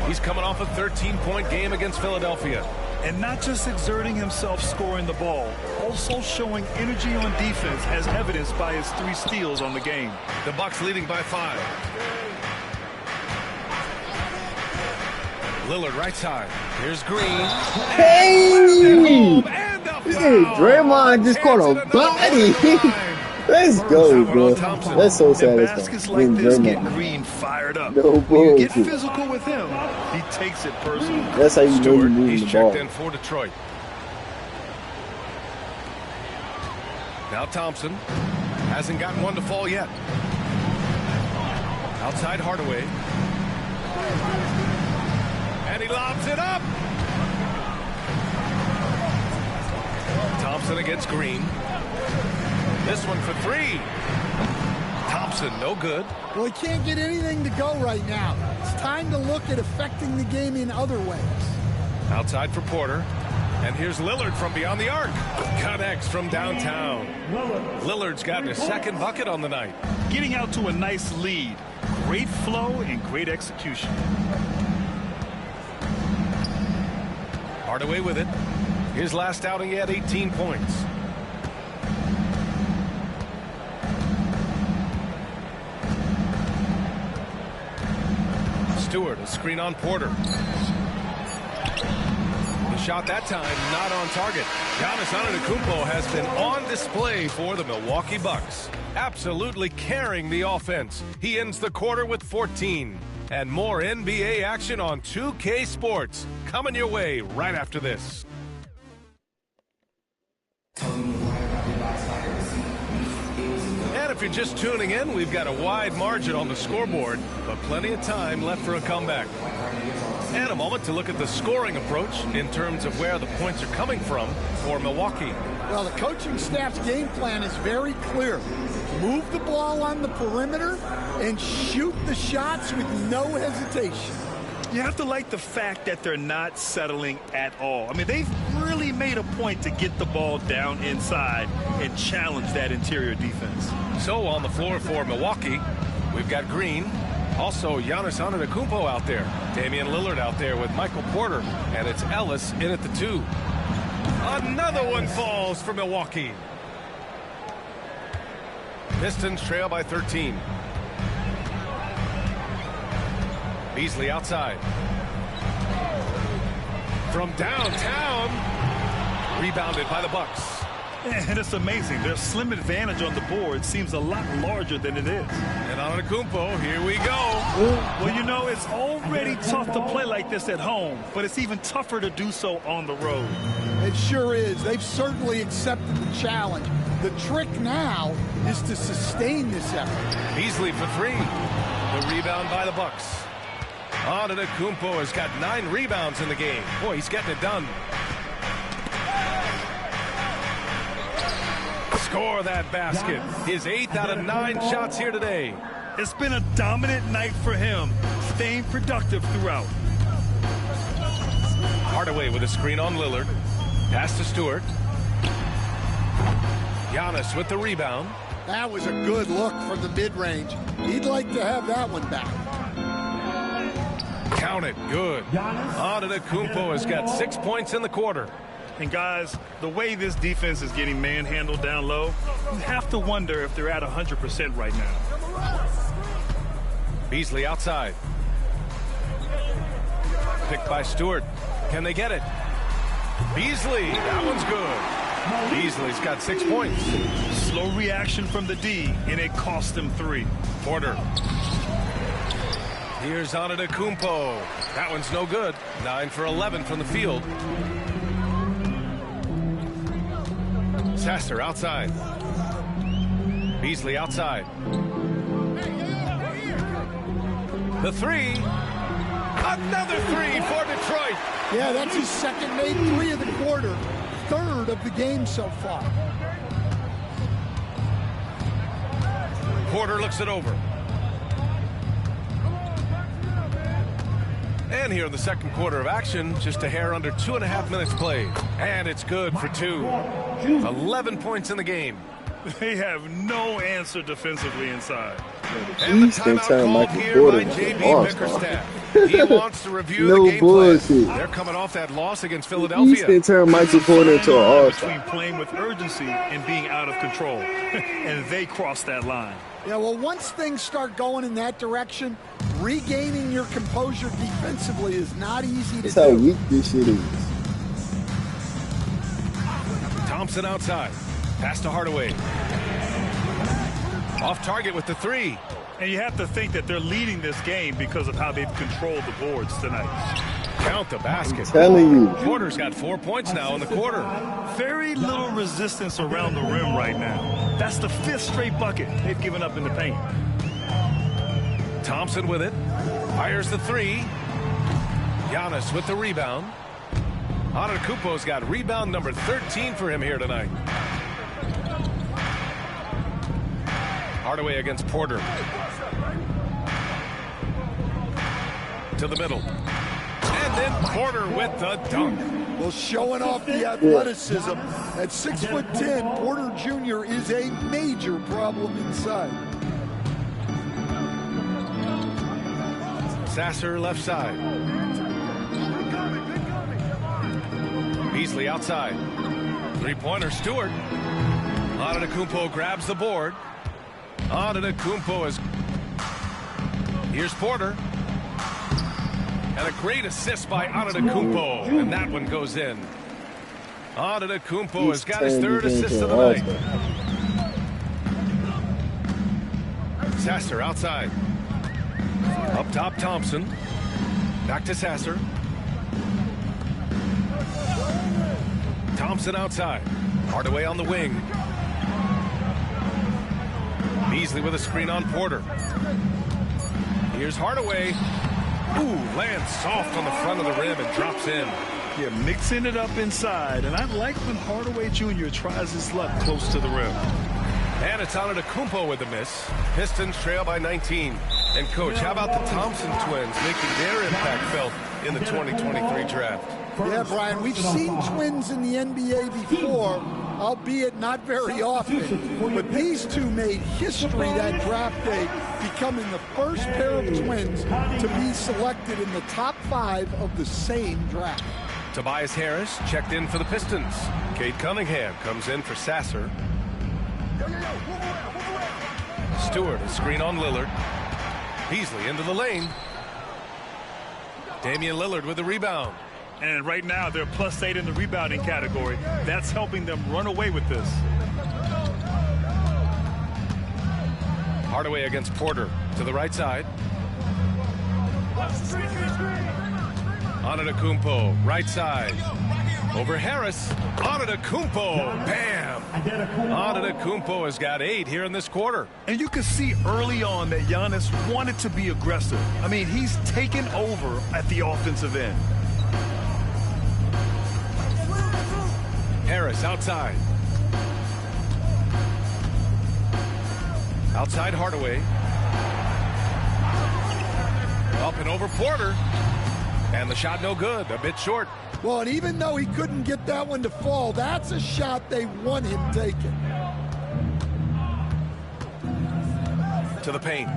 [SPEAKER 12] He's coming off a 13-point game against Philadelphia.
[SPEAKER 14] And not just exerting himself scoring the ball, also showing energy on defense as evidenced by his 3 steals on the game.
[SPEAKER 12] The Bucks leading by 5. Lillard right side. Here's Green.
[SPEAKER 7] Hey!
[SPEAKER 12] And a
[SPEAKER 7] Draymond just caught a body. Let's go, bro. That's so satisfying.
[SPEAKER 14] Baskets like this get Green fired up.
[SPEAKER 7] No
[SPEAKER 14] when you get
[SPEAKER 7] bullshit.
[SPEAKER 14] physical with him, he takes it personally.
[SPEAKER 7] That's how you know you're moving
[SPEAKER 12] He's
[SPEAKER 7] the
[SPEAKER 12] checked
[SPEAKER 7] ball.
[SPEAKER 12] in for Detroit. Now Thompson hasn't gotten one to fall yet. Outside Hardaway. And he lobs it up. Thompson against Green. This one for three. Thompson, no good.
[SPEAKER 18] Well, he can't get anything to go right now. It's time to look at affecting the game in other ways.
[SPEAKER 12] Outside for Porter. And here's Lillard from beyond the arc. Connects from downtown. Lillard's gotten his second bucket on the night.
[SPEAKER 14] Getting out to a nice lead. Great flow and great execution.
[SPEAKER 12] Hardaway with it. His last outing, he had 18 points. Stewart, a screen on Porter. The shot that time, not on target. Giannis Antetokounmpo has been on display for the Milwaukee Bucks. Absolutely carrying the offense. He ends the quarter with 14. And more NBA action on 2K Sports. Coming your way right after this. And if you're just tuning in, we've got a wide margin on the scoreboard, but plenty of time left for a comeback. And a moment to look at the scoring approach in terms of where the points are coming from for Milwaukee.
[SPEAKER 18] Well, the coaching staff's game plan is very clear. Move the ball on the perimeter and shoot the shots with no hesitation.
[SPEAKER 14] You have to like the fact that they're not settling at all. I mean, they've really made a point to get the ball down inside and challenge that interior defense.
[SPEAKER 12] So on the floor for Milwaukee, we've got Green. Also, Giannis Antetokounmpo out there. Damian Lillard out there with Michael Porter. And it's Ellis in at the 2. Another one falls for Milwaukee. Pistons trail by 13. Beasley outside. From downtown. Rebounded by the Bucks.
[SPEAKER 14] And it's amazing. Their slim advantage on the board seems a lot larger than it is.
[SPEAKER 12] And Antetokounmpo, here we go.
[SPEAKER 14] Well, you know, it's already tough to play like this at home, but it's even tougher to do so on the road.
[SPEAKER 18] It sure is. They've certainly accepted the challenge. The trick now is to sustain this effort.
[SPEAKER 12] Beasley for three. The rebound by the Bucks. Antetokounmpo has got 9 rebounds in the game. Boy, he's getting it done. Score that basket. His 8th out of 9 shots here today.
[SPEAKER 14] It's been a dominant night for him, staying productive throughout.
[SPEAKER 12] Hardaway with a screen on Lillard. Pass to Stewart. Giannis with the rebound.
[SPEAKER 18] That was a good look from the mid-range. He'd like to have that one back.
[SPEAKER 12] Count it. Good. Antetokounmpo has got 6 points in the quarter.
[SPEAKER 14] And guys, the way this defense is getting manhandled down low, you have to wonder if they're at 100% right now.
[SPEAKER 12] Beasley outside. Picked by Stewart. Can they get it? Beasley, that one's good. Beasley's got 6 points.
[SPEAKER 14] Slow reaction from the D, and it cost them 3.
[SPEAKER 12] Porter. Here's Antetokounmpo. That one's no good. 9 for 11 from the field. Sasser outside. Beasley outside. The 3. Another 3 for Detroit.
[SPEAKER 18] Yeah, that's his second made 3 of the quarter. 3rd of the game so far.
[SPEAKER 12] Porter looks it over. And here in the second quarter of action, just a hair under 2.5 minutes played. And it's good for 2. 11 points in the game.
[SPEAKER 14] They have no answer defensively inside.
[SPEAKER 12] And the timeout called here by J.B. Bickerstaff. He wants to review
[SPEAKER 7] No
[SPEAKER 12] the game
[SPEAKER 7] bullshit.
[SPEAKER 12] plan. They're coming off that loss against
[SPEAKER 7] He
[SPEAKER 12] Philadelphia.
[SPEAKER 7] can turn Michael Porter into an all-star.
[SPEAKER 14] Between playing with urgency and being out of control. And they crossed that line.
[SPEAKER 18] Yeah, well, once things start going in that direction, regaining your composure defensively is not easy to
[SPEAKER 7] That's
[SPEAKER 18] do.
[SPEAKER 7] how weak this shit is.
[SPEAKER 12] Thompson outside. Pass to Hardaway. Off target with the three.
[SPEAKER 14] And you have to think that they're leading this game because of how they've controlled the boards tonight.
[SPEAKER 12] Count the basket.
[SPEAKER 7] I'm telling you.
[SPEAKER 12] Porter's got 4 points now in the quarter.
[SPEAKER 14] Very little resistance around the rim right now. That's the 5th straight bucket they've given up in the paint.
[SPEAKER 12] Thompson with it. Fires the three. Giannis with the rebound. Antetokounmpo's got rebound number 13 for him here tonight. Hardaway against Porter. To the middle. And then Porter with the dunk.
[SPEAKER 18] Well, showing off the athleticism. At 6'10", Porter Jr. is a major problem inside.
[SPEAKER 12] Sasser left side. Beasley outside. Three-pointer, Stewart. Antetokounmpo grabs the board. Antetokounmpo is... Here's Porter. And a great assist by Antetokounmpo. And that one goes in. Antetokounmpo has got his 3rd assist of the night. Sasser outside. Up top, Thompson. Back to Sasser. Thompson outside. Hardaway on the wing. Beasley with a screen on Porter. Here's Hardaway. Ooh, lands soft on the front of the rim and drops in.
[SPEAKER 14] Yeah, mixing it up inside. And I like when Hardaway Jr. tries his luck close to the rim.
[SPEAKER 12] And it's Antetokounmpo with a miss. Pistons trail by 19. And, Coach, how about the Thompson twins making their impact felt in the 2023 draft?
[SPEAKER 18] Yeah, Brian, we've seen twins in the NBA before, albeit not very often. But these two made history that draft day, becoming the first pair of twins to be selected in the top 5 of the same draft.
[SPEAKER 12] Tobias Harris checked in for the Pistons. Cade Cunningham comes in for Sasser. Stewart, a screen on Lillard. Beasley into the lane. Damian Lillard with the rebound.
[SPEAKER 14] And right now, they're +8 in the rebounding category. That's helping them run away with this.
[SPEAKER 12] Hardaway against Porter to the right side. Antetokounmpo, right side. Over Harris. Antetokounmpo. Bam! Antetokounmpo has got 8 here in this quarter.
[SPEAKER 14] And you can see early on that Giannis wanted to be aggressive. I mean, he's taken over at the offensive end.
[SPEAKER 12] Harris outside. Outside Hardaway. Up and over Porter. And the shot no good, a bit short.
[SPEAKER 18] Well, and even though he couldn't get that one to fall, that's a shot they want him taking.
[SPEAKER 12] To the paint.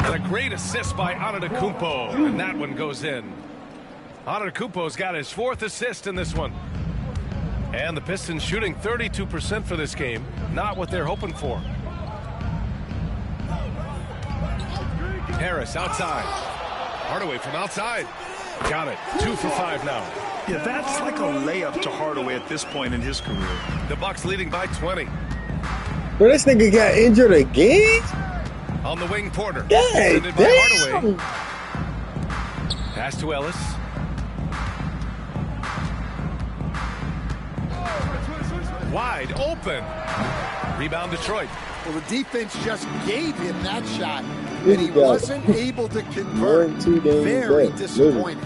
[SPEAKER 12] And a great assist by Antetokounmpo. And that one goes in. Antetokounmpo's got his 4th assist in this one. And the Pistons shooting 32% for this game. Not what they're hoping for. Harris outside. Hardaway from outside. Got it. 2 for 5 now.
[SPEAKER 14] Yeah, that's like a layup to Hardaway at this point in his career.
[SPEAKER 12] The Bucks leading by 20.
[SPEAKER 7] Bro, this nigga got injured again?
[SPEAKER 12] On the wing, Porter.
[SPEAKER 7] Yeah,
[SPEAKER 12] defended by Hardaway. Pass to Ellis. Wide open. Rebound Detroit.
[SPEAKER 18] Well, the defense just gave him that shot, and he wasn't able to convert. Very disappointing.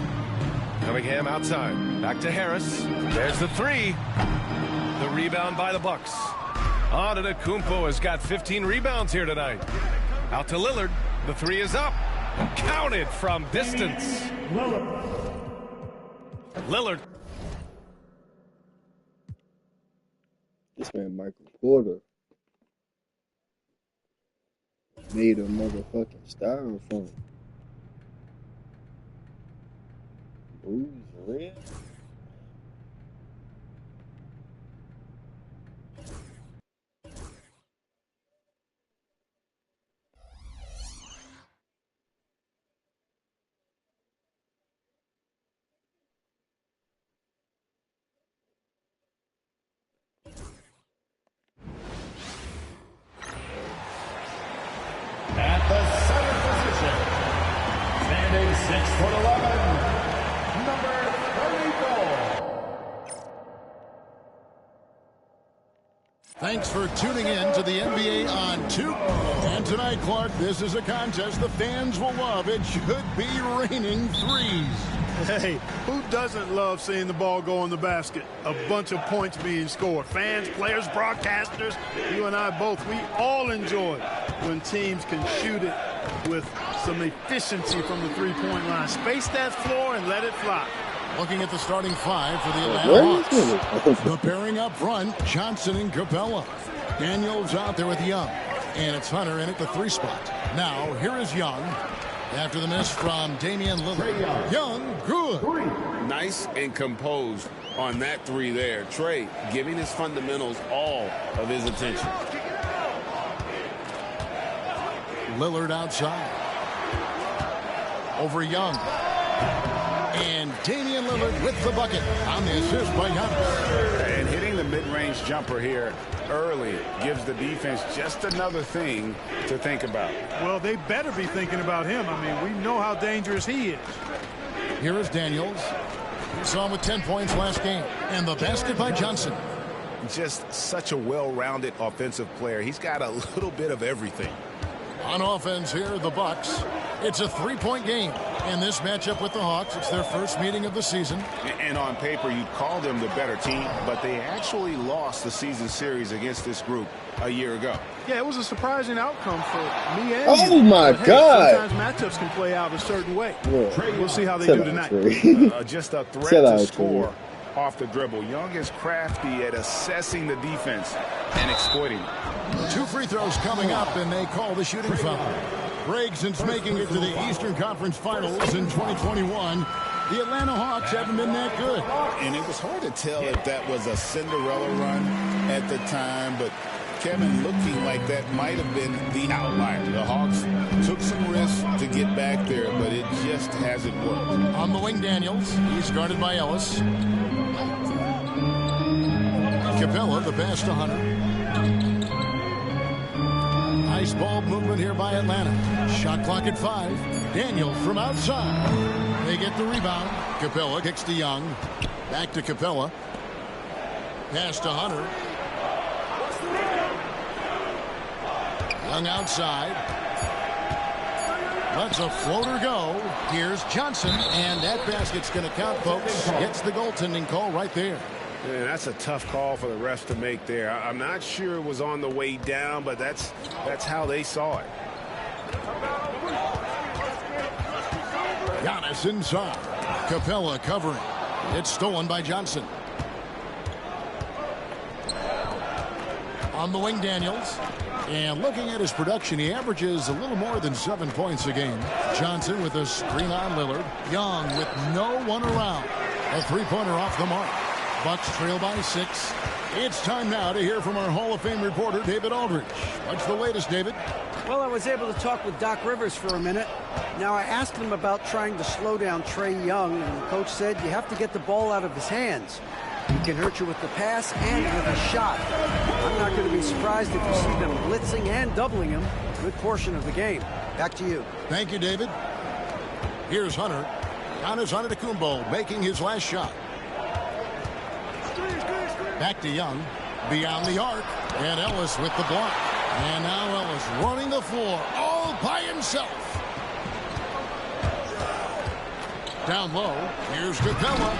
[SPEAKER 12] Cunningham outside. Back to Harris. There's the three. The rebound by the Bucks. Antetokounmpo has got 15 rebounds here tonight. Out to Lillard. The three is up. Counted from distance. Lillard.
[SPEAKER 7] This man, Michael Porter, made a motherfucking styrofoam. Who's real?
[SPEAKER 2] Thanks for tuning in to the NBA on 2. And tonight, Clark, this is a contest the fans will love. It should be raining threes.
[SPEAKER 4] Hey, who doesn't love seeing the ball go in the basket? A bunch of points being scored. Fans, players, broadcasters, you and I both, we all enjoy when teams can shoot it with some efficiency from the three-point line. Space that floor and let it fly.
[SPEAKER 2] Looking at the starting five for the Atlanta Hawks. The pairing up front, Johnson and Capella. Daniels out there with Young. And it's Hunter in at the 3 spot. Now, here is Young. After the miss from Damian Lillard. Young, good.
[SPEAKER 6] Nice and composed on that 3 there. Trey giving his fundamentals all of his attention.
[SPEAKER 2] Lillard outside. Over Young. And Damian Lillard with the bucket on the assist by Giannis.
[SPEAKER 3] And hitting the mid-range jumper here early gives the defense just another thing to think about.
[SPEAKER 4] Well, they better be thinking about him. I mean, we know how dangerous he is.
[SPEAKER 2] Here is Daniels. We saw him with 10 points last game. And the basket by Johnson.
[SPEAKER 3] Just such a well-rounded offensive player. He's got a little bit of everything.
[SPEAKER 2] On offense here, the Bucks. It's a 3-point game. In this matchup with the Hawks, it's their first meeting of the season.
[SPEAKER 3] And on paper, you'd call them the better team, but they actually lost the season series against this group a year ago.
[SPEAKER 4] Yeah, it was a surprising outcome for me and
[SPEAKER 7] Oh,
[SPEAKER 4] you.
[SPEAKER 7] my
[SPEAKER 4] But, hey,
[SPEAKER 7] God.
[SPEAKER 4] sometimes matchups can play out a certain way.
[SPEAKER 7] Yeah.
[SPEAKER 4] We'll see how they
[SPEAKER 7] Chill
[SPEAKER 4] do
[SPEAKER 7] out,
[SPEAKER 4] tonight.
[SPEAKER 7] Trey.
[SPEAKER 3] Just a threat
[SPEAKER 7] Chill
[SPEAKER 3] to
[SPEAKER 7] out,
[SPEAKER 3] score
[SPEAKER 7] Trey.
[SPEAKER 3] off the dribble. Young is crafty at assessing the defense and exploiting it.
[SPEAKER 2] 2 free throws coming up, and they call the shooting foul. Greg, since making it to the Eastern Conference Finals in 2021, the Atlanta Hawks haven't been that good.
[SPEAKER 6] And it was hard to tell if that was a Cinderella run at the time, but Kevin looking like that might have been the outlier. The Hawks took some risks to get back there, but it just hasn't worked.
[SPEAKER 2] On the wing, Daniels. He's guarded by Ellis. Capella, the pass to Hunter. Nice ball movement here by Atlanta. Shot clock at 5. Daniels from outside. They get the rebound. Capella kicks to Young. Back to Capella. Pass to Hunter. Young outside. Lets a floater go. Here's Johnson, and that basket's going to count, folks. Gets the goaltending call right there.
[SPEAKER 3] Yeah, that's a tough call for the refs to make there. I'm not sure it was on the way down, but that's how they saw it.
[SPEAKER 2] Giannis inside. Capella covering. It's stolen by Johnson. On the wing, Daniels. And looking at his production, he averages a little more than 7 points a game. Johnson with a screen on Lillard. Young with no one around. A 3-pointer off the mark. Bucks trail by 6. It's time now to hear from our Hall of Fame reporter, David Aldridge. What's the latest, David?
[SPEAKER 5] Well, I was able to talk with Doc Rivers for a minute. Now, I asked him about trying to slow down Trae Young, and the coach said you have to get the ball out of his hands. He can hurt you with the pass and with a shot. I'm not going to be surprised if you see them blitzing and doubling him a good portion of the game. Back to you.
[SPEAKER 2] Thank you, David. Here's Hunter. Giannis Antetokounmpo making his last shot. Back to Young. Beyond the arc. And Ellis with the block. And now Ellis running the floor all by himself. Down low. Here's Capella.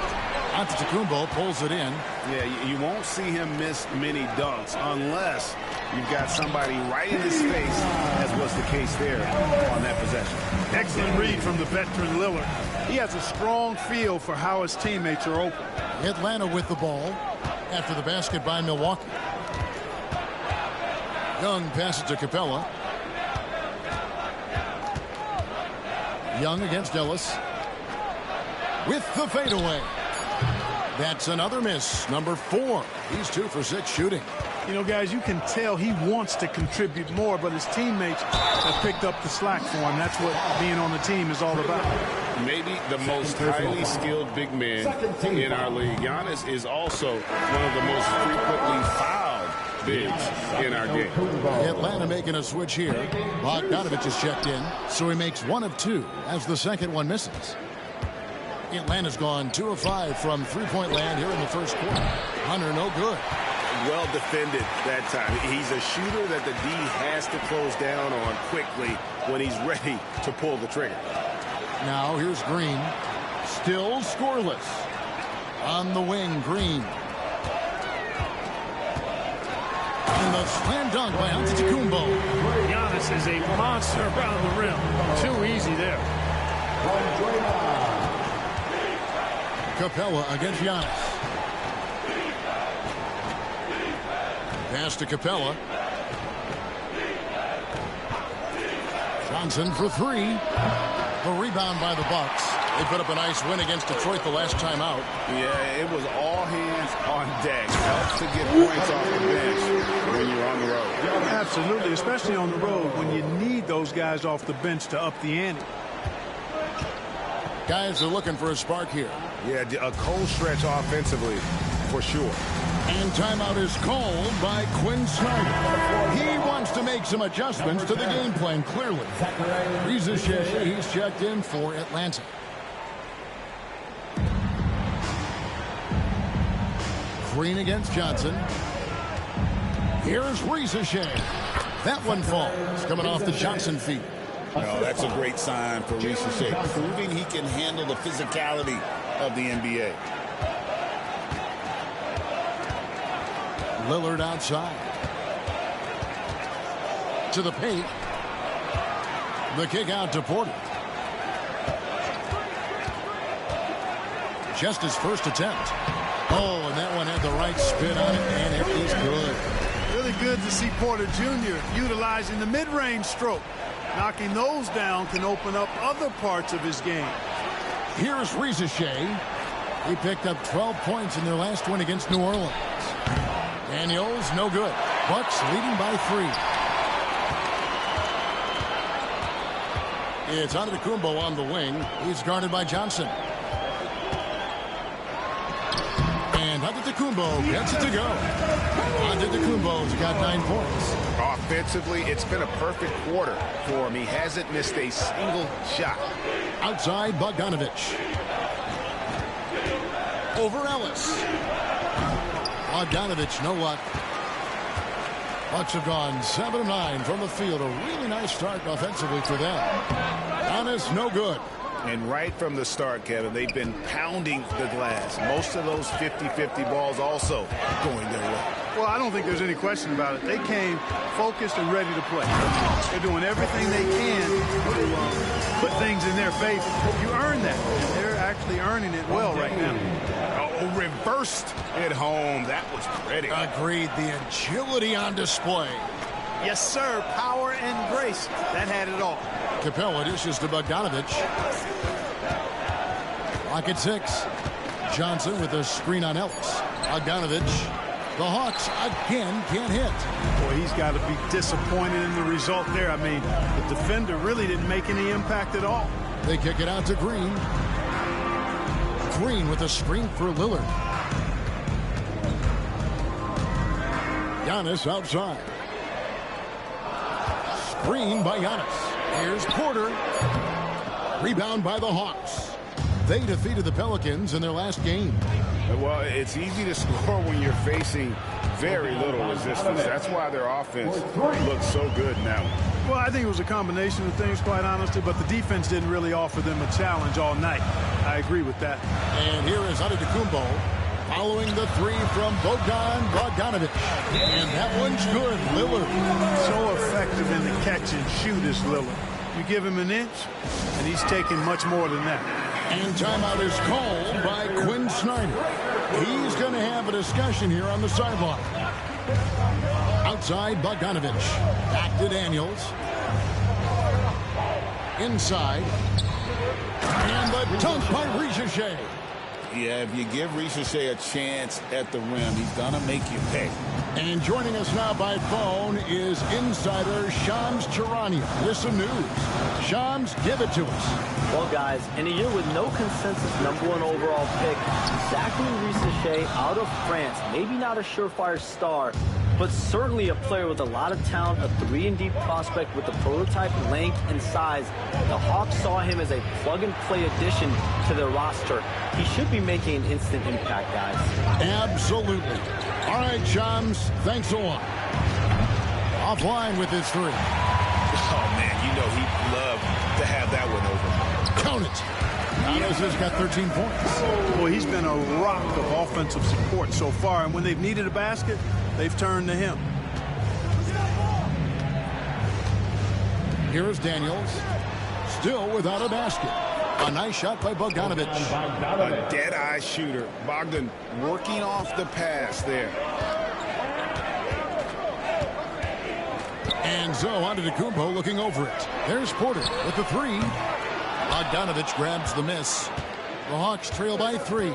[SPEAKER 2] Antetokounmpo pulls it in.
[SPEAKER 3] Yeah, you won't see him miss many dunks unless you've got somebody right in his face, as was the case there on that possession.
[SPEAKER 4] Excellent read from the veteran Lillard. He has a strong feel for how his teammates are open.
[SPEAKER 2] Atlanta with the ball after the basket by Milwaukee. Young passes to Capella. Young against Ellis. With the fadeaway. That's another miss. Number 4. He's 2 for 6 shooting.
[SPEAKER 4] You know, guys, you can tell he wants to contribute more, but his teammates have picked up the slack for him. That's what being on the team is all about.
[SPEAKER 6] Maybe the most highly skilled big man in our league. Giannis is also one of the most frequently fouled bigs in our game.
[SPEAKER 2] Atlanta making a switch here. Bogdanovich is checked in, so he makes 1 of 2 as the second one misses. Atlanta's gone 2 of 5 from 3-point land here in the first quarter. Hunter no good.
[SPEAKER 3] well defended that time. He's a shooter that the D has to close down on quickly when he's ready to pull the trigger.
[SPEAKER 2] Now here's Green. Still scoreless. On the wing, Green. And the slam dunk by Antetokounmpo.
[SPEAKER 4] Giannis is a monster around the rim. Too easy there.
[SPEAKER 2] Capella against Giannis. Pass to Capella. Johnson for three. The rebound by the Bucks. They put up a nice win against Detroit the last time out.
[SPEAKER 3] Yeah, it was all hands on deck. Helps to get points off the bench when you're on the road.
[SPEAKER 4] Absolutely, especially on the road when you need those guys off the bench to up the ante.
[SPEAKER 2] Guys are looking for a spark here.
[SPEAKER 3] Yeah, a cold stretch offensively for sure.
[SPEAKER 2] And timeout is called by Quinn Snyder. He wants to make some adjustments to the game plan, clearly. Reza Shea, he's checked in for Atlanta. Green against Johnson. Here's Reza Shea. That one falls, coming off the Johnson feet.
[SPEAKER 6] No, that's a great sign for Reza Shea, proving he can handle the physicality of the NBA.
[SPEAKER 2] Lillard outside. To the paint. The kick out to Porter. Just his first attempt. Oh, and that one had the right spin on it, and it is good.
[SPEAKER 4] Really good to see Porter Jr. utilizing the mid-range stroke. Knocking those down can open up other parts of his game.
[SPEAKER 2] Here's Reza Shea. He picked up 12 points in their last win against New Orleans. Daniels, no good. Bucks leading by 3. It's Antetokounmpo on the wing. He's guarded by Johnson. And Antetokounmpo gets it to go. Antetokounmpo's got 9 points.
[SPEAKER 3] Offensively, it's been a perfect quarter for him. He hasn't missed a single shot.
[SPEAKER 2] Outside, Bogdanovich. Over Ellis. Bogdanovich, no luck. Bucks have gone 7 of 9 from the field. A really nice start offensively for them. Giannis, no good.
[SPEAKER 3] And right from the start, Kevin, they've been pounding the glass. Most of those 50-50 balls also going their way.
[SPEAKER 4] Well, I don't think there's any question about it. They came focused and ready to play. They're doing everything they can to put things in their favor. You earn that. And they're actually earning it well right now.
[SPEAKER 3] Oh, reversed at home. That was pretty.
[SPEAKER 2] Agreed. The agility on display.
[SPEAKER 4] Yes, sir. Power and grace. That had it all.
[SPEAKER 2] Capella dishes to Bogdanovich. Lock at 6. Johnson with a screen on Ellis. Bogdanovich. The Hawks again can't hit.
[SPEAKER 4] Boy, he's got to be disappointed in the result there. I mean, the defender really didn't make any impact at all.
[SPEAKER 2] They kick it out to Green. Green with a screen for Lillard. Giannis outside. Screen by Giannis. Here's Porter. Rebound by the Hawks. They defeated the Pelicans in their last game.
[SPEAKER 3] Well, it's easy to score when you're facing very little resistance. That's why their offense looks so good now.
[SPEAKER 4] Well, I think it was a combination of things, quite honestly, but the defense didn't really offer them a challenge all night. I agree with that.
[SPEAKER 2] And here is Antetokounmpo following the 3 from Bogdanovich. And that one's good. Lillard.
[SPEAKER 4] So effective in the catch and shoot is Lillard. You give him an inch, and he's taking much more than that.
[SPEAKER 2] And timeout is called by Quinn Snyder. He's going to have a discussion here on the sideline. Outside, Bogdanovich. Back to Daniels. Inside. And the dunk by Reza Shea.
[SPEAKER 6] Yeah, if you give Reza Shea a chance at the rim, he's going to make you pay.
[SPEAKER 2] And joining us now by phone is insider Shams Charania. Here's some news. Shams, give it to us.
[SPEAKER 17] Well, guys, in a year with no consensus #1 overall pick, Zachary Reza Shea out of France, maybe not a surefire star, but certainly a player with a lot of talent, a 3-and-D prospect with the prototype length and size. The Hawks saw him as a plug-and-play addition to their roster. He should be making an instant impact, guys.
[SPEAKER 2] Absolutely. All right, Shams, thanks a lot. Offline with his 3.
[SPEAKER 3] Oh, man, you know he'd love to have that one over.
[SPEAKER 2] Count it. Giannis has got 13 points.
[SPEAKER 4] Boy, he's been a rock of offensive support so far, and when they've needed a basket, they've turned to him.
[SPEAKER 2] Here's Daniels, still without a basket. A nice shot by Bogdanovic.
[SPEAKER 3] A dead-eye shooter. Bogdan working off the pass there.
[SPEAKER 2] And Zo Antetokounmpo looking over it. There's Porter with the 3. Bogdanovic grabs the miss. The Hawks trail by 3.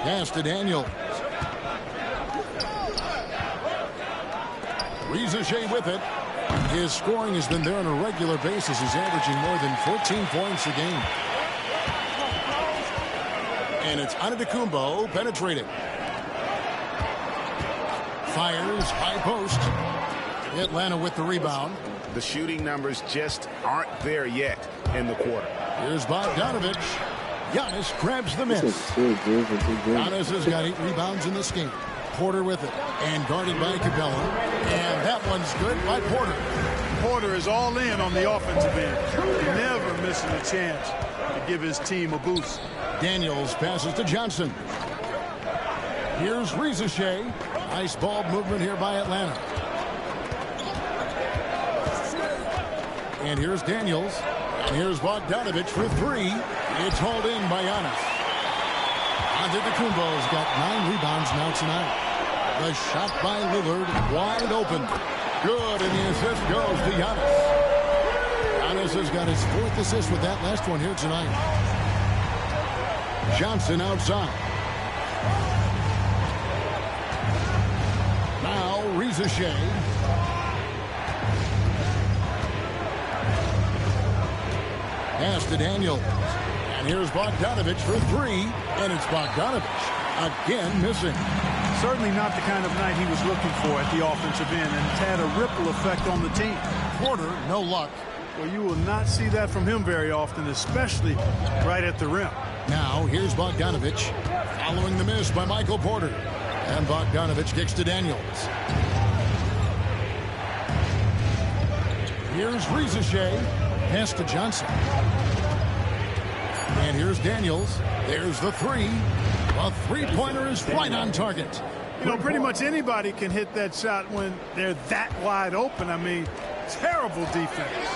[SPEAKER 2] Pass to Daniels. Reza Shea with it. His scoring has been there on a regular basis. He's averaging more than 14 points a game. And it's Antetokounmpo penetrating. Fires, high post. Atlanta with the rebound.
[SPEAKER 3] The shooting numbers just aren't there yet in the quarter.
[SPEAKER 2] Here's Bogdanovic. Giannis grabs the miss. Giannis has got 8 rebounds in this game. Porter with it. And guarded by Capella. And that one's good by Porter.
[SPEAKER 4] Porter is all in on the offensive end. Never missing a chance to give his team a boost.
[SPEAKER 2] Daniels passes to Johnson. Here's Reza Shea. Nice ball movement here by Atlanta. And here's Daniels. And here's Bogdanovic for 3. It's hauled in by Giannis. Antetokounmpo's got 9 rebounds now tonight. The shot by Lillard, wide open. Good, and the assist goes to Giannis. Giannis has got his 4th assist with that last one here tonight. Johnson outside. Now Reza Shea. Pass to Daniels. And here's Bogdanovic for 3. And it's Bogdanovic again missing.
[SPEAKER 4] Certainly not the kind of night he was looking for at the offensive end, and it's had a ripple effect on the team.
[SPEAKER 2] Porter, no luck.
[SPEAKER 4] Well, you will not see that from him very often, especially right at the rim.
[SPEAKER 2] Now here's Bogdanovic following the miss by Michael Porter. And Bogdanovic kicks to Daniels. Here's Reza Shea. Pass to Johnson. And here's Daniels. There's the 3. A 3-pointer is right on target.
[SPEAKER 4] You know, pretty much anybody can hit that shot when they're that wide open. I mean, terrible defense.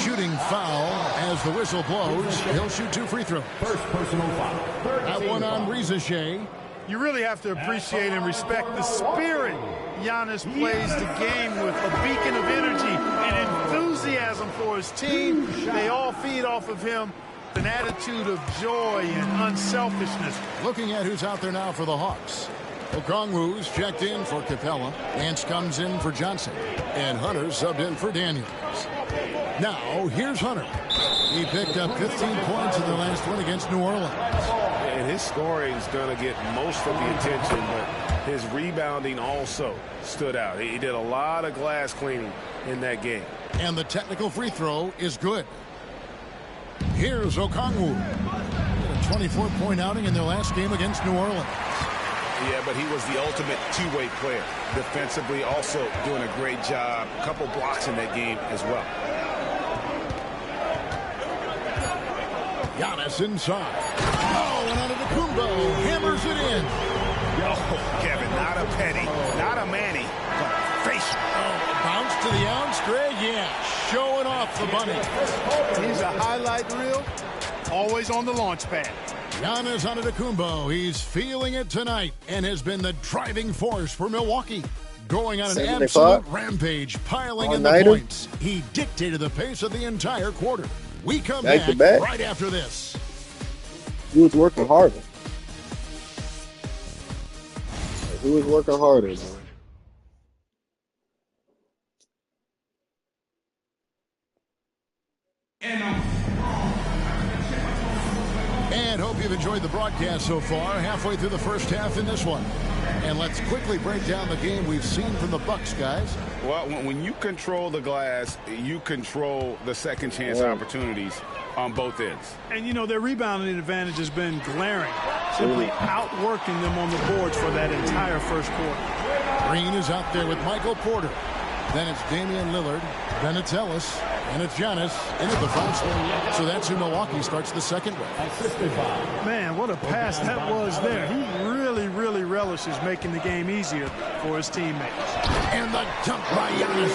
[SPEAKER 2] Shooting foul as the whistle blows. He'll shoot 2 free throws.
[SPEAKER 8] First personal foul.
[SPEAKER 2] That one on Reza Shea.
[SPEAKER 4] You really have to appreciate and respect the spirit Giannis plays the game with, a beacon of energy and enthusiasm for his team. They all feed off of him, an attitude of joy and unselfishness.
[SPEAKER 2] Looking at who's out there now for the Hawks. Okongwu's checked in for Capella. Nance comes in for Johnson. And Hunter subbed in for Daniels. Now, here's Hunter. He picked up 15 points in the last one against New Orleans.
[SPEAKER 3] And his scoring is going to get most of the attention, but his rebounding also stood out. He did a lot of glass cleaning in that game.
[SPEAKER 2] And the technical free throw is good. Here's Okongwu. A 24-point outing in their last game against New Orleans.
[SPEAKER 3] Yeah, but he was the ultimate two-way player. Defensively, also doing a great job. A couple blocks in that game as well.
[SPEAKER 2] Giannis inside. Oh, and Antetokounmpo hammers it in.
[SPEAKER 3] Oh, Kevin, not a Petty, not a Manny, but facial.
[SPEAKER 2] Oh, bounce to the ounce, Greg. Yeah, showing off the bunny.
[SPEAKER 4] He's a highlight reel, always on the launch pad.
[SPEAKER 2] Giannis Antetokounmpo, he's feeling it tonight and has been the driving force for Milwaukee. Going on an absolute rampage, piling in the points. He dictated the pace of the entire quarter. We come back right after this.
[SPEAKER 7] He was working harder. Who was working harder, man?
[SPEAKER 2] And hope you've enjoyed the broadcast so far, halfway through the first half in this one. And let's quickly break down the game we've seen from the Bucks, guys.
[SPEAKER 6] Well, when you control the glass, you control the second chance opportunities on both ends.
[SPEAKER 4] And, you know, their rebounding advantage has been glaring, simply outworking them on the boards for that entire first quarter.
[SPEAKER 2] Green is out there with Michael Porter. Then it's Damian Lillard. Then it's Ellis. And it's Giannis into the foul line. So that's who Milwaukee starts the second with.
[SPEAKER 4] Man, what a pass that was there. He really relishes making the game easier for his teammates.
[SPEAKER 2] And the dunk by Giannis.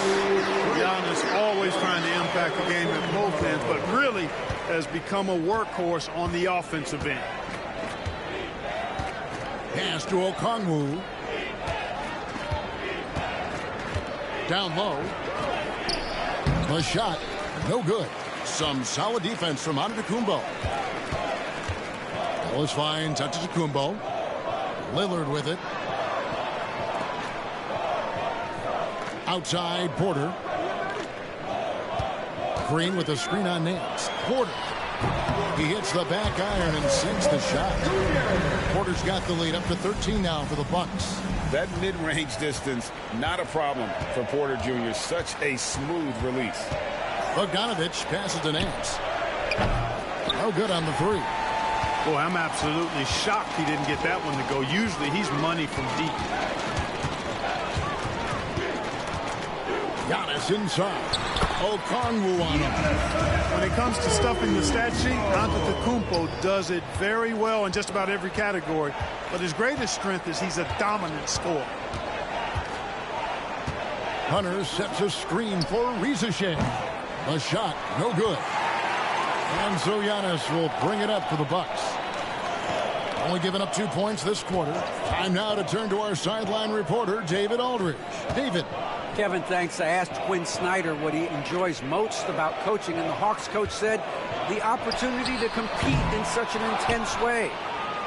[SPEAKER 4] Giannis always trying to impact the game at both ends, but really has become a workhorse on the offensive end.
[SPEAKER 2] Pass to Okongwu. Down low. The shot, no good. Some solid defense from Antetokounmpo. Ellis finds Antetokounmpo. Lillard with it. Outside, Porter. Green with a screen on Nance. Porter. He hits the back iron and sinks the shot. Porter's got the lead up to 13 now for the Bucks.
[SPEAKER 6] That mid-range distance, not a problem for Porter Jr. Such a smooth release.
[SPEAKER 2] Bogdanovich passes to Nance. No good on the three.
[SPEAKER 4] Boy, I'm absolutely shocked he didn't get that one to go. Usually he's money from deep.
[SPEAKER 2] Giannis inside. Okongwu on him.
[SPEAKER 4] When it comes to stuffing the stat sheet, Antetokounmpo does it very well in just about every category. But his greatest strength is he's a dominant scorer.
[SPEAKER 2] Hunter sets a screen for Rizachet. The shot, no good. And so Giannis will bring it up for the Bucks. Only giving up 2 points this quarter. Time now to turn to our sideline reporter, David Aldridge. David.
[SPEAKER 5] Kevin, thanks. I asked Quinn Snyder what he enjoys most about coaching, and the Hawks coach said the opportunity to compete in such an intense way.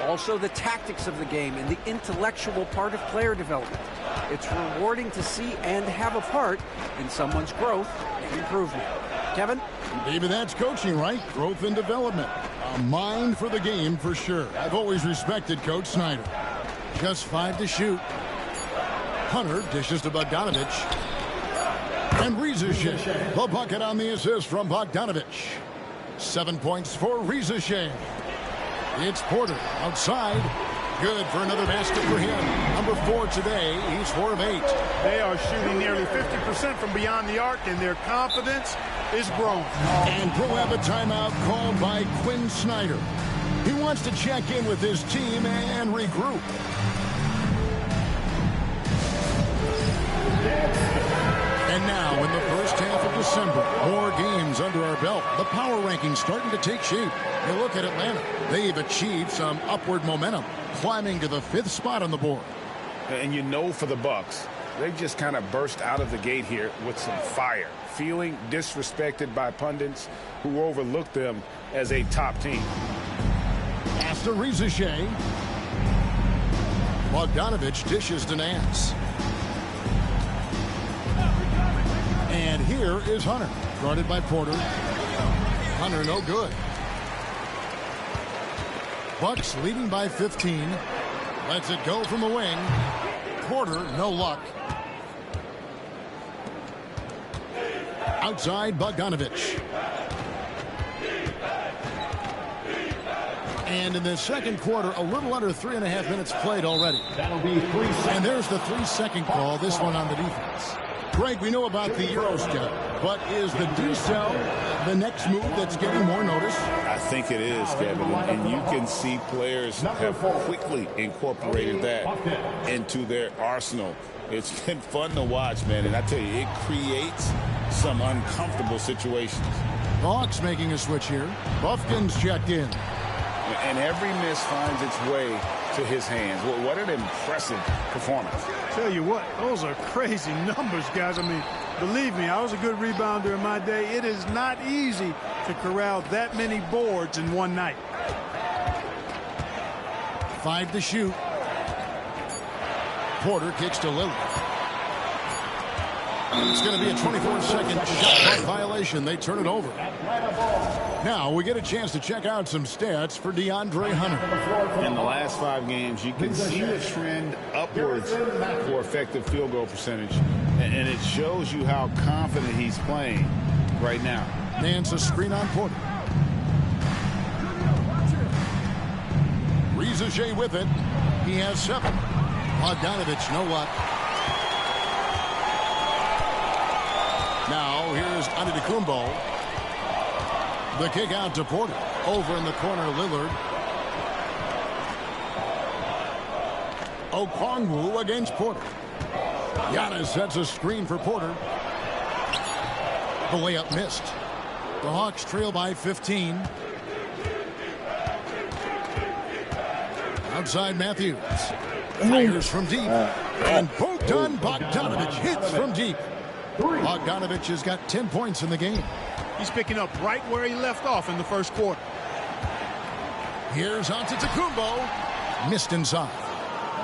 [SPEAKER 5] Also, the tactics of the game and the intellectual part of player development. It's rewarding to see and have a part in someone's growth and improvement. Kevin?
[SPEAKER 2] David, that's coaching, right? Growth and development. A mind for the game for sure. I've always respected Coach Snyder. Just 5 to shoot. Hunter dishes to Bogdanovich. And Rizachet. The bucket on the assist from Bogdanovich. 7 points for Rizachet. It's Porter outside. Good for another basket for him. Number 4 today. He's 4 of 8.
[SPEAKER 4] They are shooting nearly 50% from beyond the arc, and their confidence is growing.
[SPEAKER 2] And we'll have a timeout called by Quinn Snyder. He wants to check in with his team and regroup. And now, in the first half of December, more games under our belt. The power rankings starting to take shape. You look at Atlanta. They've achieved some upward momentum, climbing to the 5th spot on the board.
[SPEAKER 6] And you know for the Bucks, they just kind of burst out of the gate here with some fire, feeling disrespected by pundits who overlooked them as a top team.
[SPEAKER 2] Pass to Rizachet. Bogdanovich dishes to Nance. And here is Hunter, guarded by Porter. Hunter, no good. Bucks leading by 15. Lets it go from the wing. Porter, no luck. Outside, Bogdanovich. And in the second quarter, a little under 3.5 minutes played already.
[SPEAKER 8] That'll be 3 seconds.
[SPEAKER 2] And there's the 3-second call, this one on the defense. Greg, we know about the Eurostep, but is the decel the next move that's getting more notice?
[SPEAKER 6] I think it is, Kevin, and you can see players have quickly incorporated that into their arsenal. It's been fun to watch, man, and I tell you, it creates some uncomfortable situations.
[SPEAKER 2] Hawks making a switch here. Buffkin's checked in.
[SPEAKER 6] And every miss finds its way to his hands. Well, what an impressive performance.
[SPEAKER 4] Tell you what, those are crazy numbers, guys. I mean, believe me, I was a good rebounder in my day. It is not easy to corral that many boards in one night.
[SPEAKER 2] 5 to shoot. Porter kicks to Lillard. It's going to be a 24-second shot clock violation. They turn it over. Now we get a chance to check out some stats for DeAndre Hunter.
[SPEAKER 3] In the last 5 games, you can see the trend upwards for effective field goal percentage. And it shows you how confident he's playing right now.
[SPEAKER 2] Nance a screen on Porter. Riza with it. He has 7. Bogdanovich, no luck. Now here's Antetokounmpo. The kick out to Porter. Over in the corner, Lillard. Okongwu against Porter. Giannis sets a screen for Porter. The layup missed. The Hawks trail by 15. Outside Matthews. Fires from deep. And Bogdan Bogdanovich hits from deep. Bogdanovich has got 10 points in the game.
[SPEAKER 4] He's picking up right where he left off in the first quarter.
[SPEAKER 2] Here's Antetokounmpo. Missed inside.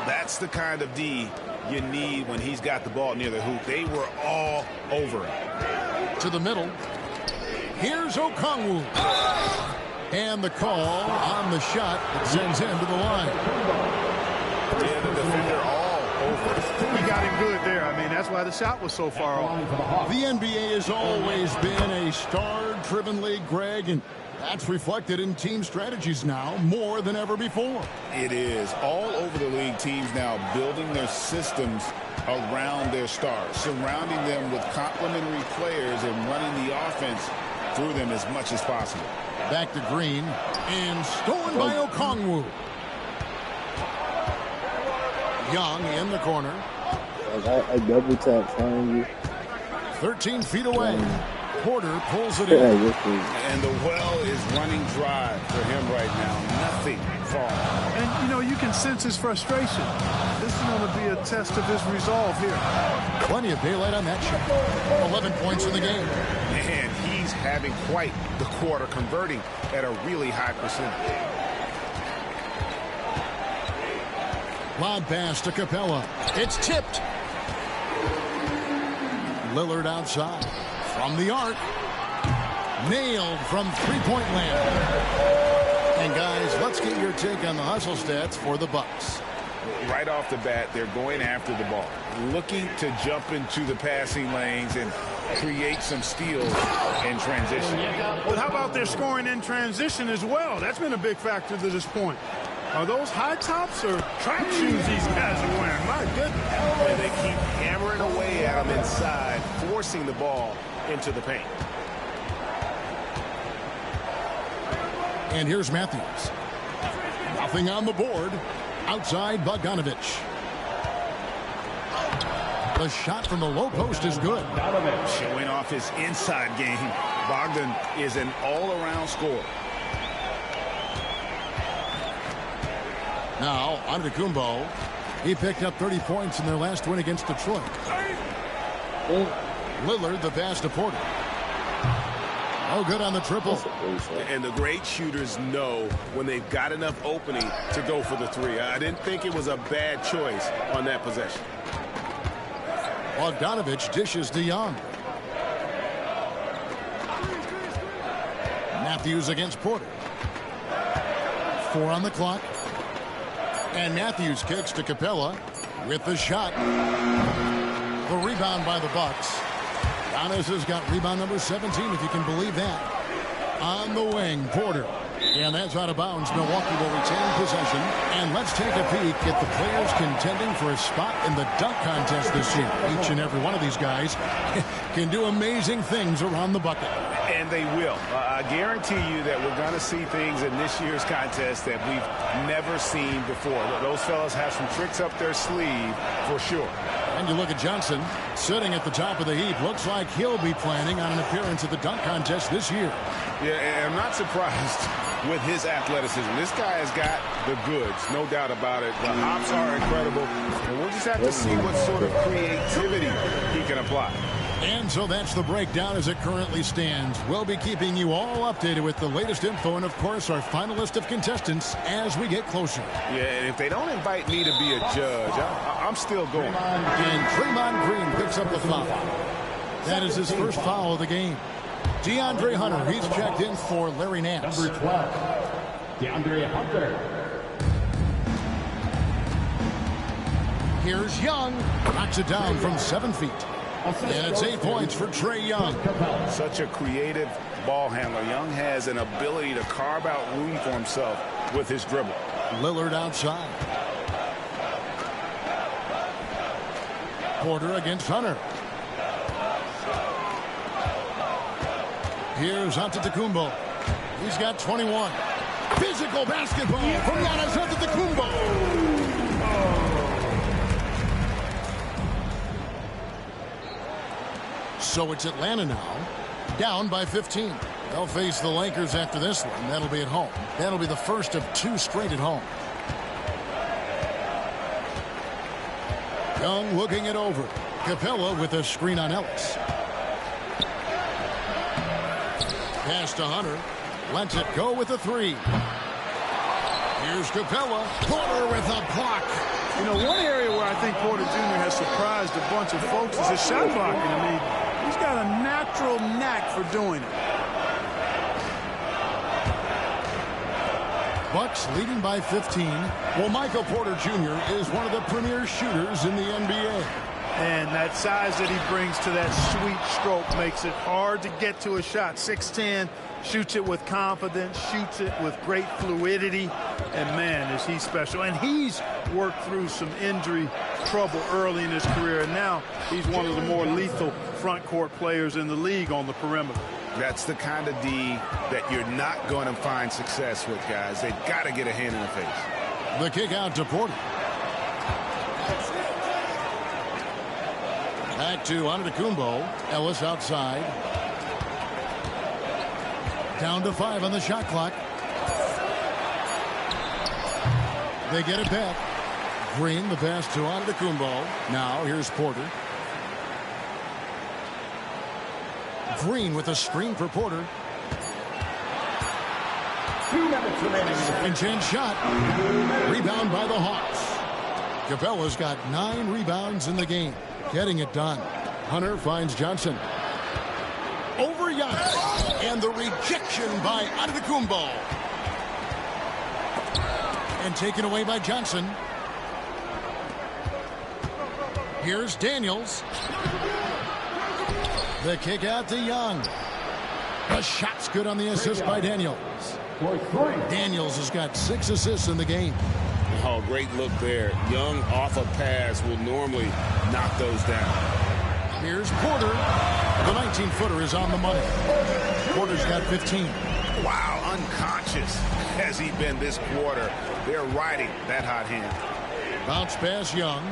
[SPEAKER 3] That's the kind of D you need when he's got the ball near the hoop. They were all over it.
[SPEAKER 2] To the middle. Here's Okongwu. And the call on the shot that sends him to the line.
[SPEAKER 3] Yeah, the defender all over.
[SPEAKER 4] He got him good there. I mean, that's why the shot was so far off.
[SPEAKER 2] The NBA has always been a star-driven league, Greg, and that's reflected in team strategies now more than ever before.
[SPEAKER 3] It is. All over the league, teams now building their systems around their stars, surrounding them with complementary players and running the offense through them as much as possible.
[SPEAKER 2] Back to Green, and stolen by Okongwu. Young in the corner.
[SPEAKER 7] I double tap triangle.
[SPEAKER 2] 13 feet away. Porter pulls it in.
[SPEAKER 3] And the well is running dry for him right now. Nothing falling.
[SPEAKER 4] And, you know, you can sense his frustration. This is going to be a test of his resolve here.
[SPEAKER 2] Plenty of daylight on that shot. 11 points in the game.
[SPEAKER 3] And he's having quite the quarter, converting at a really high percentage.
[SPEAKER 2] Lob pass to Capella. It's tipped. Lillard outside. From the arc. Nailed from three-point land. And guys, let's get your take on the hustle stats for the Bucks.
[SPEAKER 3] Right off the bat, they're going after the ball, looking to jump into the passing lanes and create some steals in transition.
[SPEAKER 4] But how about their scoring in transition as well? That's been a big factor to this point. Are those high tops or track shoes these guys are wearing? My goodness.
[SPEAKER 3] And they keep hammering away at them inside, forcing the ball into the paint.
[SPEAKER 2] And here's Matthews. Nothing on the board. Outside Bogdanovich. The shot from the low post is good.
[SPEAKER 3] Showing off his inside game. Bogdan is an all-around scorer.
[SPEAKER 2] Now, Antetokounmpo. He picked up 30 points in their last win against Detroit. Lillard, the pass to Porter. Oh, good on the triple.
[SPEAKER 3] And the great shooters know when they've got enough opening to go for the three. I didn't think it was a bad choice on that possession.
[SPEAKER 2] Bogdanovich dishes to Young. Matthews against Porter. 4 on the clock. And Matthews kicks to Capella with the shot. The rebound by the Bucks. Giannis has got rebound number 17, if you can believe that. On the wing, Porter. And that's out of bounds. Milwaukee will retain possession. And let's take a peek at the players contending for a spot in the dunk contest this year. Each and every one of these guys can do amazing things around the bucket.
[SPEAKER 3] And they will. I guarantee you that we're going to see things in this year's contest that we've never seen before. Those fellas have some tricks up their sleeve for sure.
[SPEAKER 2] And you look at Johnson sitting at the top of the heap. Looks like he'll be planning on an appearance at the dunk contest this year.
[SPEAKER 3] Yeah, and I'm not surprised with his athleticism. This guy has got the goods, no doubt about it. The hops are incredible. And we'll just have to see what sort of creativity he can apply.
[SPEAKER 2] And so that's the breakdown as it currently stands. We'll be keeping you all updated with the latest info and, of course, our final list of contestants as we get closer.
[SPEAKER 3] Yeah, and if they don't invite me to be a judge, I'm still going.
[SPEAKER 2] And Draymond Green picks up the foul. That is his first foul of the game. DeAndre Hunter, he's checked in for Larry Nance.
[SPEAKER 8] Number 12, DeAndre Hunter.
[SPEAKER 2] Here's Young. Knocks it down from 7 feet. And it's 8 points for Trae Young.
[SPEAKER 3] Such a creative ball handler. Young has an ability to carve out room for himself with his dribble.
[SPEAKER 2] Lillard outside. Porter against Hunter. Here's Antetokounmpo. He's got 21. Physical basketball from Giannis Antetokounmpo. So it's Atlanta now, down by 15. They'll face the Lakers after this one. That'll be at home. That'll be the first of 2 straight at home. Young looking it over. Capella with a screen on Ellis. Pass to Hunter. Lets it go with a 3. Here's Capella. Porter with a block.
[SPEAKER 4] You know, one area where I think Porter Jr. has surprised a bunch of folks is his shot blocking. I mean, he's got a natural knack for doing it.
[SPEAKER 2] Bucks leading by 15. Well, Michael Porter Jr. is one of the premier shooters in the NBA.
[SPEAKER 4] And that size that he brings to that sweet stroke makes it hard to get to a shot. 6'10", shoots it with confidence, shoots it with great fluidity. And, man, is he special. And he's worked through some injury trouble early in his career. And now he's one of the more lethal front court players in the league on the perimeter.
[SPEAKER 3] That's the kind of D that you're not going to find success with, guys. They've got to get a hand in the face.
[SPEAKER 2] The kick out to Porter. Back to Antetokounmpo. Ellis outside. Down to 5 on the shot clock. They get it back. Green, the pass to Antetokounmpo. Now here's Porter. Green with a screen for Porter.
[SPEAKER 8] 2 minutes remaining.
[SPEAKER 2] Second-chance shot. Rebound by the Hawks. Capella's got 9 rebounds in the game. Getting it done. Hunter finds Johnson. Over Giannis. And the rejection by Antetokounmpo. And taken away by Johnson. Here's Daniels. The kick out to Young. The shot's good on the assist by Daniels. Daniels has got 6 assists in the game.
[SPEAKER 6] Oh, great look there. Young off a pass will normally knock those down.
[SPEAKER 2] Here's Porter. The 19-footer is on the money. Porter's got 15.
[SPEAKER 3] Wow, unconscious has he been this quarter. They're riding that hot hand.
[SPEAKER 2] Bounce pass Young.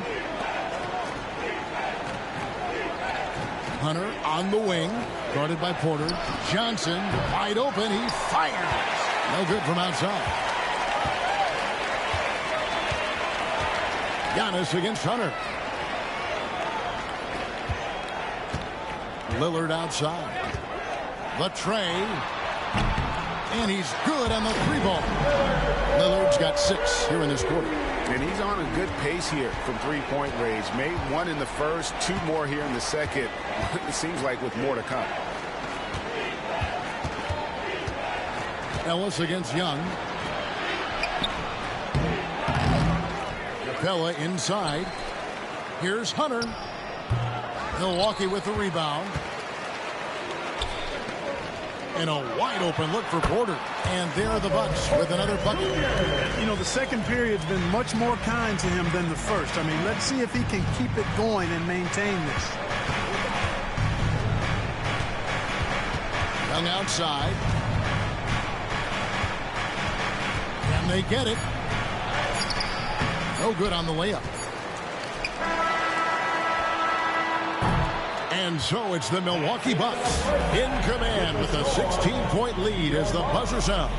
[SPEAKER 2] Hunter on the wing. Guarded by Porter. Johnson wide open. He fires. No good from outside. Giannis against Hunter. Lillard outside. The tray. And he's good on the 3-ball. Lillard's got 6 here in this quarter.
[SPEAKER 3] And he's on a good pace here from three-point range. Made 1 in the first, 2 more here in the second. It seems like with more to come.
[SPEAKER 2] Ellis against Young. Capella inside. Here's Hunter. Milwaukee with the rebound. And a wide open look for Porter. And there are the Bucks with another bucket.
[SPEAKER 4] You know, the second period's been much more kind to him than the first. I mean, let's see if he can keep it going and maintain this.
[SPEAKER 2] Young outside. And they get it. No good on the way up. And so it's the Milwaukee Bucks in command with a 16-point lead as the buzzer sounds.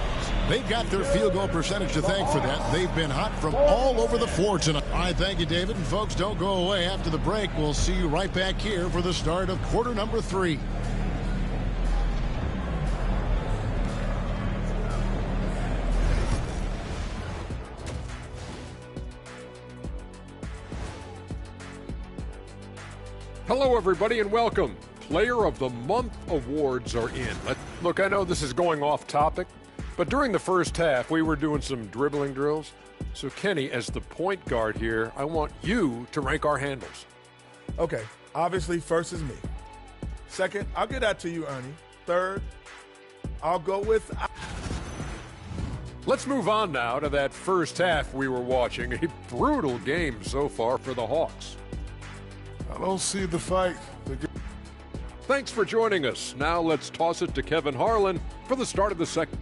[SPEAKER 2] They've got their field goal percentage to thank for that. They've been hot from all over the floor tonight. All right, thank you, David. And folks, don't go away. After the break, we'll see you right back here for the start of quarter number 3.
[SPEAKER 9] Hello, everybody, and welcome. Player of the Month awards are in. Look, I know this is going off topic, but during the first half, we were doing some dribbling drills. So, Kenny, as the point guard here, I want you to rank our handles.
[SPEAKER 11] Okay, obviously, first is me. Second, I'll get that to you, Ernie. Third, I'll go with...
[SPEAKER 9] Let's move on now to that first half we were watching. A brutal game so far for the Hawks.
[SPEAKER 10] I don't see the fight.
[SPEAKER 9] Thanks for joining us. Now let's toss it to Kevin Harlan for the start of the second.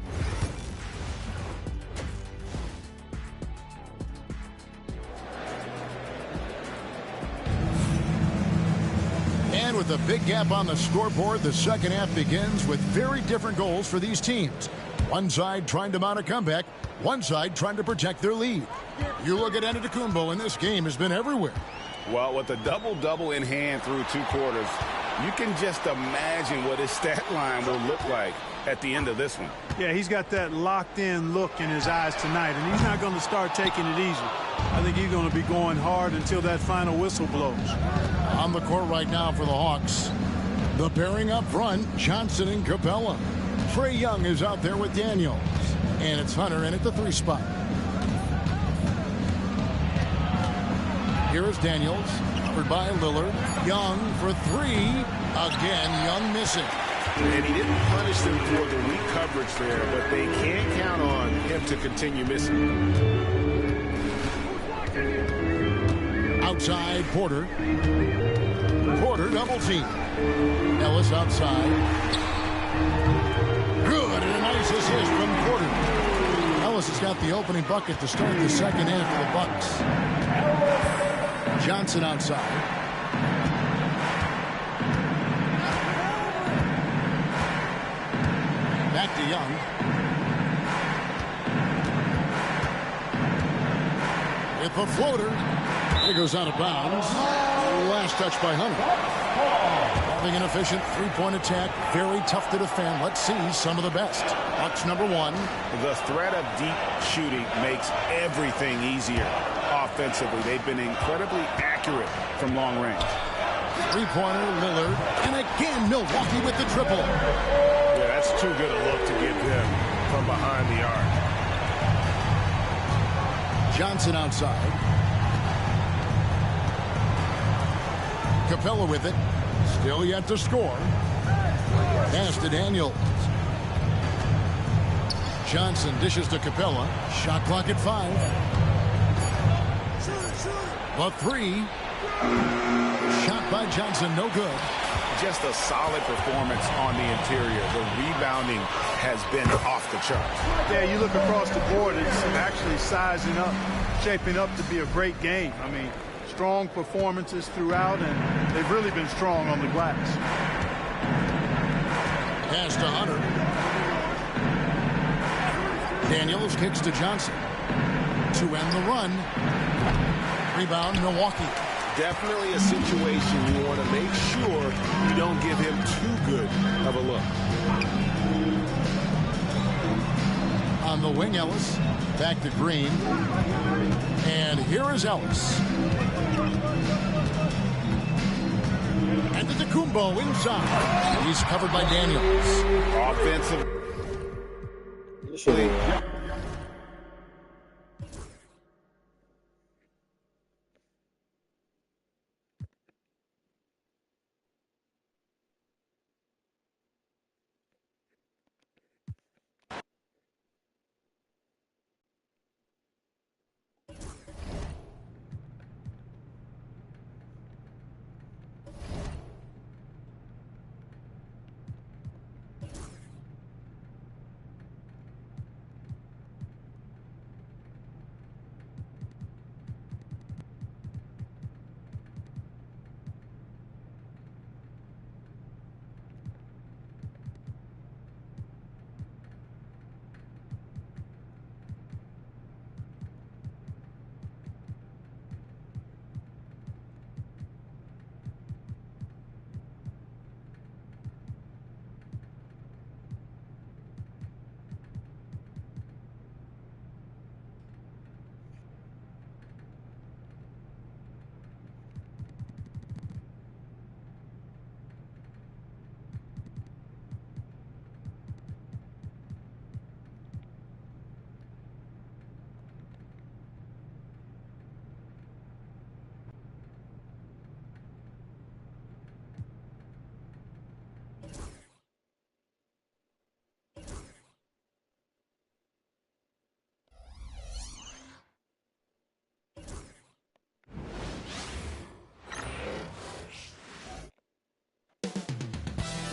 [SPEAKER 2] And with a big gap on the scoreboard, the second half begins with very different goals for these teams. One side trying to mount a comeback, one side trying to protect their lead. You look at Antetokounmpo, and this game has been everywhere.
[SPEAKER 3] Well, with a double-double in hand through 2 quarters, you can just imagine what his stat line will look like at the end of this one.
[SPEAKER 4] Yeah, he's got that locked-in look in his eyes tonight, and he's not going to start taking it easy. I think he's going to be going hard until that final whistle blows.
[SPEAKER 2] On the court right now for the Hawks, the pairing up front, Johnson and Capella. Trae Young is out there with Daniels, and it's Hunter in at the 3 spot. Here is Daniels, covered by Lillard. Young for 3. Again, Young missing.
[SPEAKER 3] And he didn't punish them for the weak coverage there, but they can't count on him to continue missing.
[SPEAKER 2] Outside, Porter. Porter double team. Ellis outside. Good, and a nice assist from Porter. Ellis has got the opening bucket to start the second half for the Bucks. Johnson outside. Back to Young. With a floater. It goes out of bounds. Last touch by Hunter. Having an efficient 3-point attack. Very tough to defend. Let's see some of the best. Bucks number 1.
[SPEAKER 3] The threat of deep shooting makes everything easier offensively. They've been incredibly accurate from long range.
[SPEAKER 2] 3-pointer, Lillard. And again, Milwaukee with the triple.
[SPEAKER 3] Yeah, that's too good a look to give them from behind the arc.
[SPEAKER 2] Johnson outside. Capella with it. Still yet to score. Pass to Daniels. Johnson dishes to Capella. Shot clock at 5. The 3. Shot by Johnson, no good.
[SPEAKER 3] Just a solid performance on the interior. The rebounding has been off the charts.
[SPEAKER 4] Yeah, you look across the board, it's actually sizing up, shaping up to be a great game. I mean, strong performances throughout, and they've really been strong on the glass.
[SPEAKER 2] Pass to Hunter. Daniels kicks to Johnson to end the run. Rebound, Milwaukee.
[SPEAKER 3] Definitely a situation you want to make sure you don't give him too good of a look.
[SPEAKER 2] On the wing, Ellis. Back to Green. And here is Ellis. And to Antetokounmpo inside. He's covered by Daniels.
[SPEAKER 3] Offensive.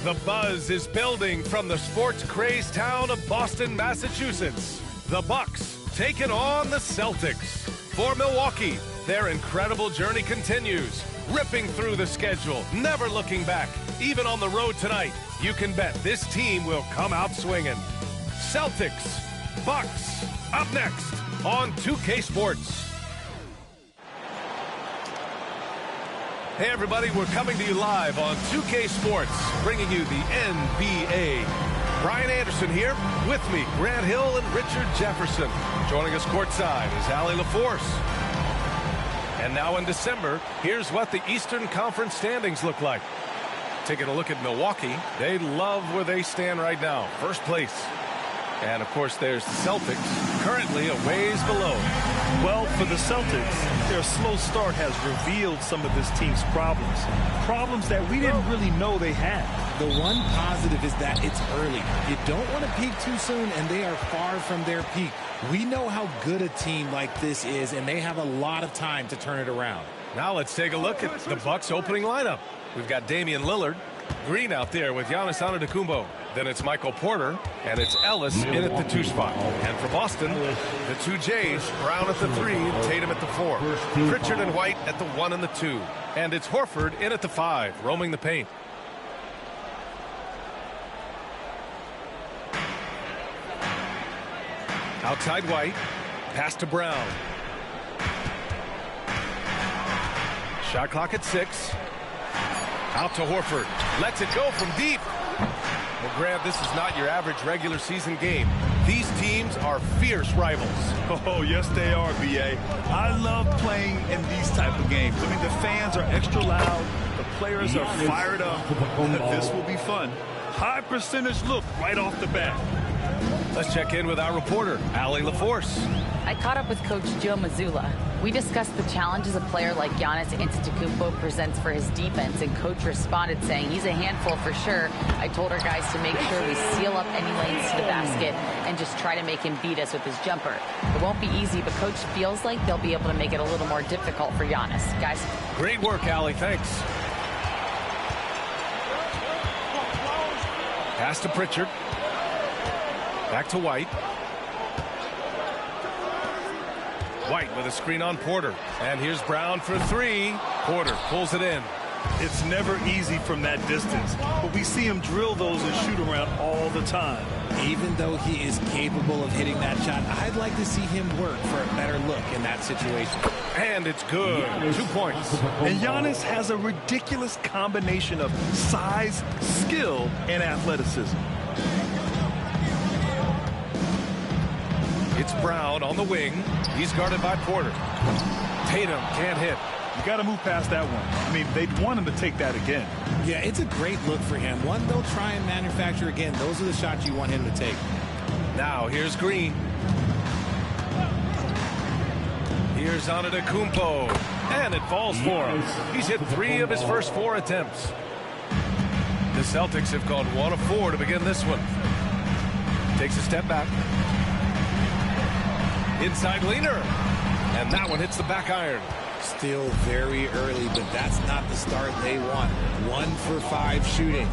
[SPEAKER 12] The buzz is building from the sports-crazed town of Boston, Massachusetts. The Bucks taking on the Celtics. For Milwaukee, their incredible journey continues, ripping through the schedule, never looking back. Even on the road tonight, you can bet this team will come out swinging. Celtics, Bucks, up next on 2K Sports. Hey everybody, we're coming to you live on 2K Sports, bringing you the NBA. Brian Anderson here, with me, Grant Hill and Richard Jefferson. Joining us courtside is Allie LaForce. And now in December, here's what the Eastern Conference standings look like. Taking a look at Milwaukee, they love where they stand right now, first place. And of course, there's the Celtics, currently a ways below.
[SPEAKER 14] Well, for the Celtics, their slow start has revealed some of this team's problems. Problems that we didn't really know they had.
[SPEAKER 19] The one positive is that it's early. You don't want to peak too soon, and they are far from their peak. We know how good a team like this is, and they have a lot of time to turn it around.
[SPEAKER 12] Now let's take a look at the Bucks' opening lineup. We've got Damian Lillard, Green out there with Giannis Antetokounmpo. Then it's Michael Porter, and it's Ellis in at the 2 spot. And for Boston, the 2 J's, Brown at the 3, and Tatum at the 4. Pritchard and White at the 1 and the 2. And it's Horford in at the 5, roaming the paint. Outside White, pass to Brown. Shot clock at 6. Out to Horford. Lets it go from deep. Well, Grant, this is not your average regular season game. These teams are fierce rivals.
[SPEAKER 14] Oh, yes, they are, B.A. I love playing in these type of games. I mean, the fans are extra loud. The players are fired up. This will be fun. High percentage look right off the bat.
[SPEAKER 12] Let's check in with our reporter, Allie LaForce.
[SPEAKER 15] I caught up with Coach Joe Mazzulla. We discussed the challenges a player like Giannis Antetokounmpo presents for his defense, and Coach responded saying he's a handful for sure. I told our guys to make sure we seal up any lanes to the basket and just try to make him beat us with his jumper. It won't be easy, but Coach feels like they'll be able to make it a little more difficult for Giannis. Guys.
[SPEAKER 12] Great work, Allie. Thanks. Pass to Pritchard. Back to White. White with a screen on Porter. And here's Brown for 3. Porter pulls it in.
[SPEAKER 14] It's never easy from that distance, but we see him drill those and shoot around all the time.
[SPEAKER 19] Even though he is capable of hitting that shot, I'd like to see him work for a better look in that situation.
[SPEAKER 12] And it's good. 2 points.
[SPEAKER 14] And Giannis has a ridiculous combination of size, skill, and athleticism.
[SPEAKER 12] It's Brown on the wing. He's guarded by Porter. Tatum can't hit.
[SPEAKER 14] You got to move past that one. I mean, they'd want him to take that again.
[SPEAKER 19] Yeah, it's a great look for him. One they'll try and manufacture again. Those are the shots you want him to take.
[SPEAKER 12] Now, here's Green. Here's Antetokounmpo. And it falls for him. He's hit 3 of his first 4 attempts. The Celtics have gone 1 of 4 to begin this one. Takes a step back. Inside leaner. And that one hits the back iron.
[SPEAKER 19] Still very early, but that's not the start they want. 1 for 5 shooting.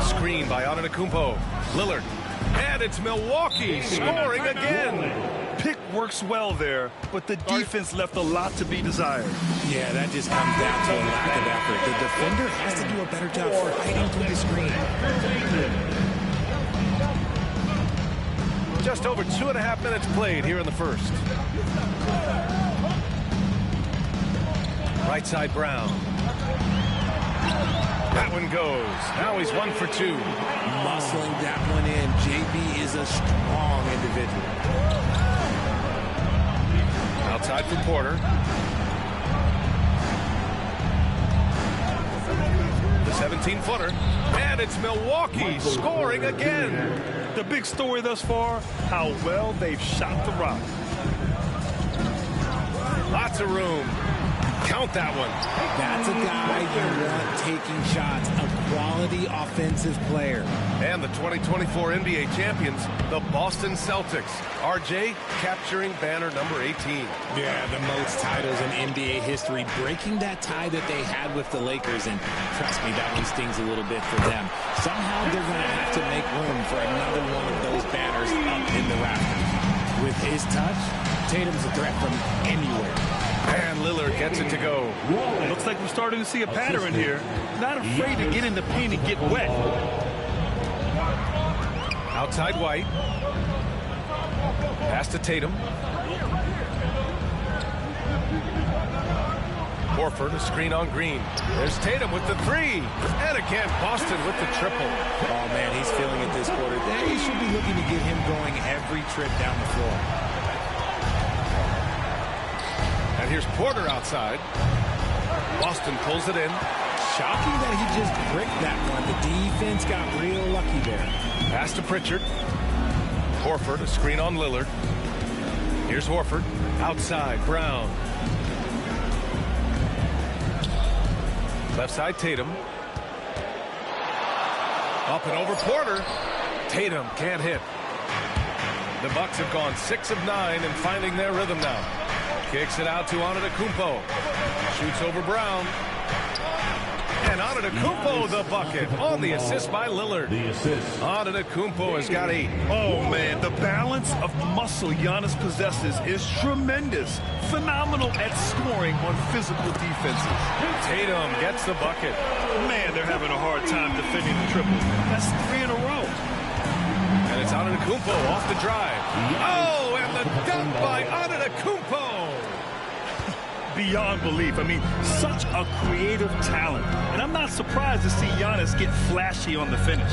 [SPEAKER 12] Screen by Antetokounmpo. Lillard. And it's Milwaukee scoring again.
[SPEAKER 14] Pick works well there, but the defense left a lot to be desired.
[SPEAKER 19] Yeah, that just comes down to a lack of effort. The defender has to do a better job fighting through the screen.
[SPEAKER 12] Just over 2.5 minutes played here in the first. Right side Brown. That one goes. Now he's 1 for 2.
[SPEAKER 19] Muscling that one in. JB is a strong individual.
[SPEAKER 12] Outside for Porter. The 17-footer. And it's Milwaukee scoring again.
[SPEAKER 14] The big story thus far, how well they've shot the rock.
[SPEAKER 12] Lots of room. Count that one.
[SPEAKER 19] That's a guy you want taking shots, a quality offensive player.
[SPEAKER 12] And the 2024 NBA champions, the Boston Celtics. RJ capturing banner number 18.
[SPEAKER 19] Yeah, the most titles in NBA history, breaking that tie that they had with the Lakers. And trust me, that one stings a little bit for them. Somehow they're going to have to make room for another one of those banners up in the rafters. With his touch, Tatum's a threat from anywhere.
[SPEAKER 12] And Lillard gets it to go.
[SPEAKER 14] Looks like we're starting to see a pattern here. Not afraid to get in the paint and get wet.
[SPEAKER 12] Outside White. Pass to Tatum. Horford, a screen on Green. There's Tatum with the three. And again, Boston with the triple.
[SPEAKER 19] Oh, man, he's feeling it this quarter. They should be looking to get him going every trip down the floor.
[SPEAKER 12] And here's Porter outside. Boston pulls it in.
[SPEAKER 19] Shocking that he just bricked that one. The defense got real lucky there.
[SPEAKER 12] Pass to Pritchard. Horford, a screen on Lillard. Here's Horford. Outside, Brown. Left side, Tatum. Up and over Porter. Tatum can't hit. The Bucks have gone 6 of 9 and finding their rhythm now. Kicks it out to Antetokounmpo. Shoots over Brown. And Antetokounmpo the bucket on the assist by Lillard. Antetokounmpo has got 8.
[SPEAKER 14] Oh, man, the balance of muscle Giannis possesses is tremendous. Phenomenal at scoring on physical defenses.
[SPEAKER 12] Tatum gets the bucket.
[SPEAKER 14] Man, they're having a hard time defending the triple. That's 3 in a row.
[SPEAKER 12] And it's Antetokounmpo off the drive. Oh, and the dunk by Antetokounmpo.
[SPEAKER 14] Beyond belief. I mean, such a creative talent. And I'm not surprised to see Giannis get flashy on the finish.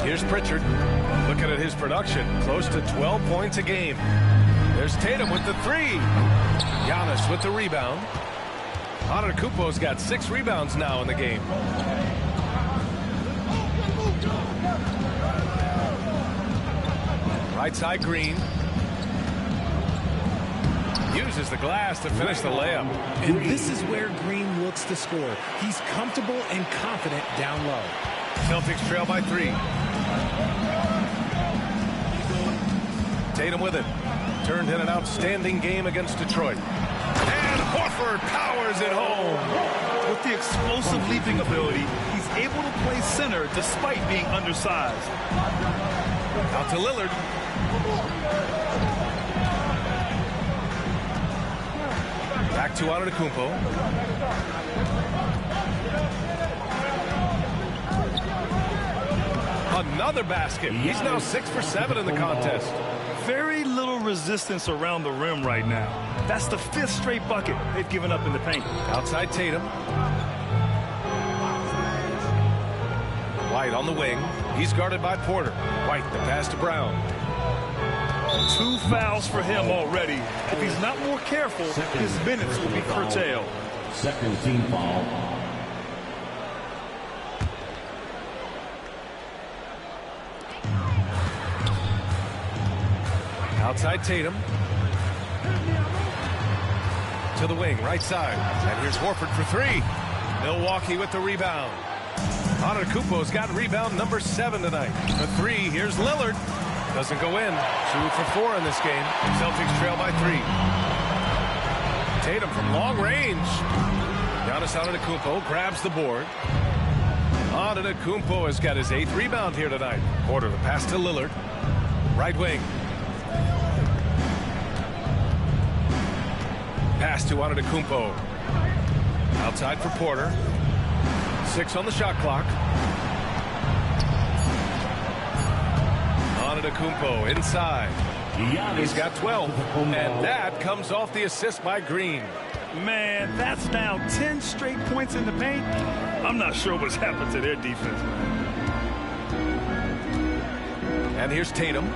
[SPEAKER 12] Here's Pritchard. Looking at his production, close to 12 points a game. There's Tatum with the three. Giannis with the rebound. Antetokounmpo's got 6 rebounds now in the game. Right side, Green. Uses the glass to finish the layup.
[SPEAKER 19] And this is where Green looks to score. He's comfortable and confident down low.
[SPEAKER 12] Celtics trail by 3. Tatum with it. Turned in an outstanding game against Detroit. And Horford powers it home.
[SPEAKER 14] With the explosive leaping ability, he's able to play center despite being undersized.
[SPEAKER 12] Out to Lillard. Back to Antetokounmpo. Another basket. He's now 6 for 7 in the contest.
[SPEAKER 14] Very little resistance around the rim right now. That's the 5th straight bucket they've given up in the paint.
[SPEAKER 12] Outside Tatum. White on the wing. He's guarded by Porter. White, the pass to Brown.
[SPEAKER 14] 2 fouls for him already. If he's not more careful, his minutes will be curtailed.
[SPEAKER 8] Second team foul.
[SPEAKER 12] Outside Tatum. To the wing, right side. And here's Horford for 3. Milwaukee with the rebound. Antetokounmpo's got rebound number 7 tonight. For 3, here's Lillard. Doesn't go in. 2 for 4 in this game. Celtics trail by 3. Tatum from long range. Giannis Antetokounmpo grabs the board. Antetokounmpo has got his 8th rebound here tonight. Porter, the pass to Lillard. Right wing. Pass to Antetokounmpo. Outside for Porter. 6 on the shot clock. Antetokounmpo inside. He's got 12. And that comes off the assist by Green.
[SPEAKER 14] Man, that's now 10 straight points in the paint. I'm not sure what's happened to their defense.
[SPEAKER 12] And here's Tatum.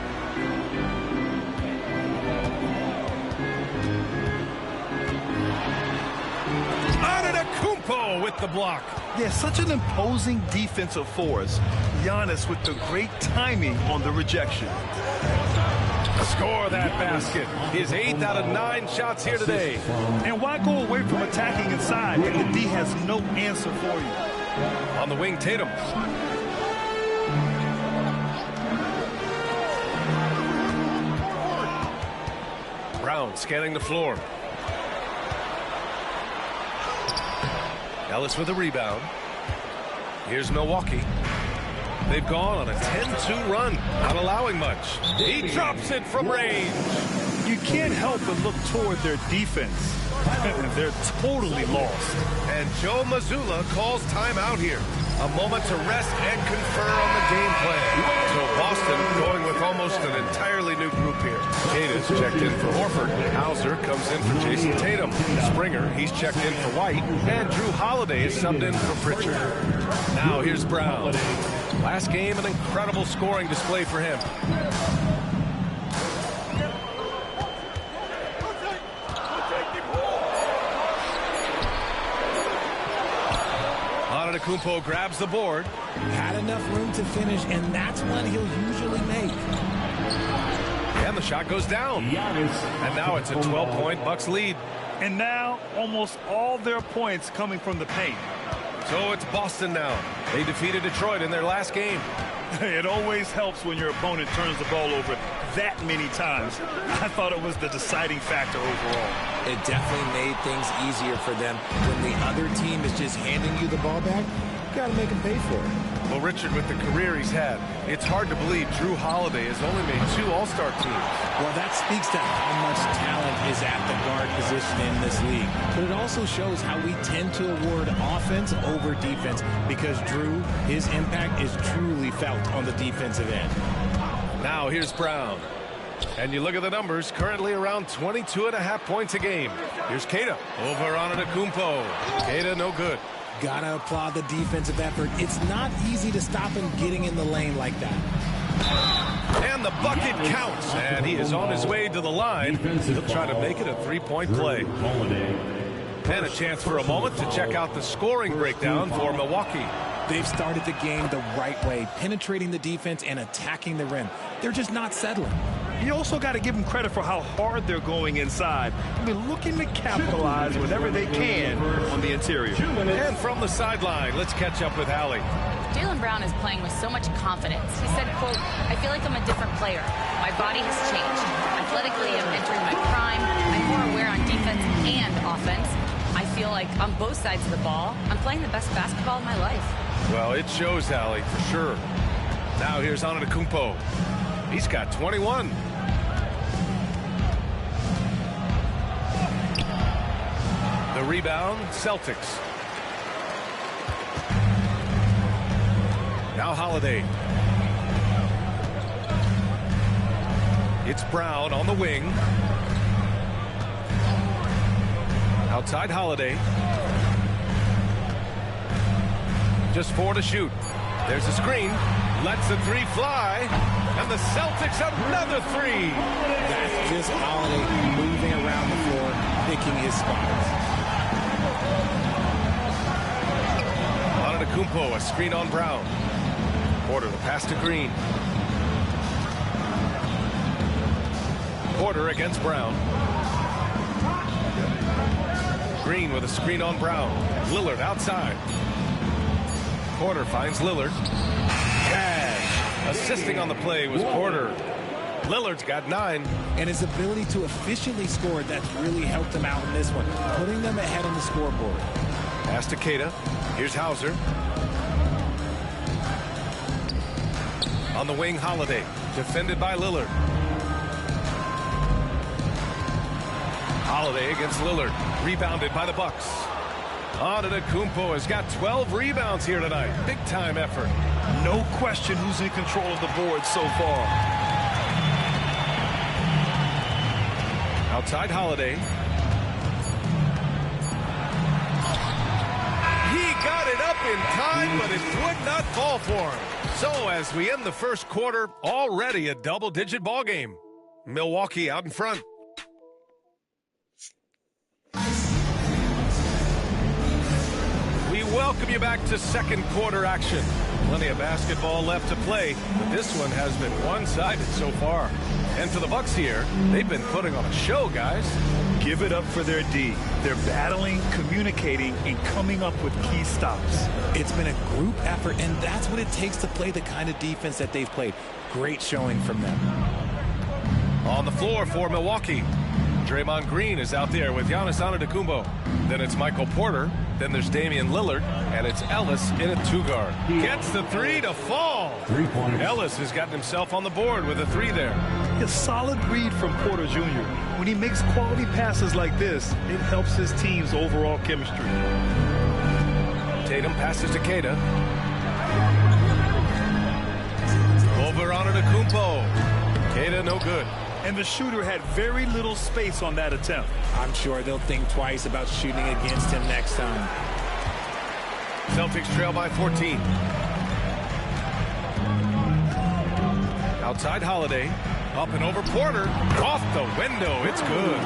[SPEAKER 12] Antetokounmpo with the block.
[SPEAKER 14] Yeah, such an imposing defensive force. Giannis with the great timing on the rejection.
[SPEAKER 12] Score that basket. His 8th out of 9 shots here today.
[SPEAKER 14] And why go away from attacking inside if the D has no answer for you?
[SPEAKER 12] On the wing, Tatum. Brown scanning the floor. Ellis with a rebound. Here's Milwaukee. They've gone on a 10-2 run, not allowing much. He drops it from range.
[SPEAKER 14] You can't help but look toward their defense. They're totally lost.
[SPEAKER 12] And Joe Mazzulla calls timeout here. A moment to rest and confer on the game plan. So Boston going with almost an entirely new group here. Cada's checked in for Horford. Hauser comes in for Jason Tatum. Springer, he's checked in for White. And Drew Holiday is subbed in for Pritchard. Now here's Brown. Last game, an incredible scoring display for him. Antetokounmpo grabs the board.
[SPEAKER 19] Had enough room to finish, and that's one he'll usually make.
[SPEAKER 12] And the shot goes down. And now it's a 12-point Bucks lead.
[SPEAKER 14] And now almost all their points coming from the paint.
[SPEAKER 12] So it's Boston now. They defeated Detroit in their last game.
[SPEAKER 14] It always helps when your opponent turns the ball over that many times. I thought it was the deciding factor overall.
[SPEAKER 19] It definitely made things easier for them. When the other team is just handing you the ball back, you got to make them pay for it.
[SPEAKER 12] Well, Richard, with the career he's had, it's hard to believe Drew Holiday has only made 2 All-Star teams.
[SPEAKER 19] Well, that speaks to how much talent is at the guard position in this league. But it also shows how we tend to award offense over defense because Drew, his impact is truly felt on the defensive end.
[SPEAKER 12] Now here's Brown. And you look at the numbers, currently around 22.5 points a game. Here's Queta over Antetokounmpo. Queta no good.
[SPEAKER 19] Gotta applaud the defensive effort. It's not easy to stop him getting in the lane like that.
[SPEAKER 12] And the bucket counts. And he is on his way to the line. He'll try to make it a 3-point play. And a chance for a moment to check out the scoring breakdown for Milwaukee.
[SPEAKER 19] They've started the game the right way, penetrating the defense and attacking the rim. They're just not settling.
[SPEAKER 14] You also got to give them credit for how hard they're going inside. I mean, looking to capitalize whenever they can on the interior.
[SPEAKER 12] And from the sideline, let's catch up with Allie.
[SPEAKER 15] Jaylen Brown is playing with so much confidence. He said, quote, "I feel like I'm a different player. My body has changed. Athletically, I'm entering my prime. I'm more aware on defense and offense. I feel like on both sides of the ball, I'm playing the best basketball of my life."
[SPEAKER 12] Well, it shows, Allie, for sure. Now here's Antetokounmpo. He's got 21. The rebound, Celtics. Now Holiday. It's Brown on the wing. Outside Holiday. Just 4 to shoot. There's a screen. Lets the 3 fly. And the Celtics another 3.
[SPEAKER 19] That's just Holiday moving around the floor, picking his spots.
[SPEAKER 12] Antetokounmpo, a screen on Brown. Porter, the pass to Green. Porter against Brown. Green with a screen on Brown. Lillard outside. Porter finds Lillard. Cash. Assisting on the play was Porter. Lillard's got 9.
[SPEAKER 19] And his ability to efficiently score, that's really helped him out in this one, putting them ahead on the scoreboard.
[SPEAKER 12] Pass to Queta. Here's Hauser. On the wing, Holiday. Defended by Lillard. Holiday against Lillard. Rebounded by the Bucks. Antetokounmpo has got 12 rebounds here tonight. Big time effort.
[SPEAKER 14] No question who's in control of the board so far.
[SPEAKER 12] Outside Holiday. He got it up in time, but it would not fall for him. So as we end the first quarter, already a double-digit ball game. Milwaukee out in front. We welcome you back to second quarter action. Plenty of basketball left to play, but this one has been one-sided so far. And for the Bucks here, they've been putting on a show, guys.
[SPEAKER 14] Give it up for their D. They're battling, communicating, and coming up with key stops.
[SPEAKER 19] It's been a group effort, and that's what it takes to play the kind of defense that they've played. Great showing from them.
[SPEAKER 12] On the floor for Milwaukee, Draymond Green is out there with Giannis Antetokounmpo. Then it's Michael Porter. Then there's Damian Lillard, and it's Ellis in a two-guard. Gets the three to fall.
[SPEAKER 8] 3 points.
[SPEAKER 12] Ellis has gotten himself on the board with a three there.
[SPEAKER 14] A solid read from Porter Jr. When he makes quality passes like this, it helps his team's overall chemistry.
[SPEAKER 12] Tatum passes to Queta. Over Antetokounmpo. Queta no good.
[SPEAKER 14] And the shooter had very little space on that attempt.
[SPEAKER 19] I'm sure they'll think twice about shooting against him next time.
[SPEAKER 12] Celtics trail by 14. Outside Holiday. Up and over Porter. Off the window. It's good.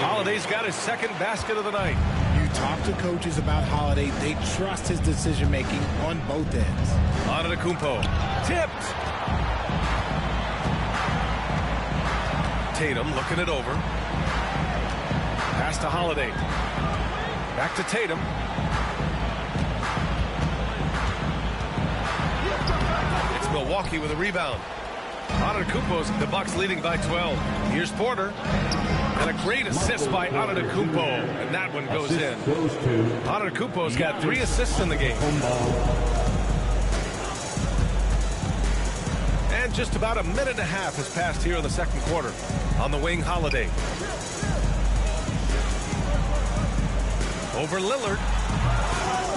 [SPEAKER 12] Holiday's got his second basket of the night.
[SPEAKER 19] You talk to coaches about Holiday. They trust his decision-making on both ends.
[SPEAKER 12] Antetokounmpo. Tipped. Tatum looking it over. Pass to Holiday. Back to Tatum. It's Milwaukee with a rebound. Antetokounmpo's the Bucks leading by 12. Here's Porter. And a great assist by Antetokounmpo. And that one goes in. Antetokounmpo's got 3 assists in the game. And just about a minute and a half has passed here in the second quarter. On the wing, Holiday. Over Lillard.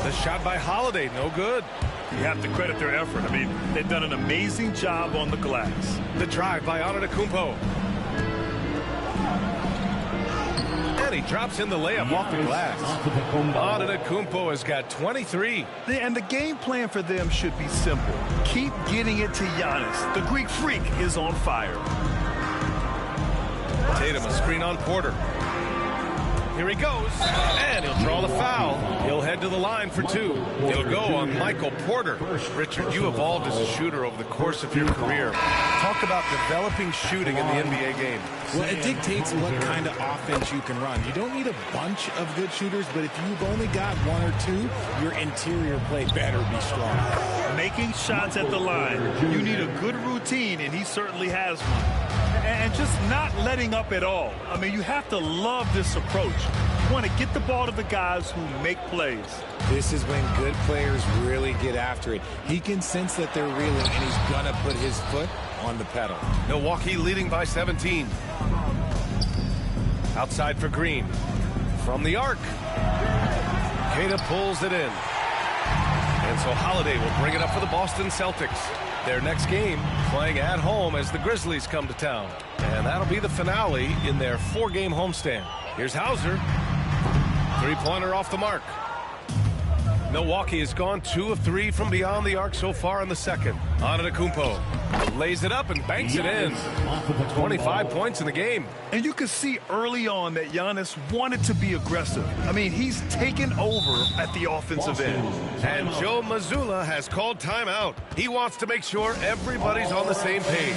[SPEAKER 12] The shot by Holiday, no good.
[SPEAKER 14] You have to credit their effort. I mean, they've done an amazing job on the glass.
[SPEAKER 12] The drive by Antetokounmpo. And he drops in the layup off the glass. Antetokounmpo has got 23.
[SPEAKER 14] And the game plan for them should be simple. Keep getting it to Giannis. The Greek Freak is on fire.
[SPEAKER 12] Tatum, a screen on Porter. Here he goes, and he'll draw the foul. He'll head to the line for 2. He'll go on Michael Porter. Richard, you evolved as a shooter over the course of your career. Talk about developing shooting in the NBA game.
[SPEAKER 19] Well, it dictates what kind of offense you can run. You don't need a bunch of good shooters, but if you've only got 1 or 2, your interior play better be strong.
[SPEAKER 14] Making shots at the line, you need a good routine, and he certainly has one. And just not letting up at all. I mean, you have to love this approach. You want to get the ball to the guys who make plays.
[SPEAKER 19] This is when good players really get after it. He can sense that they're reeling, and he's going to put his foot on the pedal.
[SPEAKER 12] Milwaukee leading by 17. Outside for Green. From the arc. Queta pulls it in. And so Holiday will bring it up for the Boston Celtics. Their next game playing at home as the Grizzlies come to town. And that'll be the finale in their 4-game homestand. Here's Hauser. 3-pointer off the mark. Milwaukee has gone 2 of 3 from beyond the arc so far in the second. Antetokounmpo lays it up and banks it in. 25 points in the game.
[SPEAKER 14] And you could see early on that Giannis wanted to be aggressive. I mean, he's taken over at the offensive end.
[SPEAKER 12] And Joe Mazzulla has called timeout. He wants to make sure everybody's on the same page.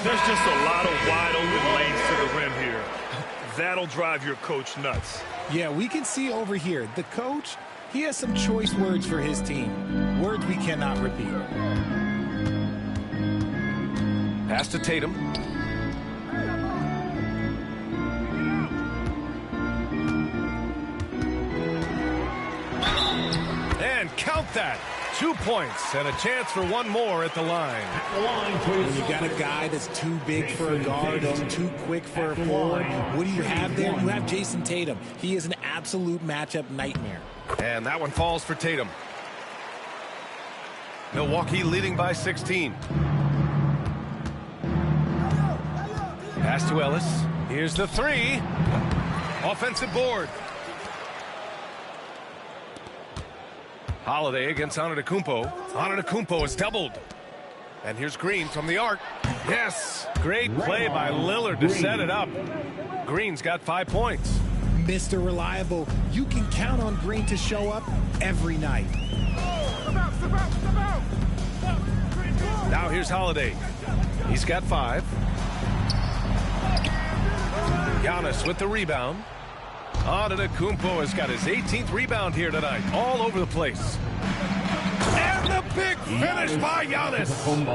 [SPEAKER 14] There's just a lot of wide open lanes to the rim here. That'll drive your coach nuts.
[SPEAKER 19] Yeah, we can see over here, the coach, he has some choice words for his team. Words we cannot repeat.
[SPEAKER 12] Pass to Tatum. And count that. 2 points and a chance for 1 more at the line.
[SPEAKER 19] When you got a guy that's too big for a guard and too quick for a forward, what do you have there? You have Jason Tatum. He is an absolute matchup nightmare.
[SPEAKER 12] And that one falls for Tatum. Milwaukee leading by 16. Pass to Ellis. Here's the 3. Offensive board. Holiday against Antetokounmpo. Antetokounmpo is doubled. And here's Green from the arc. Yes! Great play by Lillard to set it up. Green's got 5 points.
[SPEAKER 19] Mr. Reliable, you can count on Green to show up every night.
[SPEAKER 12] Now here's Holiday. He's got 5. Giannis with the rebound. Antetokounmpo has got his 18th rebound here tonight. All over the place.
[SPEAKER 14] And the big finish by Giannis.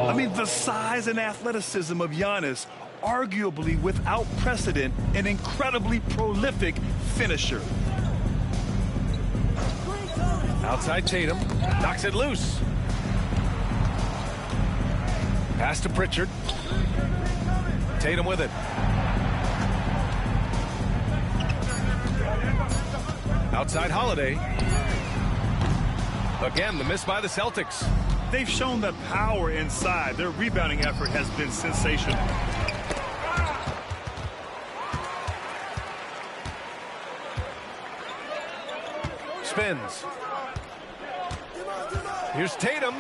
[SPEAKER 14] I mean, the size and athleticism of Giannis, arguably without precedent, an incredibly prolific finisher.
[SPEAKER 12] Outside Tatum. Knocks it loose. Pass to Pritchard. Tatum with it. Outside Holiday. Again, the miss by the Celtics.
[SPEAKER 14] They've shown the power inside. Their rebounding effort has been sensational.
[SPEAKER 12] Spins. Here's Tatum.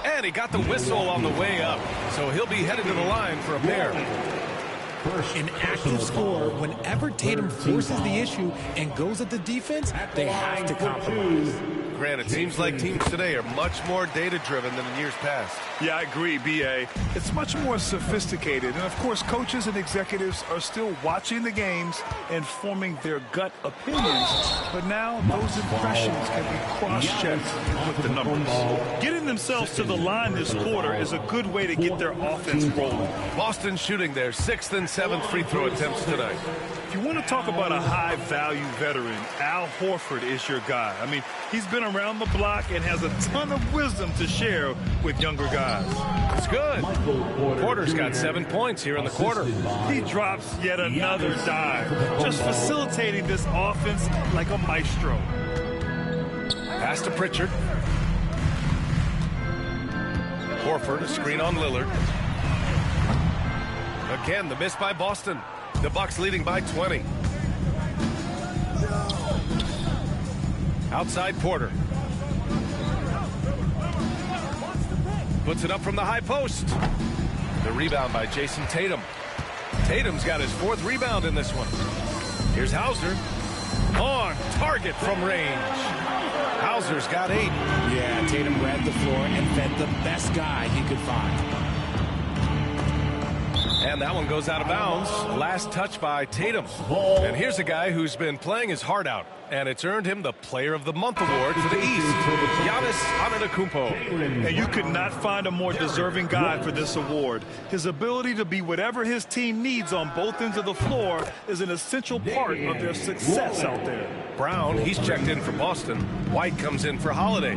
[SPEAKER 12] And he got the whistle on the way up. So he'll be headed to the line for a pair.
[SPEAKER 19] An active scorer, whenever Tatum forces the issue and goes at the defense, they have to compromise.
[SPEAKER 12] Grant, it seems like teams today are much more data-driven than in years past.
[SPEAKER 14] Yeah, I agree, B.A. It's much more sophisticated. And, of course, coaches and executives are still watching the games and forming their gut opinions. But now those impressions can be cross-checked with the numbers. Getting themselves to the line this quarter is a good way to get their offense rolling.
[SPEAKER 12] Boston shooting their 6th and 7th free throw attempts tonight.
[SPEAKER 14] If you want to talk about a high-value veteran, Al Horford is your guy. I mean, he's been around the block and has a ton of wisdom to share with younger guys.
[SPEAKER 12] It's good. Porter's got 7 points here in the quarter.
[SPEAKER 14] He drops yet another dive, just facilitating this offense like a maestro.
[SPEAKER 12] Pass to Pritchard. Horford, a screen on Lillard. Again, the miss by Boston. The Bucks leading by 20. Outside Porter. Puts it up from the high post. The rebound by Jason Tatum. Tatum's got his 4th rebound in this one. Here's Hauser. On target from range. Hauser's got 8.
[SPEAKER 19] Yeah, Tatum grabbed the floor and fed the best guy he could find.
[SPEAKER 12] And that one goes out of bounds. Last touch by Tatum. And here's a guy who's been playing his heart out. And it's earned him the Player of the Month award for the East. Giannis Antetokounmpo.
[SPEAKER 14] And you could not find a more deserving guy for this award. His ability to be whatever his team needs on both ends of the floor is an essential part of their success out there.
[SPEAKER 12] Brown, he's checked in for Boston. White comes in for Holiday.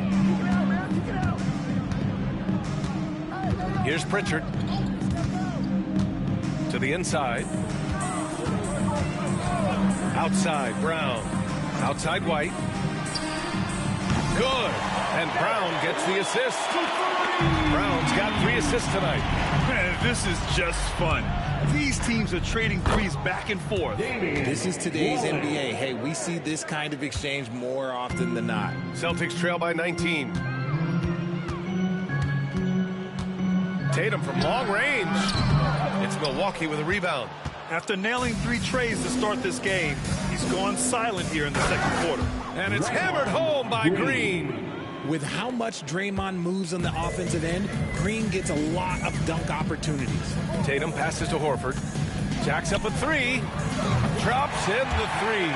[SPEAKER 12] Here's Pritchard. To the inside. Outside, Brown. Outside, White. Good. And Brown gets the assist. Brown's got 3 assists tonight.
[SPEAKER 14] Man, this is just fun. These teams are trading threes back and forth.
[SPEAKER 19] This is today's NBA. Hey, we see this kind of exchange more often than not.
[SPEAKER 12] Celtics trail by 19. Tatum from long range. It's Milwaukee with a rebound.
[SPEAKER 14] After nailing 3 trays to start this game, he's gone silent here in the second quarter.
[SPEAKER 12] And it's hammered home by Green.
[SPEAKER 19] With how much Draymond moves on the offensive end, Green gets a lot of dunk opportunities.
[SPEAKER 12] Tatum passes to Horford. Jacks up a 3. Drops in the 3.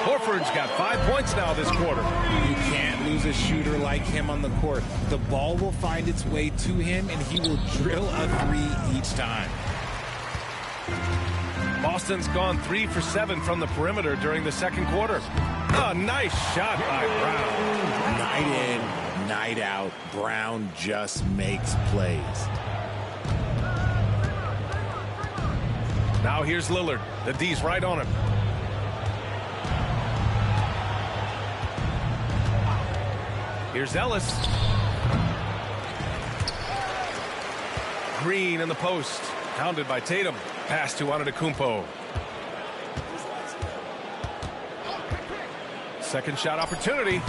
[SPEAKER 12] Horford's got 5 points now this quarter.
[SPEAKER 19] You can't lose a shooter like him on the court. The ball will find its way to him, and he will drill a 3 each time.
[SPEAKER 12] Boston's gone 3 for 7 from the perimeter during the second quarter. A nice shot by Brown.
[SPEAKER 19] Night in, night out, Brown just makes plays.
[SPEAKER 12] Now here's Lillard. The D's right on him. Here's Ellis. Green in the post. Hounded by Tatum. Pass to Antetokounmpo. Second shot opportunity.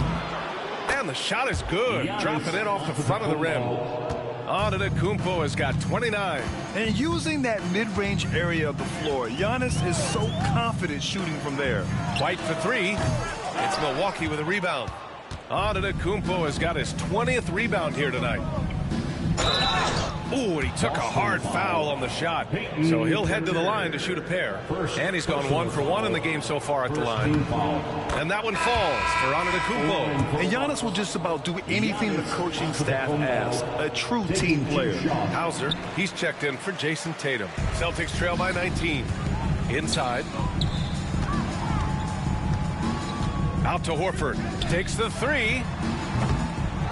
[SPEAKER 12] And the shot is good. Dropping it off the front of the rim. Antetokounmpo has got 29.
[SPEAKER 14] And using that mid-range area of the floor, Giannis is so confident shooting from there.
[SPEAKER 12] White for 3. It's Milwaukee with a rebound. Antetokounmpo has got his 20th rebound here tonight. Ooh, and he took a hard foul on the shot. So he'll head to the line to shoot a pair. And he's gone 1 for 1 in the game so far at the line. And that one falls for Antetokounmpo.
[SPEAKER 14] And Giannis will just about do anything the coaching staff asks. A true team player.
[SPEAKER 12] Hauser, he's checked in for Jason Tatum. Celtics trail by 19. Inside. Out to Horford. Takes the 3.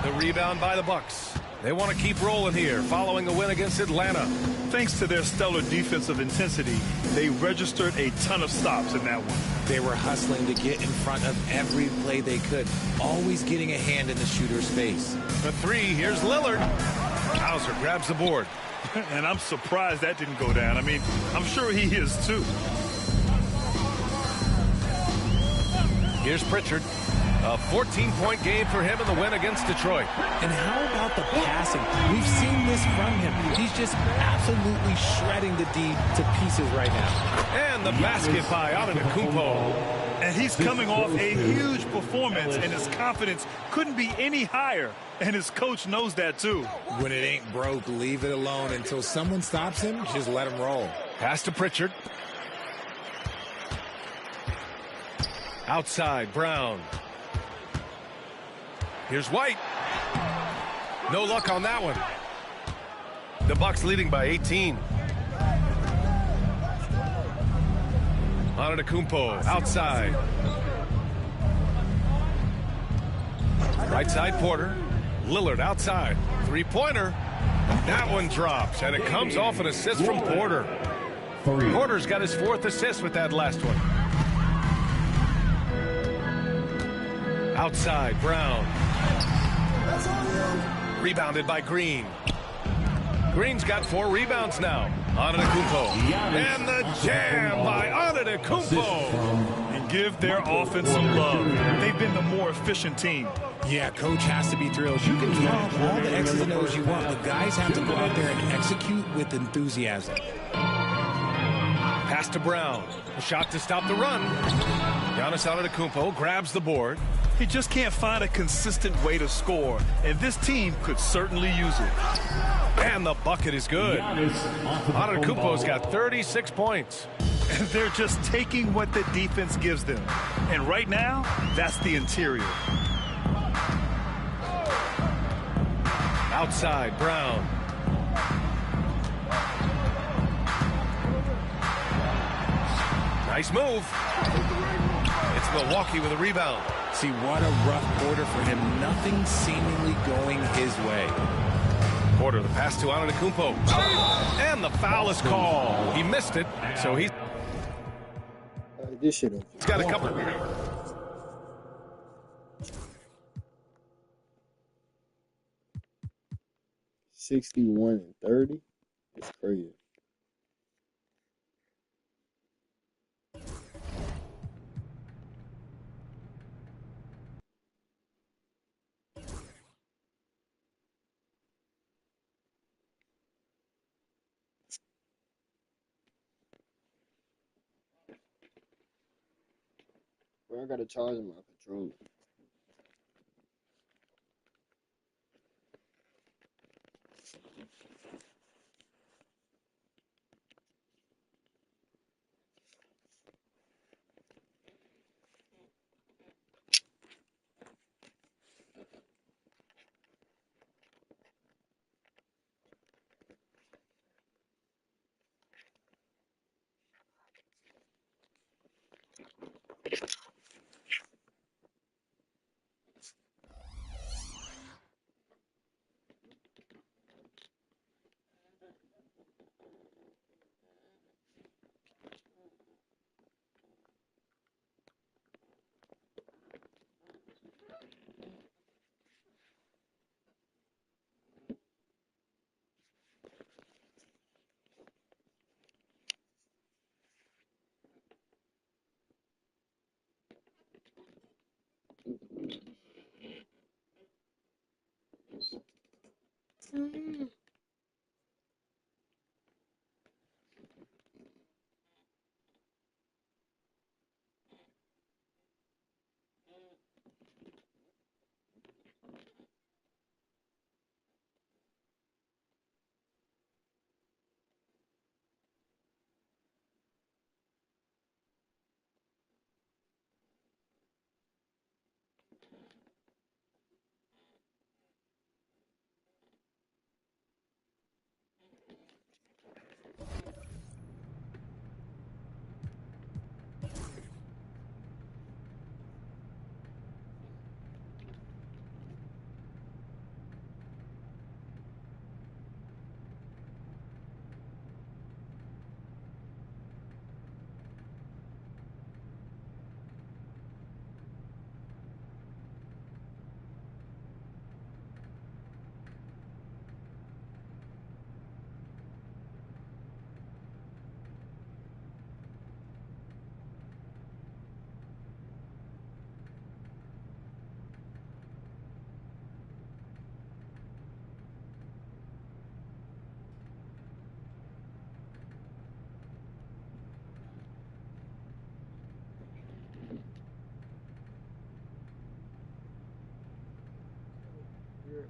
[SPEAKER 12] The rebound by the Bucks. They want to keep rolling here following a win against Atlanta.
[SPEAKER 14] Thanks to their stellar defensive intensity, they registered a ton of stops in that one.
[SPEAKER 19] They were hustling to get in front of every play they could, always getting a hand in the shooter's face.
[SPEAKER 12] The 3, here's Lillard. Hauser grabs the board.
[SPEAKER 14] And I'm surprised that didn't go down. I mean, I'm sure he is too.
[SPEAKER 12] Here's Pritchard. A 14-point game for him in the win against Detroit.
[SPEAKER 19] And how about the passing? We've seen this from him. He's just absolutely shredding the D to pieces right now.
[SPEAKER 12] And the basket by Antetokounmpo.
[SPEAKER 14] And he's coming off a huge performance, and his confidence couldn't be any higher. And his coach knows that, too.
[SPEAKER 19] When it ain't broke, leave it alone. Until someone stops him, just let him roll.
[SPEAKER 12] Pass to Pritchard. Outside, Brown. Here's White. No luck on that one. The Bucks leading by 18. Antetokounmpo outside. Right side Porter. Lillard outside. Three-pointer. That one drops, and it comes off an assist from Porter. Porter's got his 4th assist with that last one. Outside, Brown. Rebounded by Green. Green's got 4 rebounds now. Antetokounmpo. And the jam by Antetokounmpo.
[SPEAKER 14] And give their offense some love. They've been the more efficient team.
[SPEAKER 19] Yeah, coach has to be thrilled. You can draw up all the X's and O's you want, but guys have to go out there and execute with enthusiasm.
[SPEAKER 12] Pass to Brown. A shot to stop the run. Giannis Antetokounmpo grabs the board.
[SPEAKER 14] He just can't find a consistent way to score, and this team could certainly use it.
[SPEAKER 12] And the bucket is good. Antetokounmpo's got 36 points.
[SPEAKER 14] And they're just taking what the defense gives them. And right now, that's the interior.
[SPEAKER 12] Outside, Brown. Nice move. It's Milwaukee with a rebound.
[SPEAKER 19] See, what a rough quarter for him. Nothing seemingly going his way.
[SPEAKER 12] Porter, the pass to Antetokounmpo. And the foul is called. He missed it, so he's got a couple.
[SPEAKER 7] 61-30. It's crazy. Bro, I gotta charge my controller.
[SPEAKER 1] here.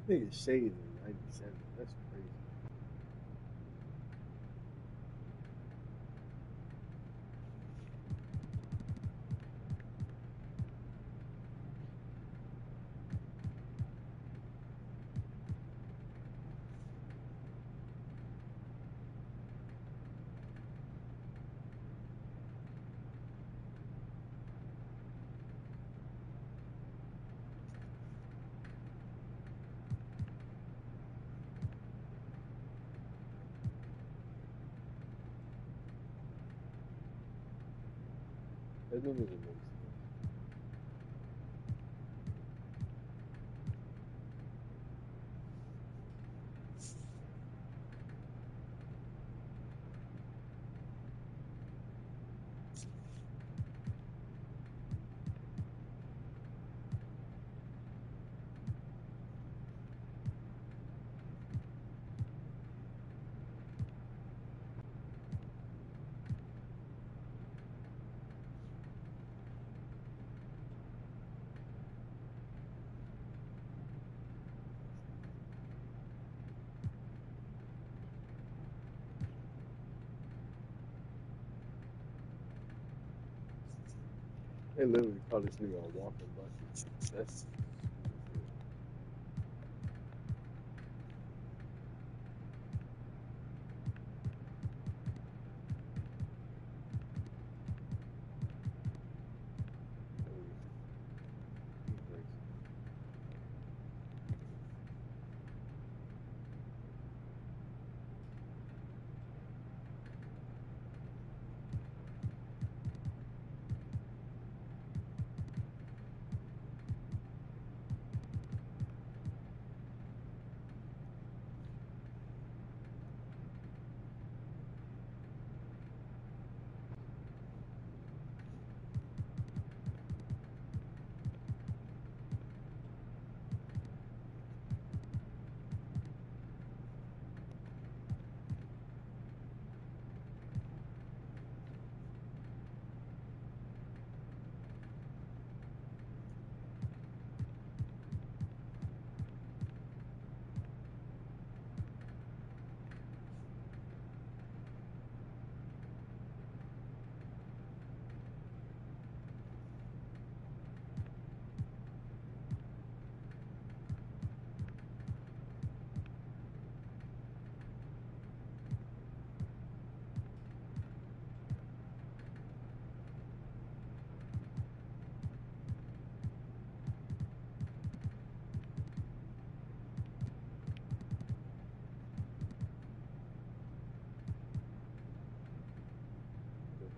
[SPEAKER 7] Nigga shaded in 97. That's crazy. That don't even make sense. They literally call this nigga a walking bucket. That's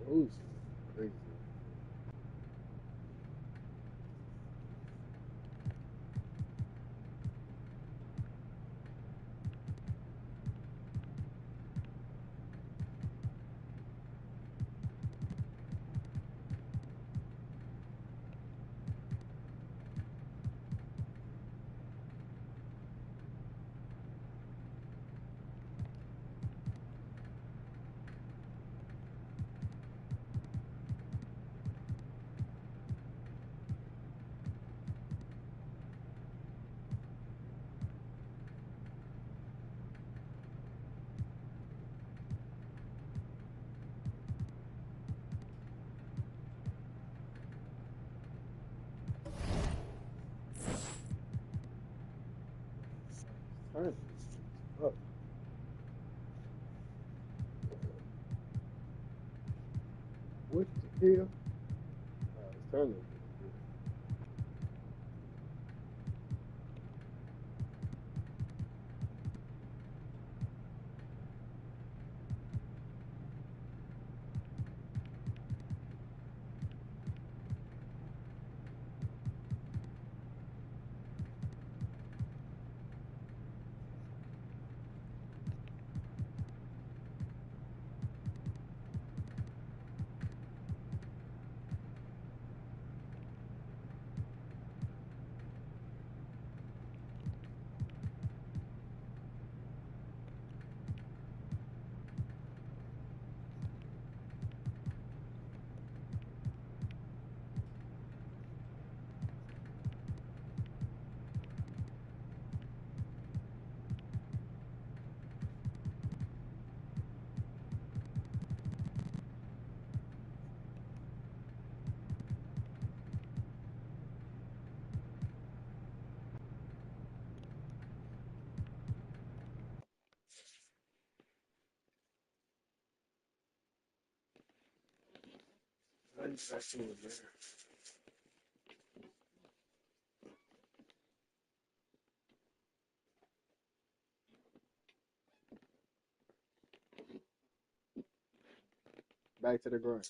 [SPEAKER 7] those crazy. Turn. Fuck. What the hell? It's turning.
[SPEAKER 1] Back to the grind.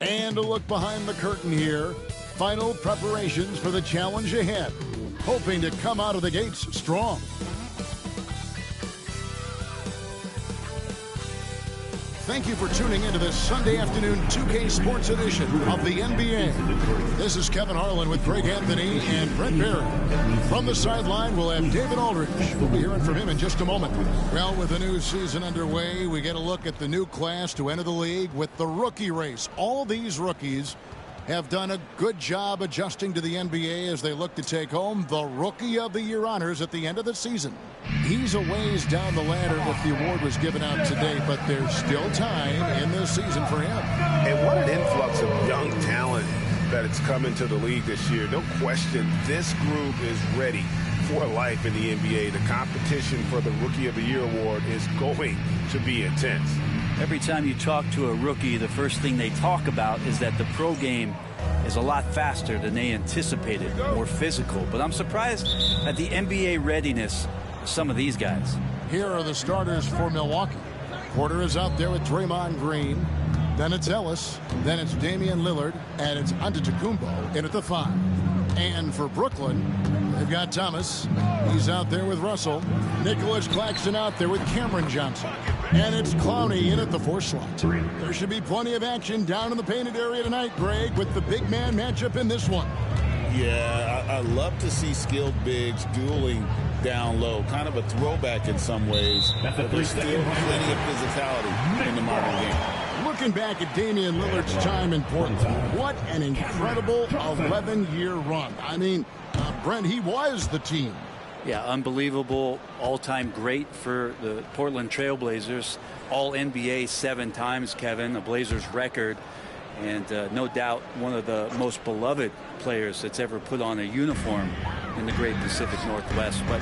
[SPEAKER 2] And a look behind the curtain here. Final preparations for the challenge ahead. Hoping to come out of the gates strong. Thank you for tuning into this Sunday afternoon 2K Sports edition of the NBA. This is Kevin Harlan with Greg Anthony and Brent Barry. From the sideline, we'll have David Aldridge. We'll be hearing from him in just a moment. Well, with the new season underway, we get a look at the new class to enter the league with the rookie race. All these rookies have done a good job adjusting to the NBA as they look to take home the Rookie of the Year honors at the end of the season. He's a ways down the ladder if the award was given out today, but there's still time in this season for him.
[SPEAKER 3] And what an influx of young talent that it's come into the league this year. No question, this group is ready for life in the NBA. The competition for the Rookie of the Year award is going to be intense.
[SPEAKER 13] Every time you talk to a rookie, the first thing they talk about is that the pro game is a lot faster than they anticipated, more physical. But I'm surprised at the NBA readiness of some of these guys.
[SPEAKER 2] Here are the starters for Milwaukee. Porter is out there with Draymond Green. Then it's Ellis. Then it's Damian Lillard. And it's Antetokounmpo in at the 5. And for Brooklyn, they've got Thomas. He's out there with Russell. Nicholas Claxton out there with Cameron Johnson. And it's Clowney in at the 4 slot. There should be plenty of action down in the painted area tonight, Greg, with the big man matchup in this one.
[SPEAKER 6] Yeah, I love to see skilled bigs dueling down low. Kind of a throwback in some ways. But there's still plenty of physicality in the modern game.
[SPEAKER 2] Looking back at Damian Lillard's time in Portland, what an incredible 11-year run. I mean, Brent, he was the team.
[SPEAKER 13] Yeah, unbelievable, all-time great for the Portland Trailblazers. All-NBA 7 times, Kevin, a Blazers record. And no doubt one of the most beloved players that's ever put on a uniform in the great Pacific Northwest. But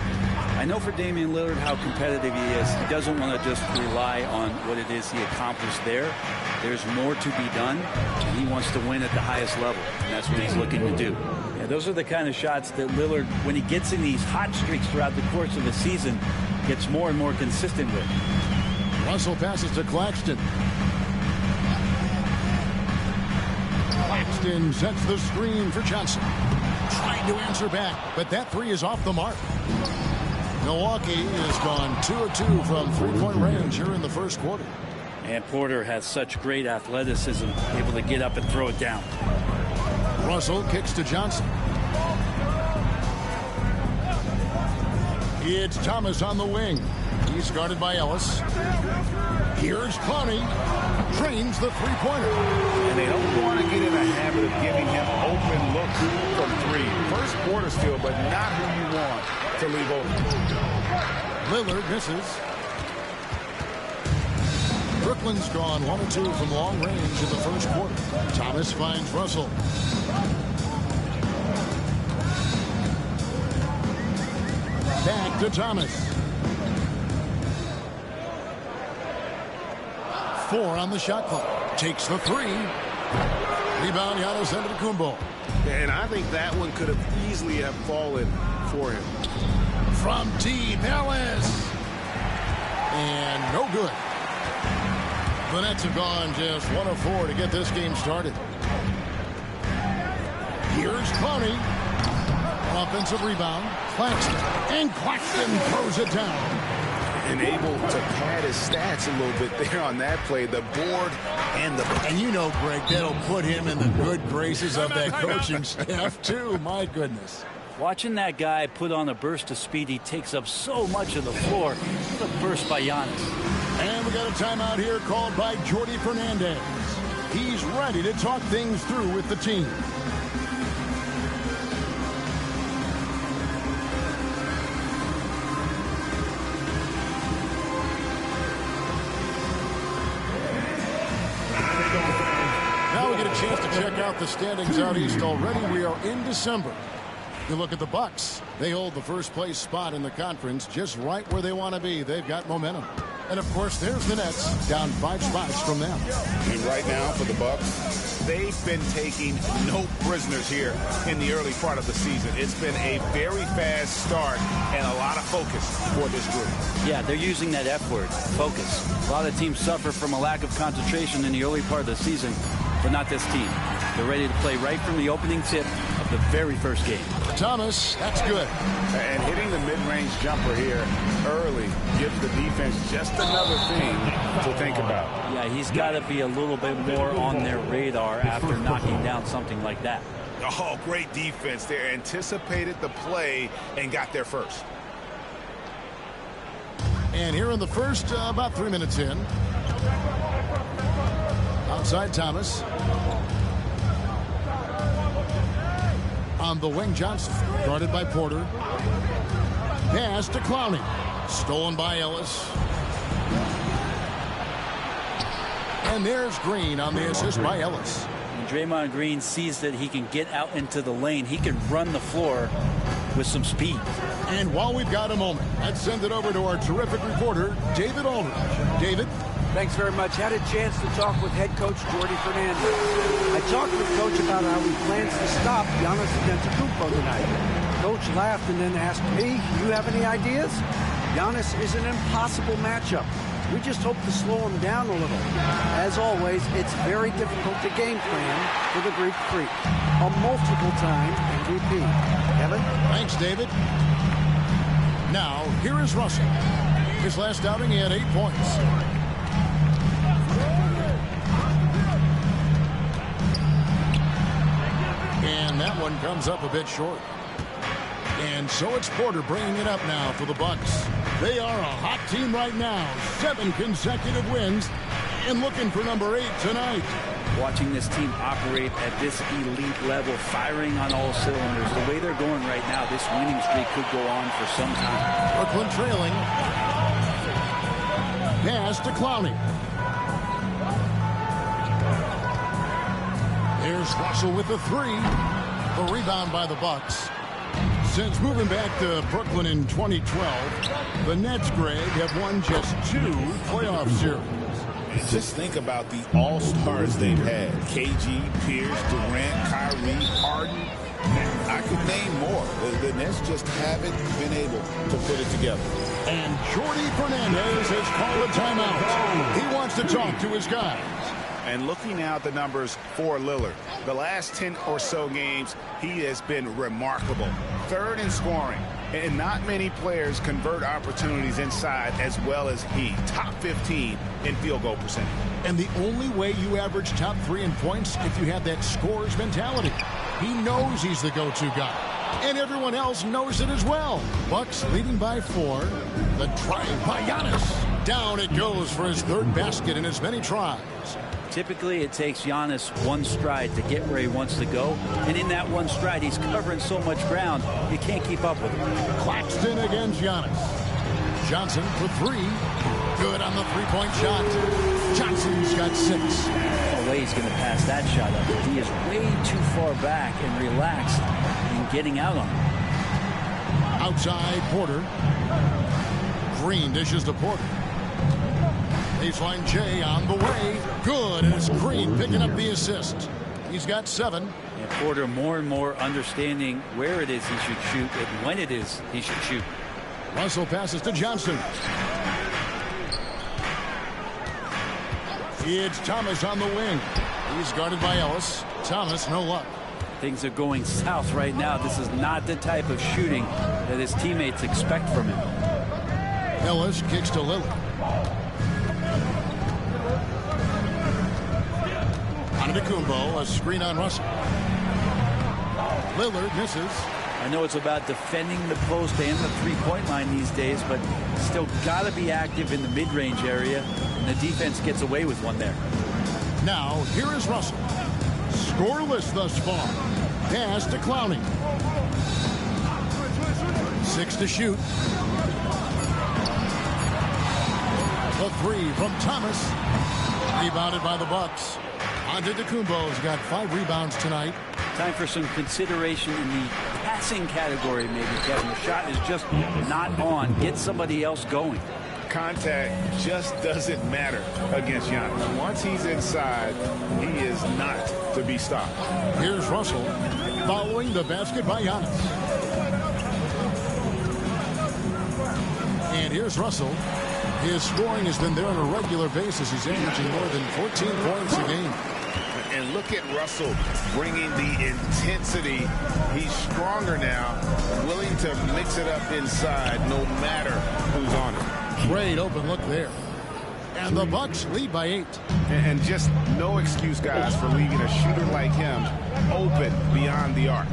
[SPEAKER 13] I know for Damian Lillard how competitive he is. He doesn't want to just rely on what it is he accomplished there. There's more to be done, and he wants to win at the highest level, and that's what he's looking to do.
[SPEAKER 3] Yeah,
[SPEAKER 13] Yeah, those are the kind of shots that Lillard, when he gets in these hot streaks throughout the course of the season, gets more and more consistent with.
[SPEAKER 2] Russell passes to Claxton. Claxton sets the screen for Johnson. Trying to answer back, but that three is off the mark. Milwaukee has gone 2 of 2 from three-point range here in the first quarter.
[SPEAKER 13] And Porter has such great athleticism, able to get up and throw it down.
[SPEAKER 2] Russell kicks to Johnson. It's Thomas on the wing. He's guarded by Ellis. Here's Clowney. Trains the three-pointer.
[SPEAKER 3] And they don't want to get in a habit of giving him open looks from three. First quarter still, but not who you want to leave open.
[SPEAKER 2] Lillard misses. Brooklyn's gone 1 of 2 from long range in the first quarter. Thomas finds Russell. Back to Thomas. 4 on the shot clock. Takes the three. Rebound, Giannis Antetokounmpo.
[SPEAKER 3] And I think that one could have easily have fallen for him.
[SPEAKER 2] From deep, Ellis. And no good. The Nets have gone just 1 of 4 to get this game started. Here's Clowney. Offensive rebound. Claxton. And Claxton throws it down.
[SPEAKER 3] And able to pad his stats a little bit there on that play. The board and the...
[SPEAKER 2] And you know, Greg, that'll put him in the good graces of that coaching staff, too. My goodness.
[SPEAKER 13] Watching that guy put on a burst of speed, he takes up so much of the floor. The burst by Giannis.
[SPEAKER 2] And we got a timeout here called by Jordi Fernandez. He's ready to talk things through with the team. Now we get a chance to check out the standings out east already. We are in December. You look at the Bucks. They hold the first place spot in the conference just right where they want to be. They've got momentum. And, of course, there's the Nets down 5 spots from them.
[SPEAKER 3] And right now for the Bucks, they've been taking no prisoners here in the early part of the season. It's been a very fast start and a lot of focus for this group.
[SPEAKER 13] Yeah, they're using that F word, focus. A lot of teams suffer from a lack of concentration in the early part of the season, but not this team. They're ready to play right from the opening tip of the very first game.
[SPEAKER 2] Thomas, that's good.
[SPEAKER 3] And hitting the mid-range jumper here early gives the defense just another thing to think about.
[SPEAKER 13] Yeah, he's got to be a little bit more on their radar after knocking down something like that.
[SPEAKER 3] Oh, great defense there. Anticipated the play and got there first.
[SPEAKER 2] And here in the first, about 3 minutes in. Outside Thomas. On the wing, Johnson, guarded by Porter. Pass to Clowney. Stolen by Ellis. And there's Green on the assist by Ellis.
[SPEAKER 13] When Draymond Green sees that he can get out into the lane, he can run the floor with some speed.
[SPEAKER 2] And while we've got a moment, let's send it over to our terrific reporter, David Aldridge. David?
[SPEAKER 5] Thanks very much. Had a chance to talk with head coach Jordi Fernandez. I talked with Coach about how he plans to stop Giannis Antetokounmpo tonight. Coach laughed and then asked me, you have any ideas? Giannis is an impossible matchup. We just hope to slow him down a little. As always, it's very difficult to game plan for the Greek Freak. A multiple-time MVP. Kevin?
[SPEAKER 2] Thanks, David. Now, here is Russell. His last outing, he had 8 points. And that one comes up a bit short. And so it's Porter bringing it up now for the Bucks. They are a hot team right now. 7 consecutive wins and looking for number 8 tonight.
[SPEAKER 13] Watching this team operate at this elite level, firing on all cylinders. The way they're going right now, this winning streak could go on for some time.
[SPEAKER 2] Brooklyn trailing. Pass to Clowney. There's Russell with the 3. The rebound by the Bucks. Since moving back to Brooklyn in 2012, the Nets, Greg, have won just 2 playoff series.
[SPEAKER 3] Just think about the all-stars they've had. KG, Pierce, Durant, Kyrie, Harden.
[SPEAKER 6] I could name more. The Nets just haven't been able to put it together.
[SPEAKER 2] And Jordi Fernandez has called a timeout. He wants to talk to his guys.
[SPEAKER 3] And looking now at the numbers for Lillard, the last 10 or so games, he has been remarkable. Third in scoring, and not many players convert opportunities inside as well as he. Top 15 in field goal percentage.
[SPEAKER 2] And the only way you average top 3 in points if you have that scorer's mentality. He knows he's the go-to guy. And everyone else knows it as well. Bucks leading by 4. The drive by Giannis. Down it goes for his 3rd basket in as many tries.
[SPEAKER 13] Typically, it takes Giannis one stride to get where he wants to go. And in that one stride, he's covering so much ground, you can't keep up with him.
[SPEAKER 2] Claxton against Giannis. Johnson for 3. Good on the three-point shot. Johnson's got 6.
[SPEAKER 13] No way he's going to pass that shot up. He is way too far back and relaxed in getting out on him.
[SPEAKER 2] Outside Porter. Green dishes to Porter. Baseline Jay on the way. Good, and it's Green picking up the assist. He's got 7.
[SPEAKER 13] And Porter more and more understanding where it is he should shoot and when it is he should shoot.
[SPEAKER 2] Russell passes to Johnson. It's Thomas on the wing. He's guarded by Ellis. Thomas, no luck.
[SPEAKER 13] Things are going south right now. This is not the type of shooting that his teammates expect from him.
[SPEAKER 2] Ellis kicks to Lillard. Antetokounmpo, a screen on Russell. Lillard misses.
[SPEAKER 13] I know it's about defending the post and the three-point line these days, but still got to be active in the mid-range area, and the defense gets away with one there.
[SPEAKER 2] Now, here is Russell. Scoreless thus far. Pass to Clowney. 6 to shoot. The 3 from Thomas. Rebounded by the Bucks. Antetokounmpo's got 5 rebounds tonight.
[SPEAKER 13] Time for some consideration in the passing category, maybe, Kevin. The shot is just not on. Get somebody else going.
[SPEAKER 3] Contact just doesn't matter against Giannis. Once he's inside, he is not to be stopped.
[SPEAKER 2] Here's Russell following the basket by Giannis. And here's Russell. His scoring has been there on a regular basis. He's averaging more than 14 points a game.
[SPEAKER 3] And look at Russell bringing the intensity. He's stronger now, willing to mix it up inside no matter who's on it.
[SPEAKER 2] Great open look there. And the Bucks lead by 8.
[SPEAKER 3] And just no excuse, guys, for leaving a shooter like him open beyond the arc.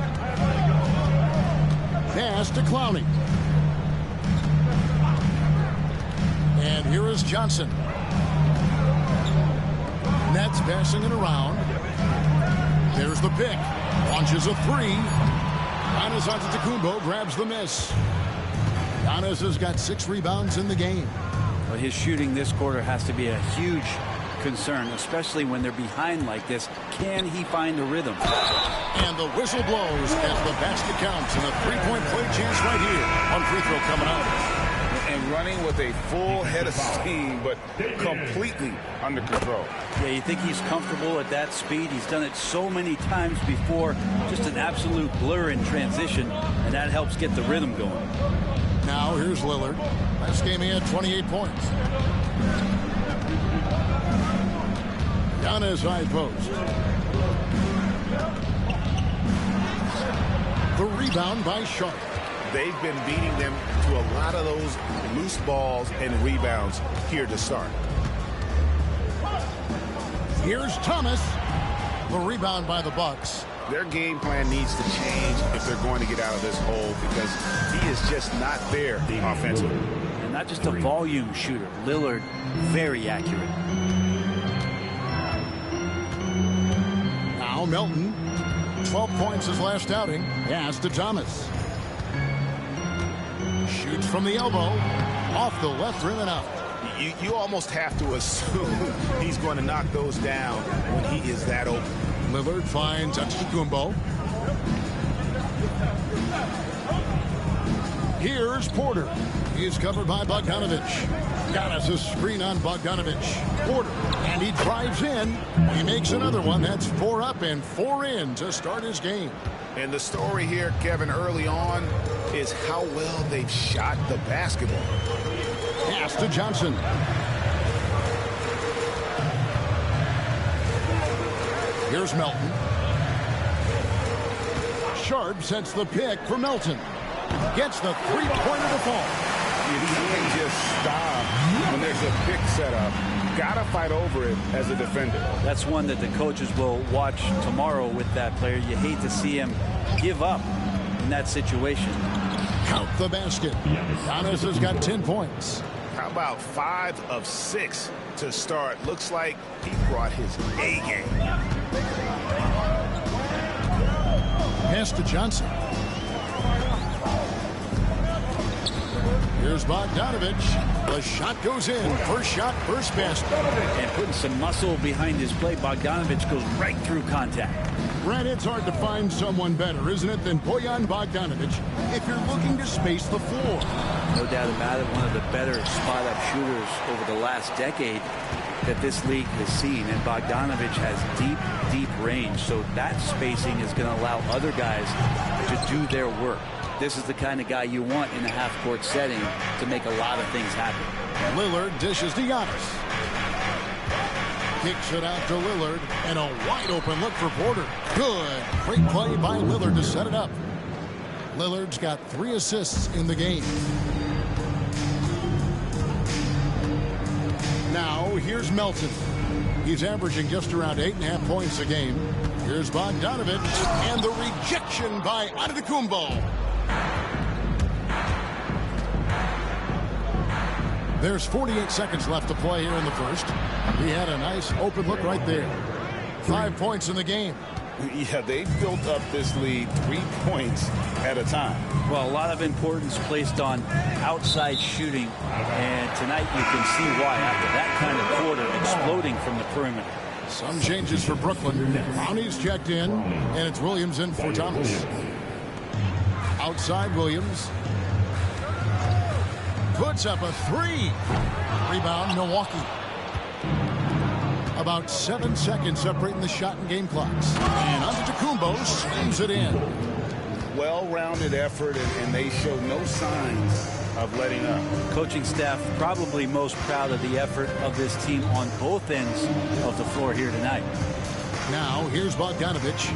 [SPEAKER 2] Pass to Clowney. And here is Johnson. Nets passing it around. There's the pick. Launches a 3. Giannis Antetokounmpo grabs the miss. Giannis has got 6 rebounds in the game.
[SPEAKER 13] But his shooting this quarter has to be a huge concern, especially when they're behind like this. Can he find a rhythm?
[SPEAKER 2] And the whistle blows as the basket counts, and a 3-point play chance right here. One free throw coming out.
[SPEAKER 3] And running with a full head of steam, but completely under control.
[SPEAKER 13] Yeah, you think he's comfortable at that speed. He's done it so many times before. Just an absolute blur in transition, and that helps get the rhythm going.
[SPEAKER 2] Now here's Lillard. Last game he had 28 points. Giannis high post. The rebound by Sharp.
[SPEAKER 3] They've been beating them to a lot of those loose balls and rebounds here to start.
[SPEAKER 2] Here's Thomas. The rebound by the Bucks.
[SPEAKER 3] Their game plan needs to change if they're going to get out of this hole, because he is just not there offensively.
[SPEAKER 13] And not just a volume shooter. Lillard, very accurate.
[SPEAKER 2] Now Melton. 12 points his last outing. Pass to Thomas. Shoots from the elbow. Off the left rim and out.
[SPEAKER 3] You almost have to assume he's going to knock those down when he is that open.
[SPEAKER 2] Lillard finds Antetokounmpo. Here's Porter. He's covered by Bogdanovic. Giannis a screen on Bogdanovic. Porter. And he drives in. He makes another one. That's 4 up and 4 in to start his game.
[SPEAKER 3] And the story here, Kevin, early on is how well they've shot the basketball.
[SPEAKER 2] Pass to Johnson. Here's Melton. Sharp sets the pick for Melton. Gets the three-pointer to fall.
[SPEAKER 3] You can't just stop when there's a pick set up. Gotta fight over it as a defender.
[SPEAKER 13] That's one that the coaches will watch tomorrow with that player. You hate to see him give up in that situation.
[SPEAKER 2] Count the basket. Giannis has got 10 points.
[SPEAKER 3] How about 5 of 6 to start? Looks like he brought his A game.
[SPEAKER 2] Pass to Johnson. Here's Bogdanovich. The shot goes in. First shot, first basket.
[SPEAKER 13] And putting some muscle behind his play, Bogdanovich goes right through contact.
[SPEAKER 2] Brad, it's hard to find someone better, isn't it, than Bojan Bogdanovich if you're looking to space the floor.
[SPEAKER 13] No doubt about it, one of the better spot-up shooters over the last decade that this league has seen. And Bogdanovich has deep, deep range, so that spacing is going to allow other guys to do their work. This is the kind of guy you want in a half-court setting to make a lot of things happen.
[SPEAKER 2] Lillard dishes to Giannis. Kicks it out to Lillard, and a wide-open look for Porter. Good. Great play by Lillard to set it up. Lillard's got 3 assists in the game. Now, here's Melton. He's averaging just around 8.5 points a game. Here's Bogdanovich, and the rejection by Antetokounmpo. There's 48 seconds left to play here in the first. He had a nice open look right there. 5 points in the game.
[SPEAKER 3] Yeah, they built up this lead 3 points at a time.
[SPEAKER 13] Well, a lot of importance placed on outside shooting, and tonight you can see why after that kind of quarter exploding from the perimeter.
[SPEAKER 2] Some changes for Brooklyn. Brownie's checked in, and it's Williams in for Thomas. Outside Williams. Puts up a 3. Rebound, Milwaukee. About 7 seconds separating the shot and game clocks. And Antetokounmpo slams it in.
[SPEAKER 3] Well-rounded effort, and they show no signs of letting up.
[SPEAKER 13] Coaching staff probably most proud of the effort of this team on both ends of the floor here tonight.
[SPEAKER 2] Now, here's Bogdanovich.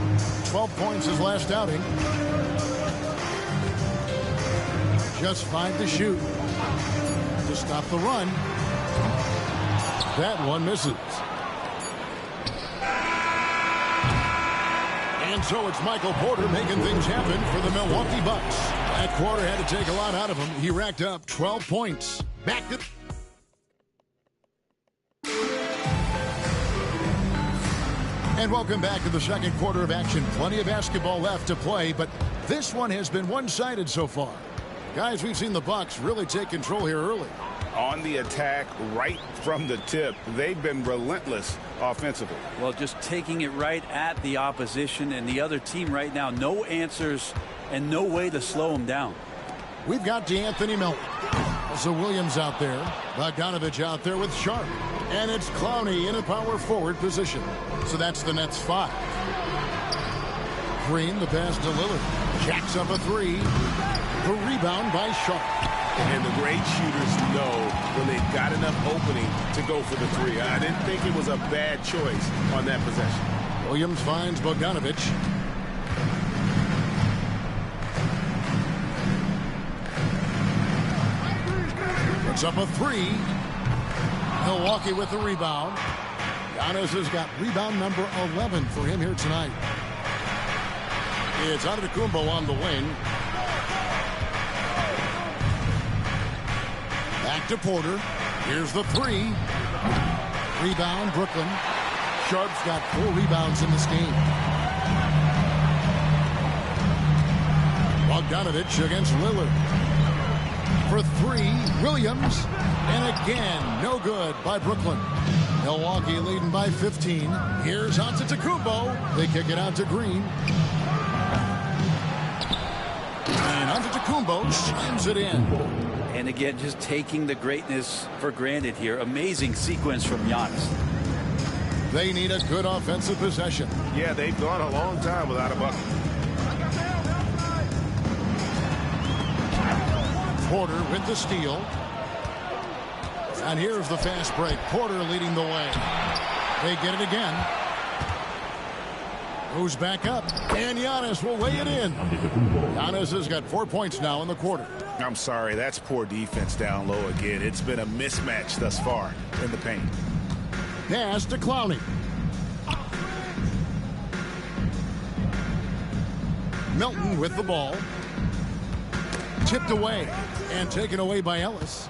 [SPEAKER 2] 12 points his last outing. Just 5 to shoot. To stop the run. That one misses. And so it's Michael Porter making things happen for the Milwaukee Bucks. That quarter had to take a lot out of him. He racked up 12 points. Back to... And welcome back to the second quarter of action. Plenty of basketball left to play, but this one has been one-sided so far. Guys, we've seen the Bucks really take control here early.
[SPEAKER 3] On the attack right from the tip. They've been relentless offensively.
[SPEAKER 13] Well, just taking it right at the opposition and the other team right now. No answers and no way to slow them down.
[SPEAKER 2] We've got DeAnthony Melton. Also Williams out there. Bogdanovich out there with Sharp. And it's Clowney in a power forward position. So that's the Nets 5. Green, the pass to Lillard. Jacks up a 3. The rebound by Sharp.
[SPEAKER 3] And the great shooters know when they've got enough opening to go for the 3. I didn't think it was a bad choice on that possession.
[SPEAKER 2] Williams finds Bogdanovich. Puts up a 3. Milwaukee with the rebound. Giannis has got rebound number 11 for him here tonight. It's Antetokounmpo on the wing. Back to Porter. Here's the 3. Rebound, Brooklyn. Sharp's got 4 rebounds in this game. Bogdanovich against Lillard. For 3, Williams. And again, no good by Brooklyn. Milwaukee leading by 15. Here's Antetokounmpo. They kick it out to Green. And Antetokounmpo slams it in.
[SPEAKER 13] And again, just taking the greatness for granted here. Amazing sequence from Giannis.
[SPEAKER 2] They need a good offensive possession.
[SPEAKER 3] Yeah, they've gone a long time without a bucket.
[SPEAKER 2] Porter with the steal. And here's the fast break. Porter leading the way. They get it again. Moves back up. And Giannis will lay it in. Giannis has got 4 points now in the quarter.
[SPEAKER 3] I'm sorry, that's poor defense down low again. It's been a mismatch thus far in the paint.
[SPEAKER 2] Pass to Clowney. Milton with the ball. Tipped away and taken away by Ellis.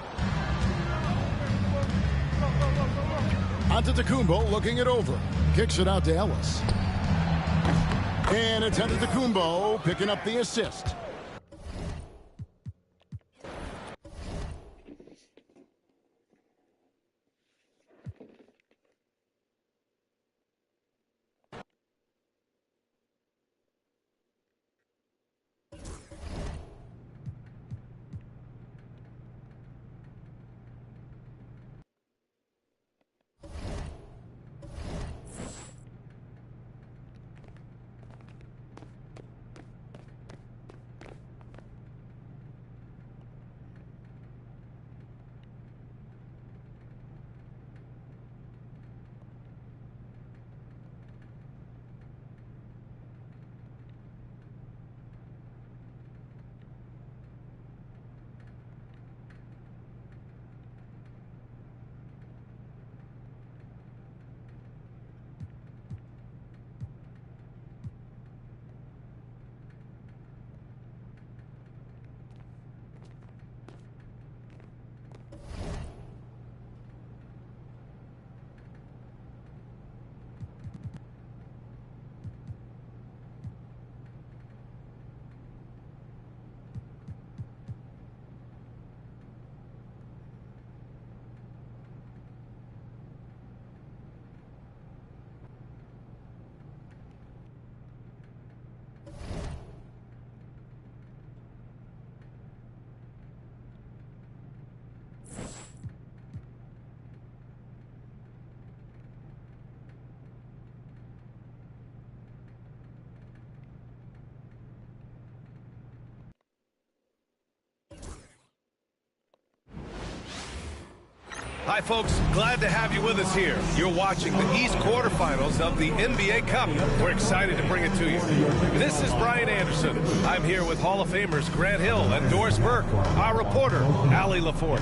[SPEAKER 2] Antetokounmpo looking it over. Kicks it out to Ellis. And it's Antetokounmpo picking up the assist.
[SPEAKER 12] Hi, folks. Glad to have you with us here. You're watching the East quarterfinals of the NBA Cup. We're excited to bring it to you. This is Brian Anderson. I'm here with Hall of Famers Grant Hill and Doris Burke, our reporter, Allie LaForce.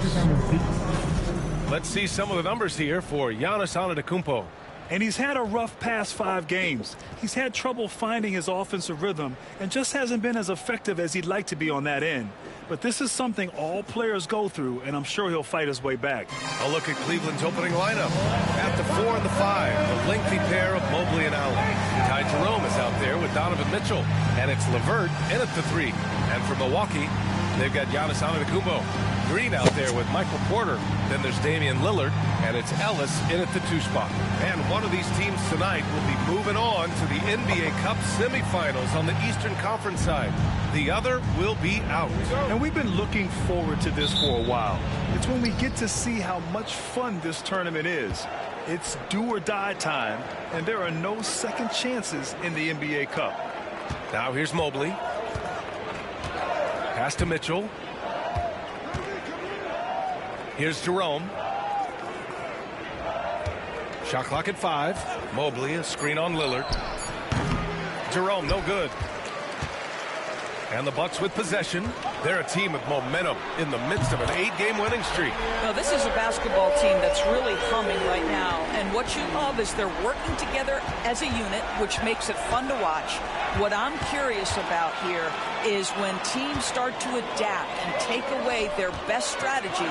[SPEAKER 12] Let's see some of the numbers here for Giannis Antetokounmpo.
[SPEAKER 14] And he's had a rough past 5 games. He's had trouble finding his offensive rhythm and just hasn't been as effective as he'd like to be on that end. But this is something all players go through, and I'm sure he'll fight his way back.
[SPEAKER 12] A look at Cleveland's opening lineup. At the 4 and the 5, the lengthy pair of Mobley and Allen. Ty Jerome is out there with Donovan Mitchell, and it's LeVert in at the 3. And for Milwaukee, they've got Giannis Antetokounmpo. Green out there with Michael Porter. Then there's Damian Lillard, and it's Ellis in at the 2 spot. And one of these teams tonight will be moving on to the NBA Cup semifinals on the Eastern Conference side. The other will be out.
[SPEAKER 14] And we've been looking forward to this for a while. It's when we get to see how much fun this tournament is. It's do or die time, and there are no second chances in the NBA Cup.
[SPEAKER 12] Now here's Mobley. Pass to Mitchell. Here's Jerome. Shot clock at 5. Mobley, a screen on Lillard. Jerome, no good. And the Bucks with possession. They're a team with momentum in the midst of an 8-game winning streak.
[SPEAKER 16] Now, this is a basketball team that's really humming right now. And what you love is they're working together as a unit, which makes it fun to watch. What I'm curious about here is when teams start to adapt and take away their best strategy,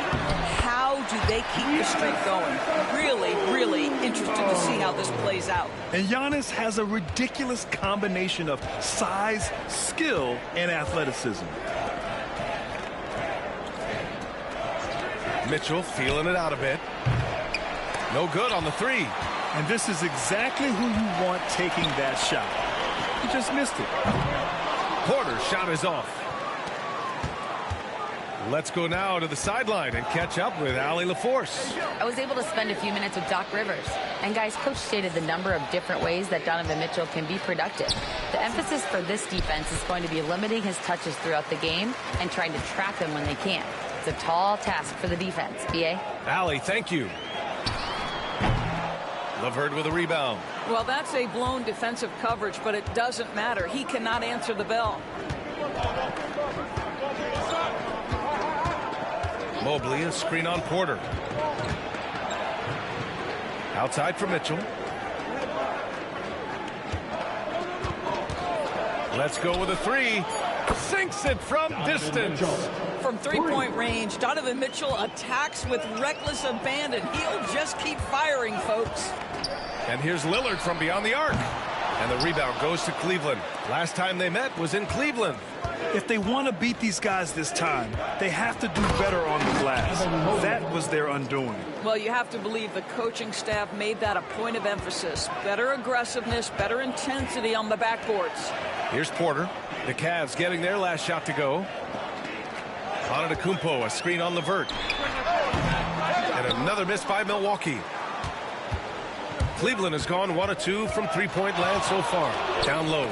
[SPEAKER 16] how do they keep the streak going? Really, really interested to see how this plays out.
[SPEAKER 14] And Giannis has a ridiculous combination of size, skill, and athleticism.
[SPEAKER 12] Mitchell feeling it out a bit. No good on the 3.
[SPEAKER 14] And this is exactly who you want taking that shot. He just missed it.
[SPEAKER 12] Porter's shot is off. Let's go now to the sideline and catch up with Allie LaForce.
[SPEAKER 15] I was able to spend a few minutes with Doc Rivers. And guys, Coach stated the number of different ways that Donovan Mitchell can be productive. The emphasis for this defense is going to be limiting his touches throughout the game and trying to trap him when they can. It's a tall task for the defense. B.A.?
[SPEAKER 12] Allie, thank you. LeVert with a rebound.
[SPEAKER 16] Well, that's a blown defensive coverage, but it doesn't matter. He cannot answer the bell.
[SPEAKER 12] Mobley, a screen on Porter. Outside for Mitchell. Let's go with a three. Sinks it from distance.
[SPEAKER 16] From three-point range, Donovan Mitchell attacks with reckless abandon. He'll just keep firing, folks.
[SPEAKER 12] And here's Lillard from beyond the arc. And the rebound goes to Cleveland. Last time they met was in Cleveland.
[SPEAKER 14] If they want to beat these guys this time, they have to do better on the glass. That was their undoing.
[SPEAKER 16] Well, you have to believe the coaching staff made that a point of emphasis. Better aggressiveness, better intensity on the backboards.
[SPEAKER 12] Here's Porter. The Cavs getting their last shot to go. Antetokounmpo, a screen on LeVert. And another miss by Milwaukee. Cleveland has gone 1 of 2 from three-point land so far. Down low.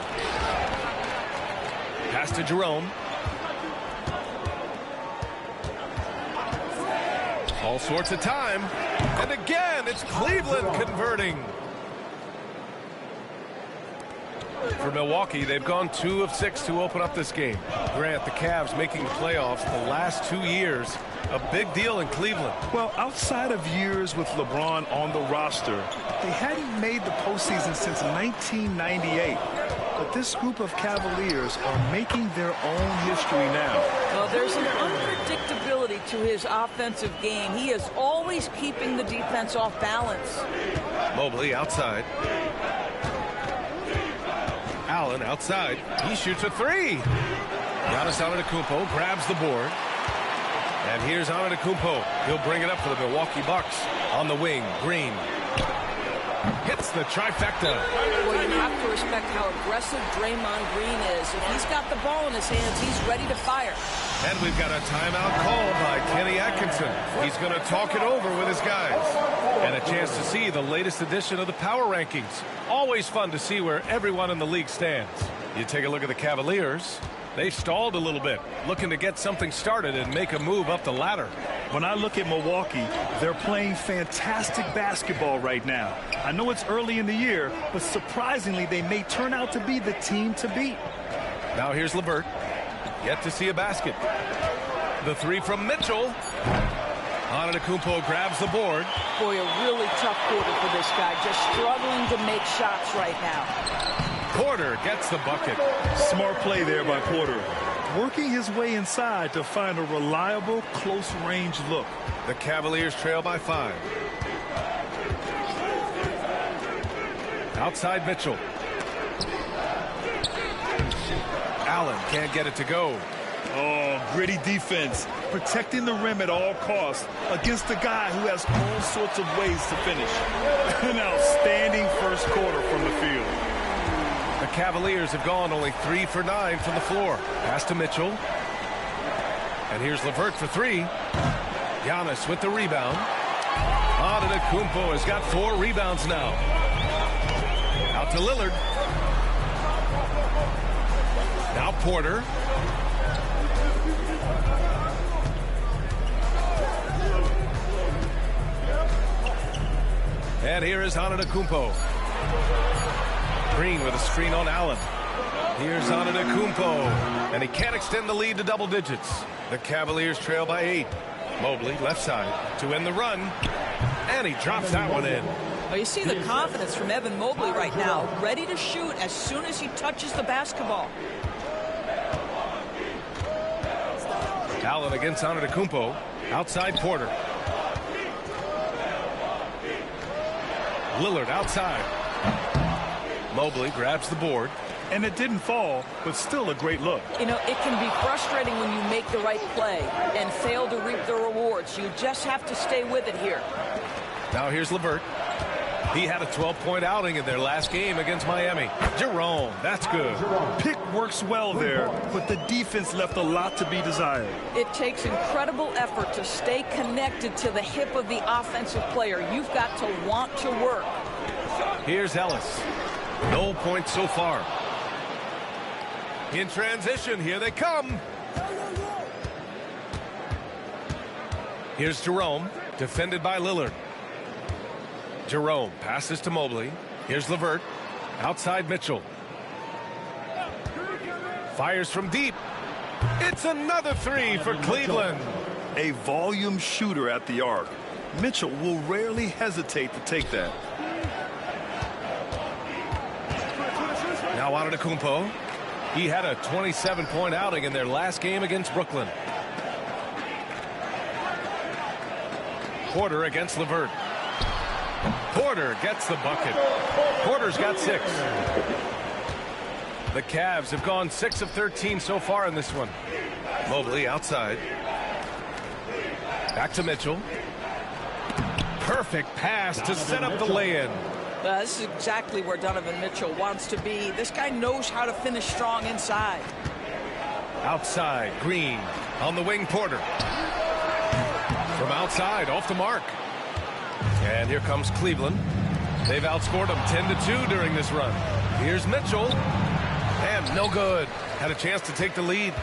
[SPEAKER 12] Pass to Jerome. All sorts of time. And again, it's Cleveland converting. For Milwaukee, they've gone 2 of 6 to open up this game. Grant, the Cavs making the playoffs the last 2 years. A big deal in Cleveland.
[SPEAKER 14] Well, outside of years with LeBron on the roster, they hadn't made the postseason since 1998. But this group of Cavaliers are making their own history now.
[SPEAKER 16] Well, there's an unpredictability to his offensive game. He is always keeping the defense off balance.
[SPEAKER 12] Mobley outside. Allen outside. He shoots a three. Giannis Antetokounmpo grabs the board. And here's Antetokounmpo. He'll bring it up for the Milwaukee Bucks. On the wing, Green. Hits the trifecta.
[SPEAKER 16] Well, you have to respect how aggressive Draymond Green is. If he's got the ball in his hands, he's ready to fire.
[SPEAKER 12] And we've got a timeout called by Kenny Atkinson. He's going to talk it over with his guys. And a chance to see the latest edition of the Power Rankings. Always fun to see where everyone in the league stands. You take a look at the Cavaliers. They stalled a little bit, looking to get something started and make a move up the ladder.
[SPEAKER 14] When I look at Milwaukee, they're playing fantastic basketball right now. I know it's early in the year, but surprisingly, they may turn out to be the team to beat.
[SPEAKER 12] Now here's LeVert. Yet to see a basket. The three from Mitchell. Antetokounmpo grabs the board.
[SPEAKER 16] Boy, a really tough quarter for this guy. Just struggling to make shots right now.
[SPEAKER 12] Porter gets the bucket.
[SPEAKER 14] Smart play there by Porter. Working his way inside to find a reliable, close-range look.
[SPEAKER 12] The Cavaliers trail by 5. Outside Mitchell. Allen can't get it to go.
[SPEAKER 14] Oh, gritty defense. Protecting the rim at all costs against a guy who has all sorts of ways to finish. An outstanding first quarter from the field.
[SPEAKER 12] The Cavaliers have gone only 3 for 9 from the floor. Pass to Mitchell. And here's LeVert for 3. Giannis with the rebound. Antetokounmpo has got 4 rebounds now. Out to Lillard. Now Porter. And here is Antetokounmpo. Green with a screen on Allen. Here's Antetokounmpo. And he can't extend the lead to double digits. The Cavaliers trail by 8. Mobley left side to end the run. And he drops that one in.
[SPEAKER 16] Well, you see the confidence from Evan Mobley right now. Ready to shoot as soon as he touches the basketball.
[SPEAKER 12] Allen against Antetokounmpo. Outside Porter. Lillard outside. Mobley grabs the board.
[SPEAKER 14] And it didn't fall, but still a great look.
[SPEAKER 16] You know, it can be frustrating when you make the right play and fail to reap the rewards. You just have to stay with it here.
[SPEAKER 12] Now here's LeVert. He had a 12-point outing in their last game against Miami. Jerome, that's good.
[SPEAKER 14] Pick works well there, but the defense left a lot to be desired.
[SPEAKER 16] It takes incredible effort to stay connected to the hip of the offensive player. You've got to want to work.
[SPEAKER 12] Here's Ellis. No points so far. In transition, here they come. Here's Jerome, defended by Lillard. Jerome passes to Mobley. Here's LeVert. Outside Mitchell. Fires from deep. It's another three for Cleveland.
[SPEAKER 14] A volume shooter at the arc. Mitchell will rarely hesitate to take that.
[SPEAKER 12] Now Antetokounmpo. He had a 27-point outing in their last game against Brooklyn. Porter against LeVert. Porter gets the bucket. Porter's got 6. The Cavs have gone 6 of 13 so far in this one. Mobley outside. Back to Mitchell. Perfect pass to set up the lay-in.
[SPEAKER 16] This is exactly where Donovan Mitchell wants to be. This guy knows how to finish strong inside.
[SPEAKER 12] Outside, Green. On the wing, Porter. From outside, off the mark. And here comes Cleveland. They've outscored them 10-2 during this run. Here's Mitchell. And no good. Had a chance to take the lead.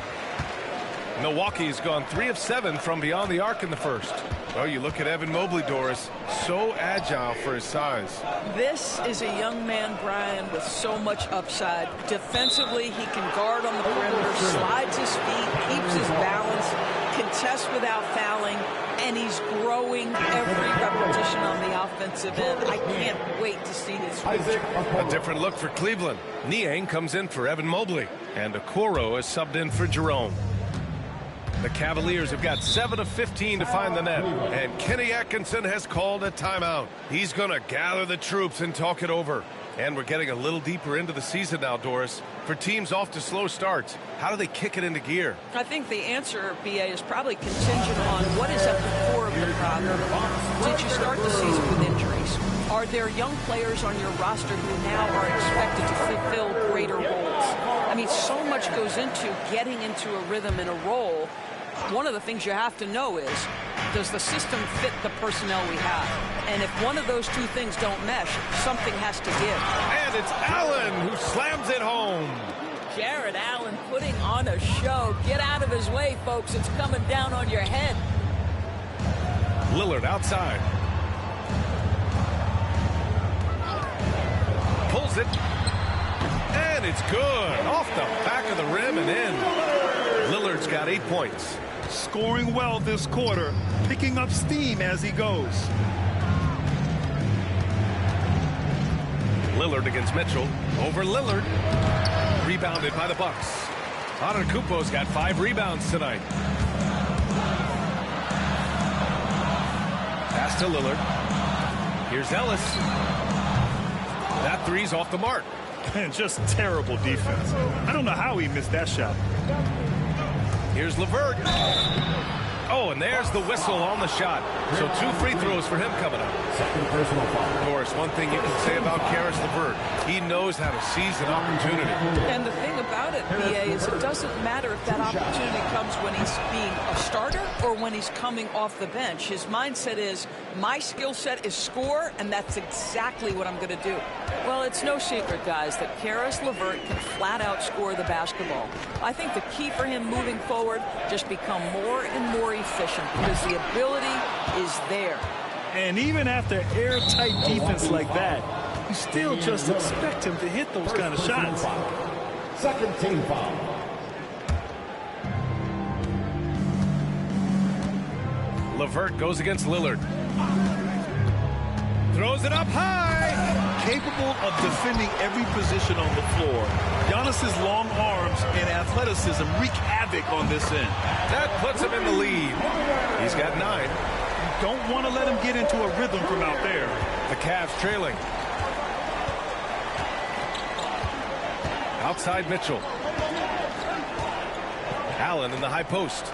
[SPEAKER 12] Milwaukee's gone 3 of 7 from beyond the arc in the first. Well, you look at Evan Mobley, Doris. So agile for his size.
[SPEAKER 16] This is a young man, Brian, with so much upside. Defensively, he can guard on the perimeter, slides his feet, keeps his balance, contests without fouling, and he's growing every repetition on the offensive end. I can't wait to see his future.
[SPEAKER 12] A different look for Cleveland. Niang comes in for Evan Mobley, and Okoro is subbed in for Jerome. The Cavaliers have got 7 of 15 to find the net, and Kenny Atkinson has called a timeout. He's going to gather the troops and talk it over. And we're getting a little deeper into the season now, Doris. For teams off to slow starts, how do they kick it into gear?
[SPEAKER 16] I think the answer, BA, is probably contingent on what is at the core of the problem. Did you start the season with injuries? Are there young players on your roster who now are expected to fulfill greater roles? I mean, so much goes into getting into a rhythm and a role. One of the things you have to know is, does the system fit the personnel we have? And if one of those two things don't mesh, something has to give.
[SPEAKER 12] And it's Allen who slams it home.
[SPEAKER 16] Jarrett Allen putting on a show. Get out of his way, folks. It's coming down on your head.
[SPEAKER 12] Lillard outside. Pulls it. And it's good. Off the back of the rim and in. Lillard's got 8 points.
[SPEAKER 14] Scoring well this quarter, picking up steam as he goes.
[SPEAKER 12] Lillard against Mitchell. Over Lillard. Rebounded by the Bucks. Antetokounmpo's got 5 rebounds tonight. Pass to Lillard. Here's Ellis. That three's off the mark.
[SPEAKER 14] And just terrible defense. I don't know how he missed that shot.
[SPEAKER 12] Here's LeVert. Oh, and there's the whistle on the shot. So 2 free throws for him coming up. Of course, one thing you can say about Caris LeVert, he knows how to seize an opportunity.
[SPEAKER 16] And the thing about it, BA, is it doesn't matter if that opportunity comes when he's being a starter or when he's coming off the bench. His mindset is, my skill set is score, and that's exactly what I'm going to do. Well, it's no secret, guys, that Caris LeVert can flat out score the basketball. I think the key for him moving forward, just become more and more efficient because the ability is there.
[SPEAKER 14] And even after airtight defense like that, you still just expect him to hit those kind of shots.
[SPEAKER 8] Second team foul.
[SPEAKER 12] LeVert goes against Lillard. Throws it up high.
[SPEAKER 14] Capable of defending every position on the floor. Giannis's long arms and athleticism wreak havoc on this end.
[SPEAKER 12] That puts him in the lead. He's got 9.
[SPEAKER 14] You don't want to let him get into a rhythm from out there.
[SPEAKER 12] The Cavs trailing. Outside Mitchell. Allen in the high post.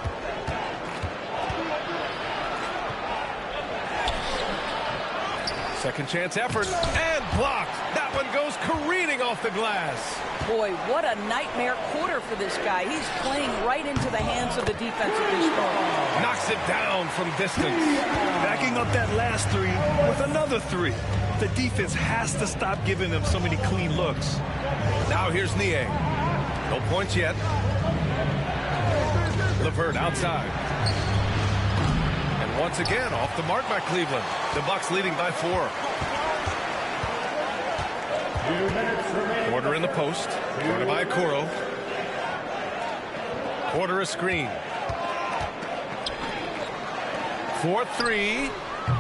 [SPEAKER 12] Second chance effort, and blocked. That one goes careening off the glass.
[SPEAKER 16] Boy, what a nightmare quarter for this guy. He's playing right into the hands of the defense at this point.
[SPEAKER 12] Knocks it down from distance.
[SPEAKER 14] Backing up that last three with another three. The defense has to stop giving them so many clean looks.
[SPEAKER 12] Now here's Niang. No points yet. LeVert outside. And once again, off the mark by Cleveland. The Bucks leading by 4. Porter in the post. Guarded by Okoro. Porter a screen. 4-3.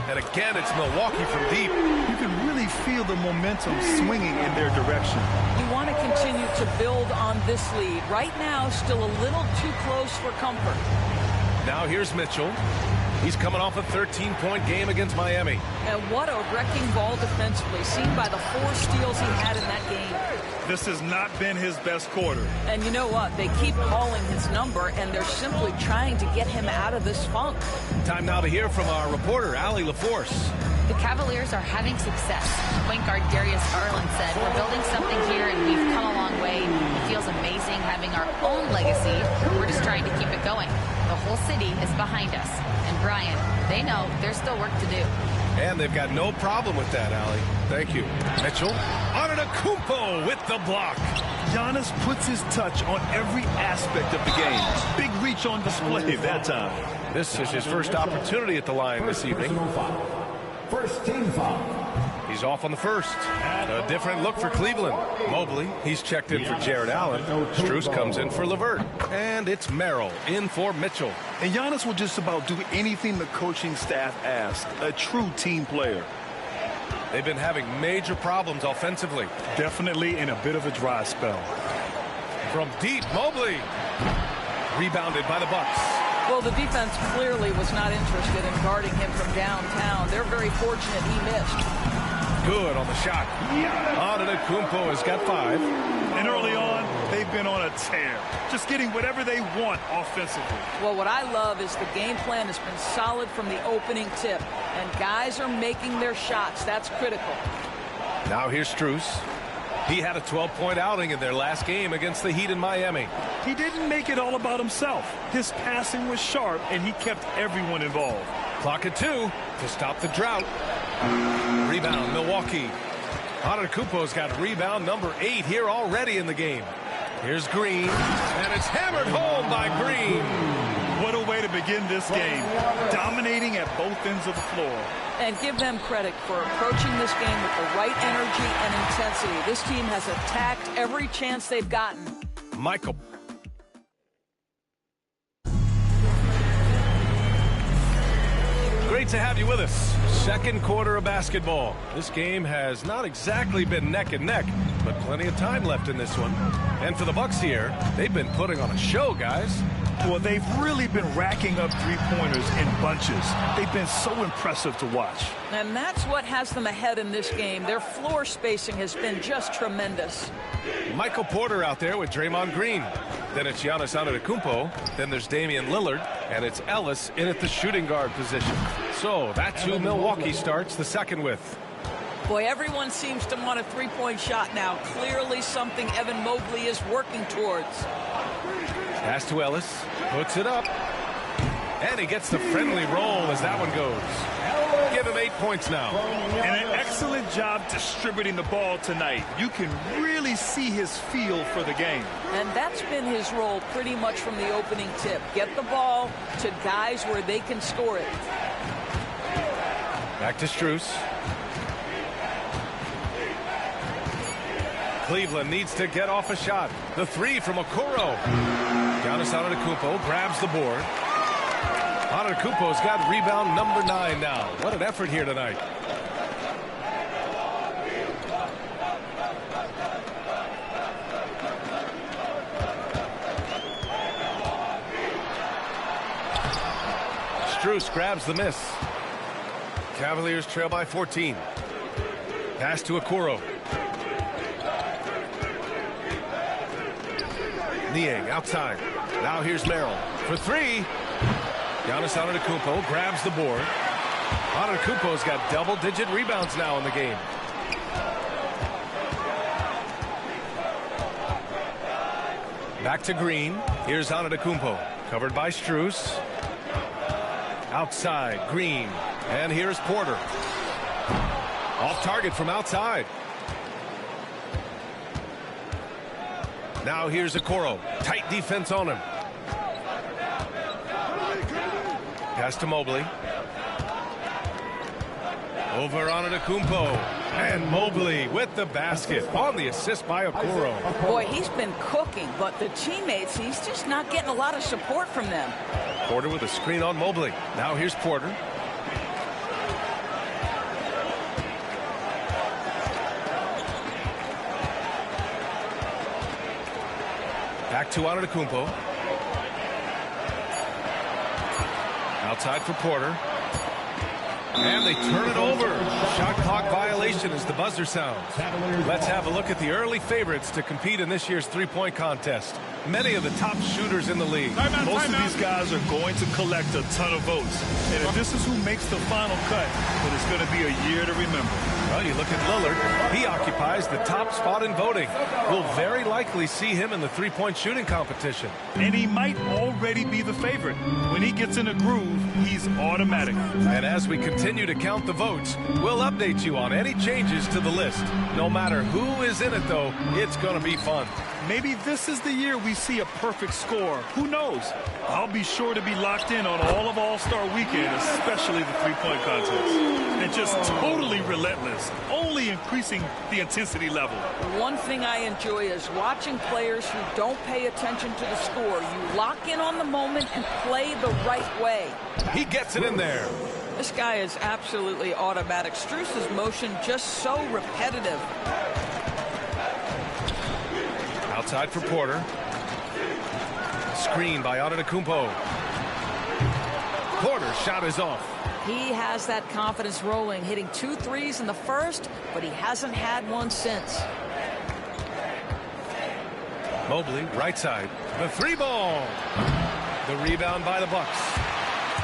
[SPEAKER 12] And again, it's Milwaukee from deep.
[SPEAKER 14] You can really feel the momentum swinging in their direction.
[SPEAKER 16] You want to continue to build on this lead. Right now, still a little too close for comfort.
[SPEAKER 12] Now here's Mitchell. He's coming off a 13-point game against Miami.
[SPEAKER 16] And what a wrecking ball defensively, seen by the 4 steals he had in that game.
[SPEAKER 14] This has not been his best quarter.
[SPEAKER 16] And you know what? They keep calling his number, and they're simply trying to get him out of this funk.
[SPEAKER 12] Time now to hear from our reporter, Allie LaForce.
[SPEAKER 15] The Cavaliers are having success. Point guard Darius Garland said, "We're building something here, and we've come a long way. It feels amazing having our own legacy. We're just trying to keep it going. The whole city is behind us. And Brian, they know there's still work to do."
[SPEAKER 12] And they've got no problem with that, Allie. Thank you. Mitchell. Antetokounmpo with the block.
[SPEAKER 14] Giannis puts his touch on every aspect of the game. Big reach on display that time.
[SPEAKER 12] This is his first opportunity at the line this evening.
[SPEAKER 8] First team foul.
[SPEAKER 12] He's off on the first. A different look for Cleveland. Mobley, he's checked in for Jared Allen. Strus comes in for LeVert. And it's Merrill in for Mitchell.
[SPEAKER 14] And Giannis will just about do anything the coaching staff asks. A true team player.
[SPEAKER 12] They've been having major problems offensively.
[SPEAKER 14] Definitely in a bit of a dry spell.
[SPEAKER 12] From deep, Mobley. Rebounded by the Bucks.
[SPEAKER 16] Well, the defense clearly was not interested in guarding him from downtown. They're very fortunate he missed.
[SPEAKER 12] Good on the shot. Antetokounmpo has got 5.
[SPEAKER 14] And early on, they've been on a tear. Just getting whatever they want offensively.
[SPEAKER 16] Well, what I love is the game plan has been solid from the opening tip. And guys are making their shots. That's critical.
[SPEAKER 12] Now here's Strus. He had a 12-point outing in their last game against the Heat in Miami.
[SPEAKER 14] He didn't make it all about himself. His passing was sharp, and he kept everyone involved.
[SPEAKER 12] Clock at 2 to stop the drought. Rebound, Milwaukee. Antetokounmpo's got rebound number 8 here already in the game. Here's Green, and it's hammered home by Green.
[SPEAKER 14] What a way to begin this game. Dominating at both ends of the floor.
[SPEAKER 16] And give them credit for approaching this game with the right energy and intensity. This team has attacked every chance they've gotten.
[SPEAKER 12] Michael. Great to have you with us. Second quarter of basketball. This game has not exactly been neck and neck, but plenty of time left in this one. And for the Bucks here, they've been putting on a show, guys.
[SPEAKER 14] Well, they've really been racking up three-pointers in bunches. They've been so impressive to watch.
[SPEAKER 16] And that's what has them ahead in this game. Their floor spacing has been just tremendous.
[SPEAKER 12] Michael Porter out there with Draymond Green. Then it's Giannis Antetokounmpo. Then there's Damian Lillard. And it's Ellis in at the shooting guard position. So that's who Milwaukee starts the second with.
[SPEAKER 16] Boy, everyone seems to want a three-point shot now. Clearly something Evan Mobley is working towards.
[SPEAKER 12] Pass to Ellis, puts it up, and he gets the friendly roll as that one goes. Give him 8 points now.
[SPEAKER 14] And an excellent job distributing the ball tonight. You can really see his feel for the game.
[SPEAKER 16] And that's been his role pretty much from the opening tip. Get the ball to guys where they can score it.
[SPEAKER 12] Back to Strus. Cleveland needs to get off a shot. The 3 from Okoro. Giannis Antetokounmpo grabs the board. Antetokounmpo's got rebound number 9 now. What an effort here tonight. Strus grabs the miss. Cavaliers trail by 14. Pass to Okoro. Niang outside. Now here's Merrill for 3. Giannis Antetokounmpo grabs the board. Antetokounmpo's got double-digit rebounds now in the game. Back to Green. Here's Antetokounmpo. Covered by Strus. Outside, Green. And here's Porter. Off target from outside. Now here's Okoro. Tight defense on him. Pass to Mobley. Over Antetokounmpo. And Mobley with the basket on the assist by Okoro.
[SPEAKER 16] Boy, he's been cooking, but the teammates, he's just not getting a lot of support from them.
[SPEAKER 12] Porter with a screen on Mobley. Now here's Porter. Back to Antetokounmpo. Outside for Porter. And they turn it over. Shot clock violation as the buzzer sounds. Let's have a look at the early favorites to compete in this year's three-point contest. Many of the top shooters in the league.
[SPEAKER 14] Most of these guys are going to collect a ton of votes. And if this is who makes the final cut, then it's going to be a year to remember.
[SPEAKER 12] Well, you look at Lillard. He occupies the top spot in voting. We'll very likely see him in the three-point shooting competition.
[SPEAKER 14] And he might already be the favorite. When he gets in a groove, he's automatic.
[SPEAKER 12] And as we continue to count the votes, we'll update you on any changes to the list. No matter who is in it, though, it's going to be fun.
[SPEAKER 14] Maybe this is the year we see a perfect score. Who knows? I'll be sure to be locked in on all of All-Star Weekend, especially the three-point contest. And just totally relentless, only increasing the intensity level.
[SPEAKER 16] One thing I enjoy is watching players who don't pay attention to the score. You lock in on the moment and play the right way.
[SPEAKER 12] He gets it in there.
[SPEAKER 16] This guy is absolutely automatic. Strus's motion just so repetitive.
[SPEAKER 12] Outside for Porter. Screen by Antetokounmpo. Porter's shot is off.
[SPEAKER 16] He has that confidence rolling, hitting 2 threes in the first, but he hasn't had one since.
[SPEAKER 12] Mobley, right side. The three ball. The rebound by the Bucks.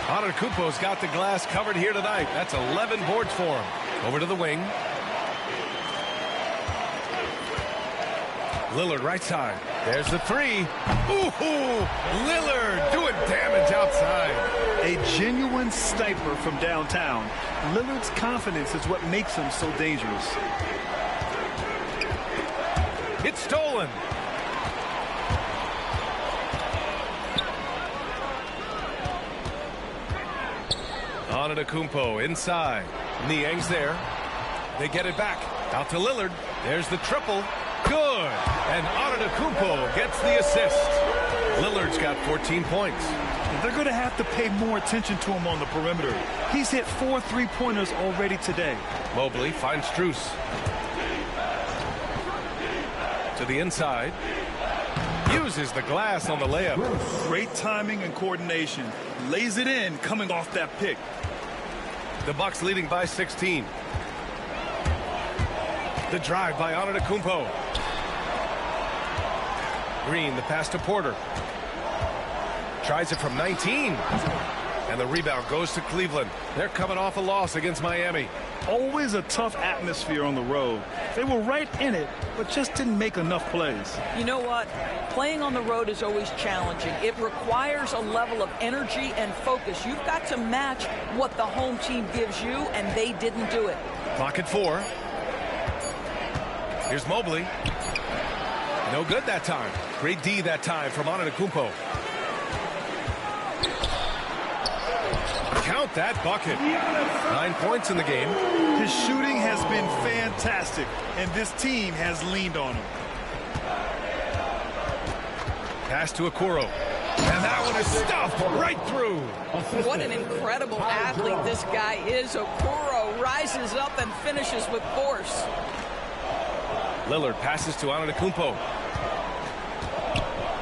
[SPEAKER 12] Antetokounmpo's got the glass covered here tonight. That's 11 boards for him. Over to the wing. Lillard right side. There's the three. Ooh, Lillard doing damage outside.
[SPEAKER 14] A genuine sniper from downtown. Lillard's confidence is what makes him so dangerous.
[SPEAKER 12] It's stolen. Antetokounmpo inside. Niang's there. They get it back. Out to Lillard. There's the triple. Good. And Antetokounmpo gets the assist. Lillard's got 14 points.
[SPEAKER 14] They're going to have to pay more attention to him on the perimeter. He's hit 4 3-pointers already today.
[SPEAKER 12] Mobley finds Strus. To the inside. Uses the glass on the layup.
[SPEAKER 14] Great timing and coordination. Lays it in coming off that pick.
[SPEAKER 12] The Bucks leading by 16. The drive by Antetokounmpo. Green, the pass to Porter. Tries it from 19. And the rebound goes to Cleveland. They're coming off a loss against Miami.
[SPEAKER 14] Always a tough atmosphere on the road. They were right in it, but just didn't make enough plays.
[SPEAKER 16] You know what? Playing on the road is always challenging. It requires a level of energy and focus. You've got to match what the home team gives you, and they didn't do it.
[SPEAKER 12] Clock at 4. Here's Mobley. No good that time. Great D that time from Antetokounmpo. Count that bucket. 9 points in the game.
[SPEAKER 14] His shooting has been fantastic, and this team has leaned on him.
[SPEAKER 12] Pass to Okoro. And that one is stuffed right through.
[SPEAKER 16] What an incredible athlete this guy is. Okoro rises up and finishes with force.
[SPEAKER 12] Lillard passes to Antetokounmpo.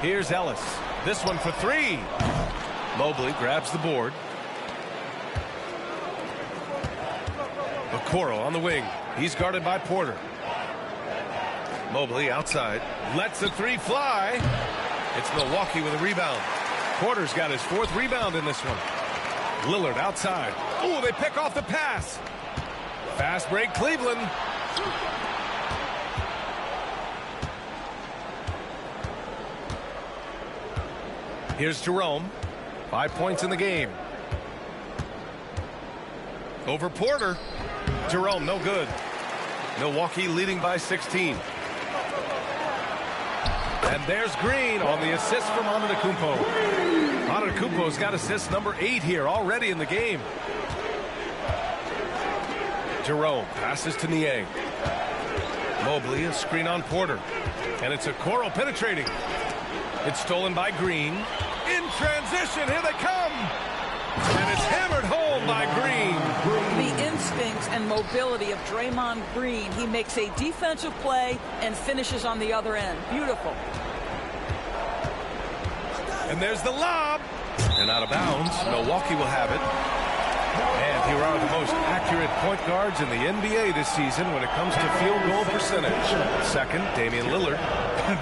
[SPEAKER 12] Here's Ellis. This one for 3. Mobley grabs the board. Okoro on the wing. He's guarded by Porter. Mobley outside. Lets the 3 fly. It's Milwaukee with a rebound. Porter's got his 4th rebound in this one. Lillard outside. Oh, they pick off the pass. Fast break, Cleveland. Here's Jerome. 5 points in the game. Over Porter. Jerome, no good. Milwaukee leading by 16. And there's Green on the assist from Antetokounmpo. Antetokounmpo's got assist number 8 here already in the game. Jerome passes to Niang. Mobley, a screen on Porter. And it's Okoro penetrating. It's stolen by Green. In transition, here they come. And it's hammered home by Green.
[SPEAKER 16] The instincts and mobility of Draymond Green. He makes a defensive play and finishes on the other end. Beautiful.
[SPEAKER 12] And there's the lob. And out of bounds. Milwaukee will have it. And here are the most accurate point guards in the NBA this season when it comes to field goal percentage. Second, Damian Lillard.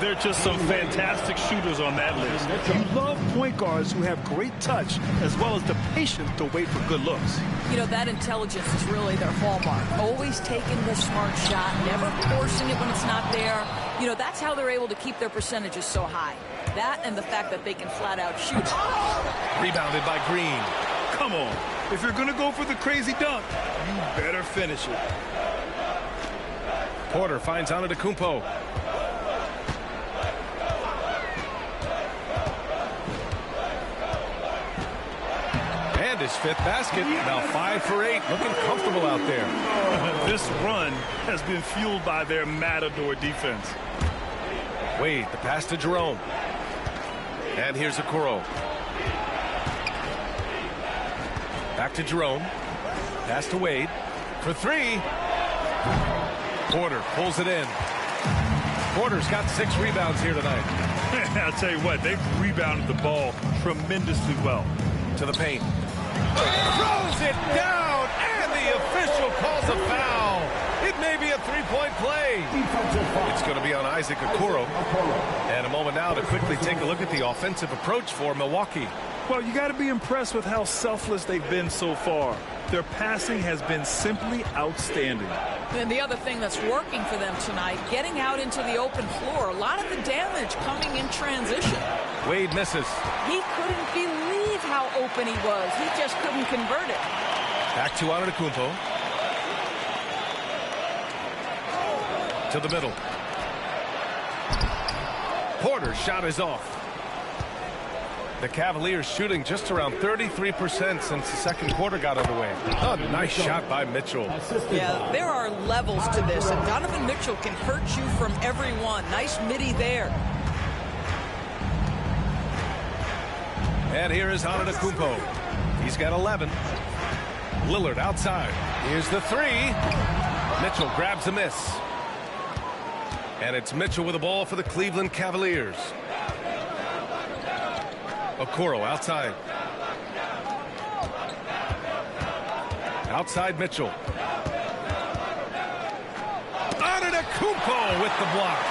[SPEAKER 14] They're just some fantastic shooters on that list. You love point guards who have great touch as well as the patience to wait for good looks.
[SPEAKER 16] You know, that intelligence is really their hallmark. Always taking the smart shot, never forcing it when it's not there. You know, that's how they're able to keep their percentages so high. That and the fact that they can flat out shoot.
[SPEAKER 12] Rebounded by Green.
[SPEAKER 14] Come on. If you're going to go for the crazy dunk, you better finish it.
[SPEAKER 12] Porter finds Antetokounmpo. And his 5th basket. Now 5 for 8. Looking comfortable out there.
[SPEAKER 14] This run has been fueled by their Matador defense.
[SPEAKER 12] Wade, the pass to Jerome. And here's Okoro. Back to Jerome. Pass to Wade. For 3. Porter pulls it in. Porter's got 6 rebounds here tonight.
[SPEAKER 14] I'll tell you what, they've rebounded the ball tremendously well.
[SPEAKER 12] To the paint. Throws it down, and the official calls a foul. It may be a 3-point play. It's going to be on Isaac Okoro. And a moment now to quickly take a look at the offensive approach for Milwaukee.
[SPEAKER 14] Well, you got to be impressed with how selfless they've been so far. Their passing has been simply outstanding.
[SPEAKER 16] And the other thing that's working for them tonight, getting out into the open floor. A lot of the damage coming in transition.
[SPEAKER 12] Wade misses.
[SPEAKER 16] He couldn't believe how open he was. He just couldn't convert it.
[SPEAKER 12] Back to Antetokounmpo. To the middle. Porter's shot is off. The Cavaliers shooting just around 33% since the second quarter got underway. Oh, nice shot by Mitchell.
[SPEAKER 16] Yeah, there are levels to this, and Donovan Mitchell can hurt you from every one. Nice midi there.
[SPEAKER 12] And here is Antetokounmpo. He's got 11. Lillard outside. Here's the 3. Mitchell grabs a miss. And it's Mitchell with the ball for the Cleveland Cavaliers. Okoro outside. Outside Mitchell. Antetokounmpo with the block.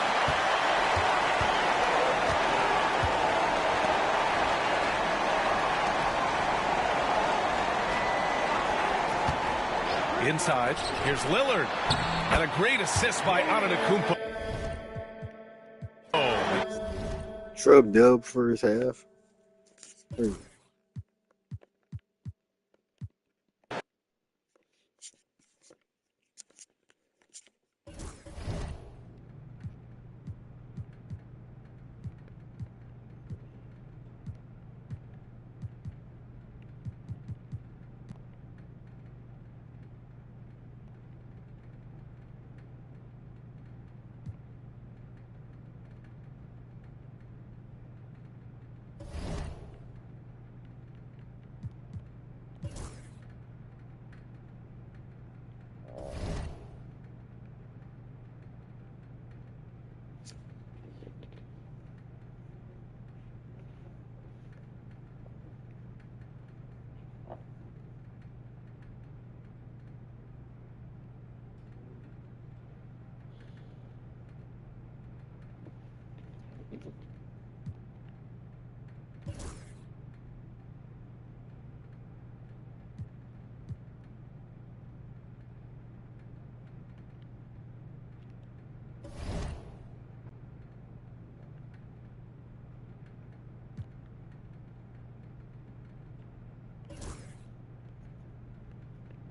[SPEAKER 12] Inside. Here's Lillard. And a great assist by Antetokounmpo.
[SPEAKER 7] Shrub dub first half.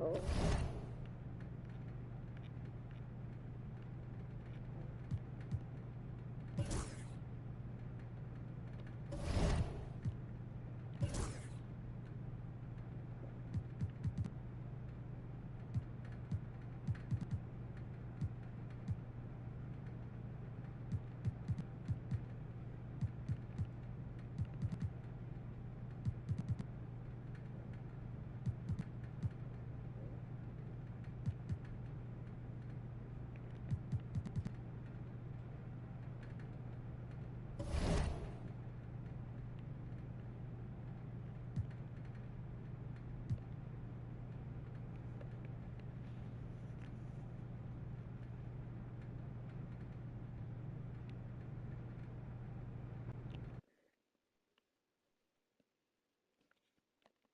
[SPEAKER 7] Oh.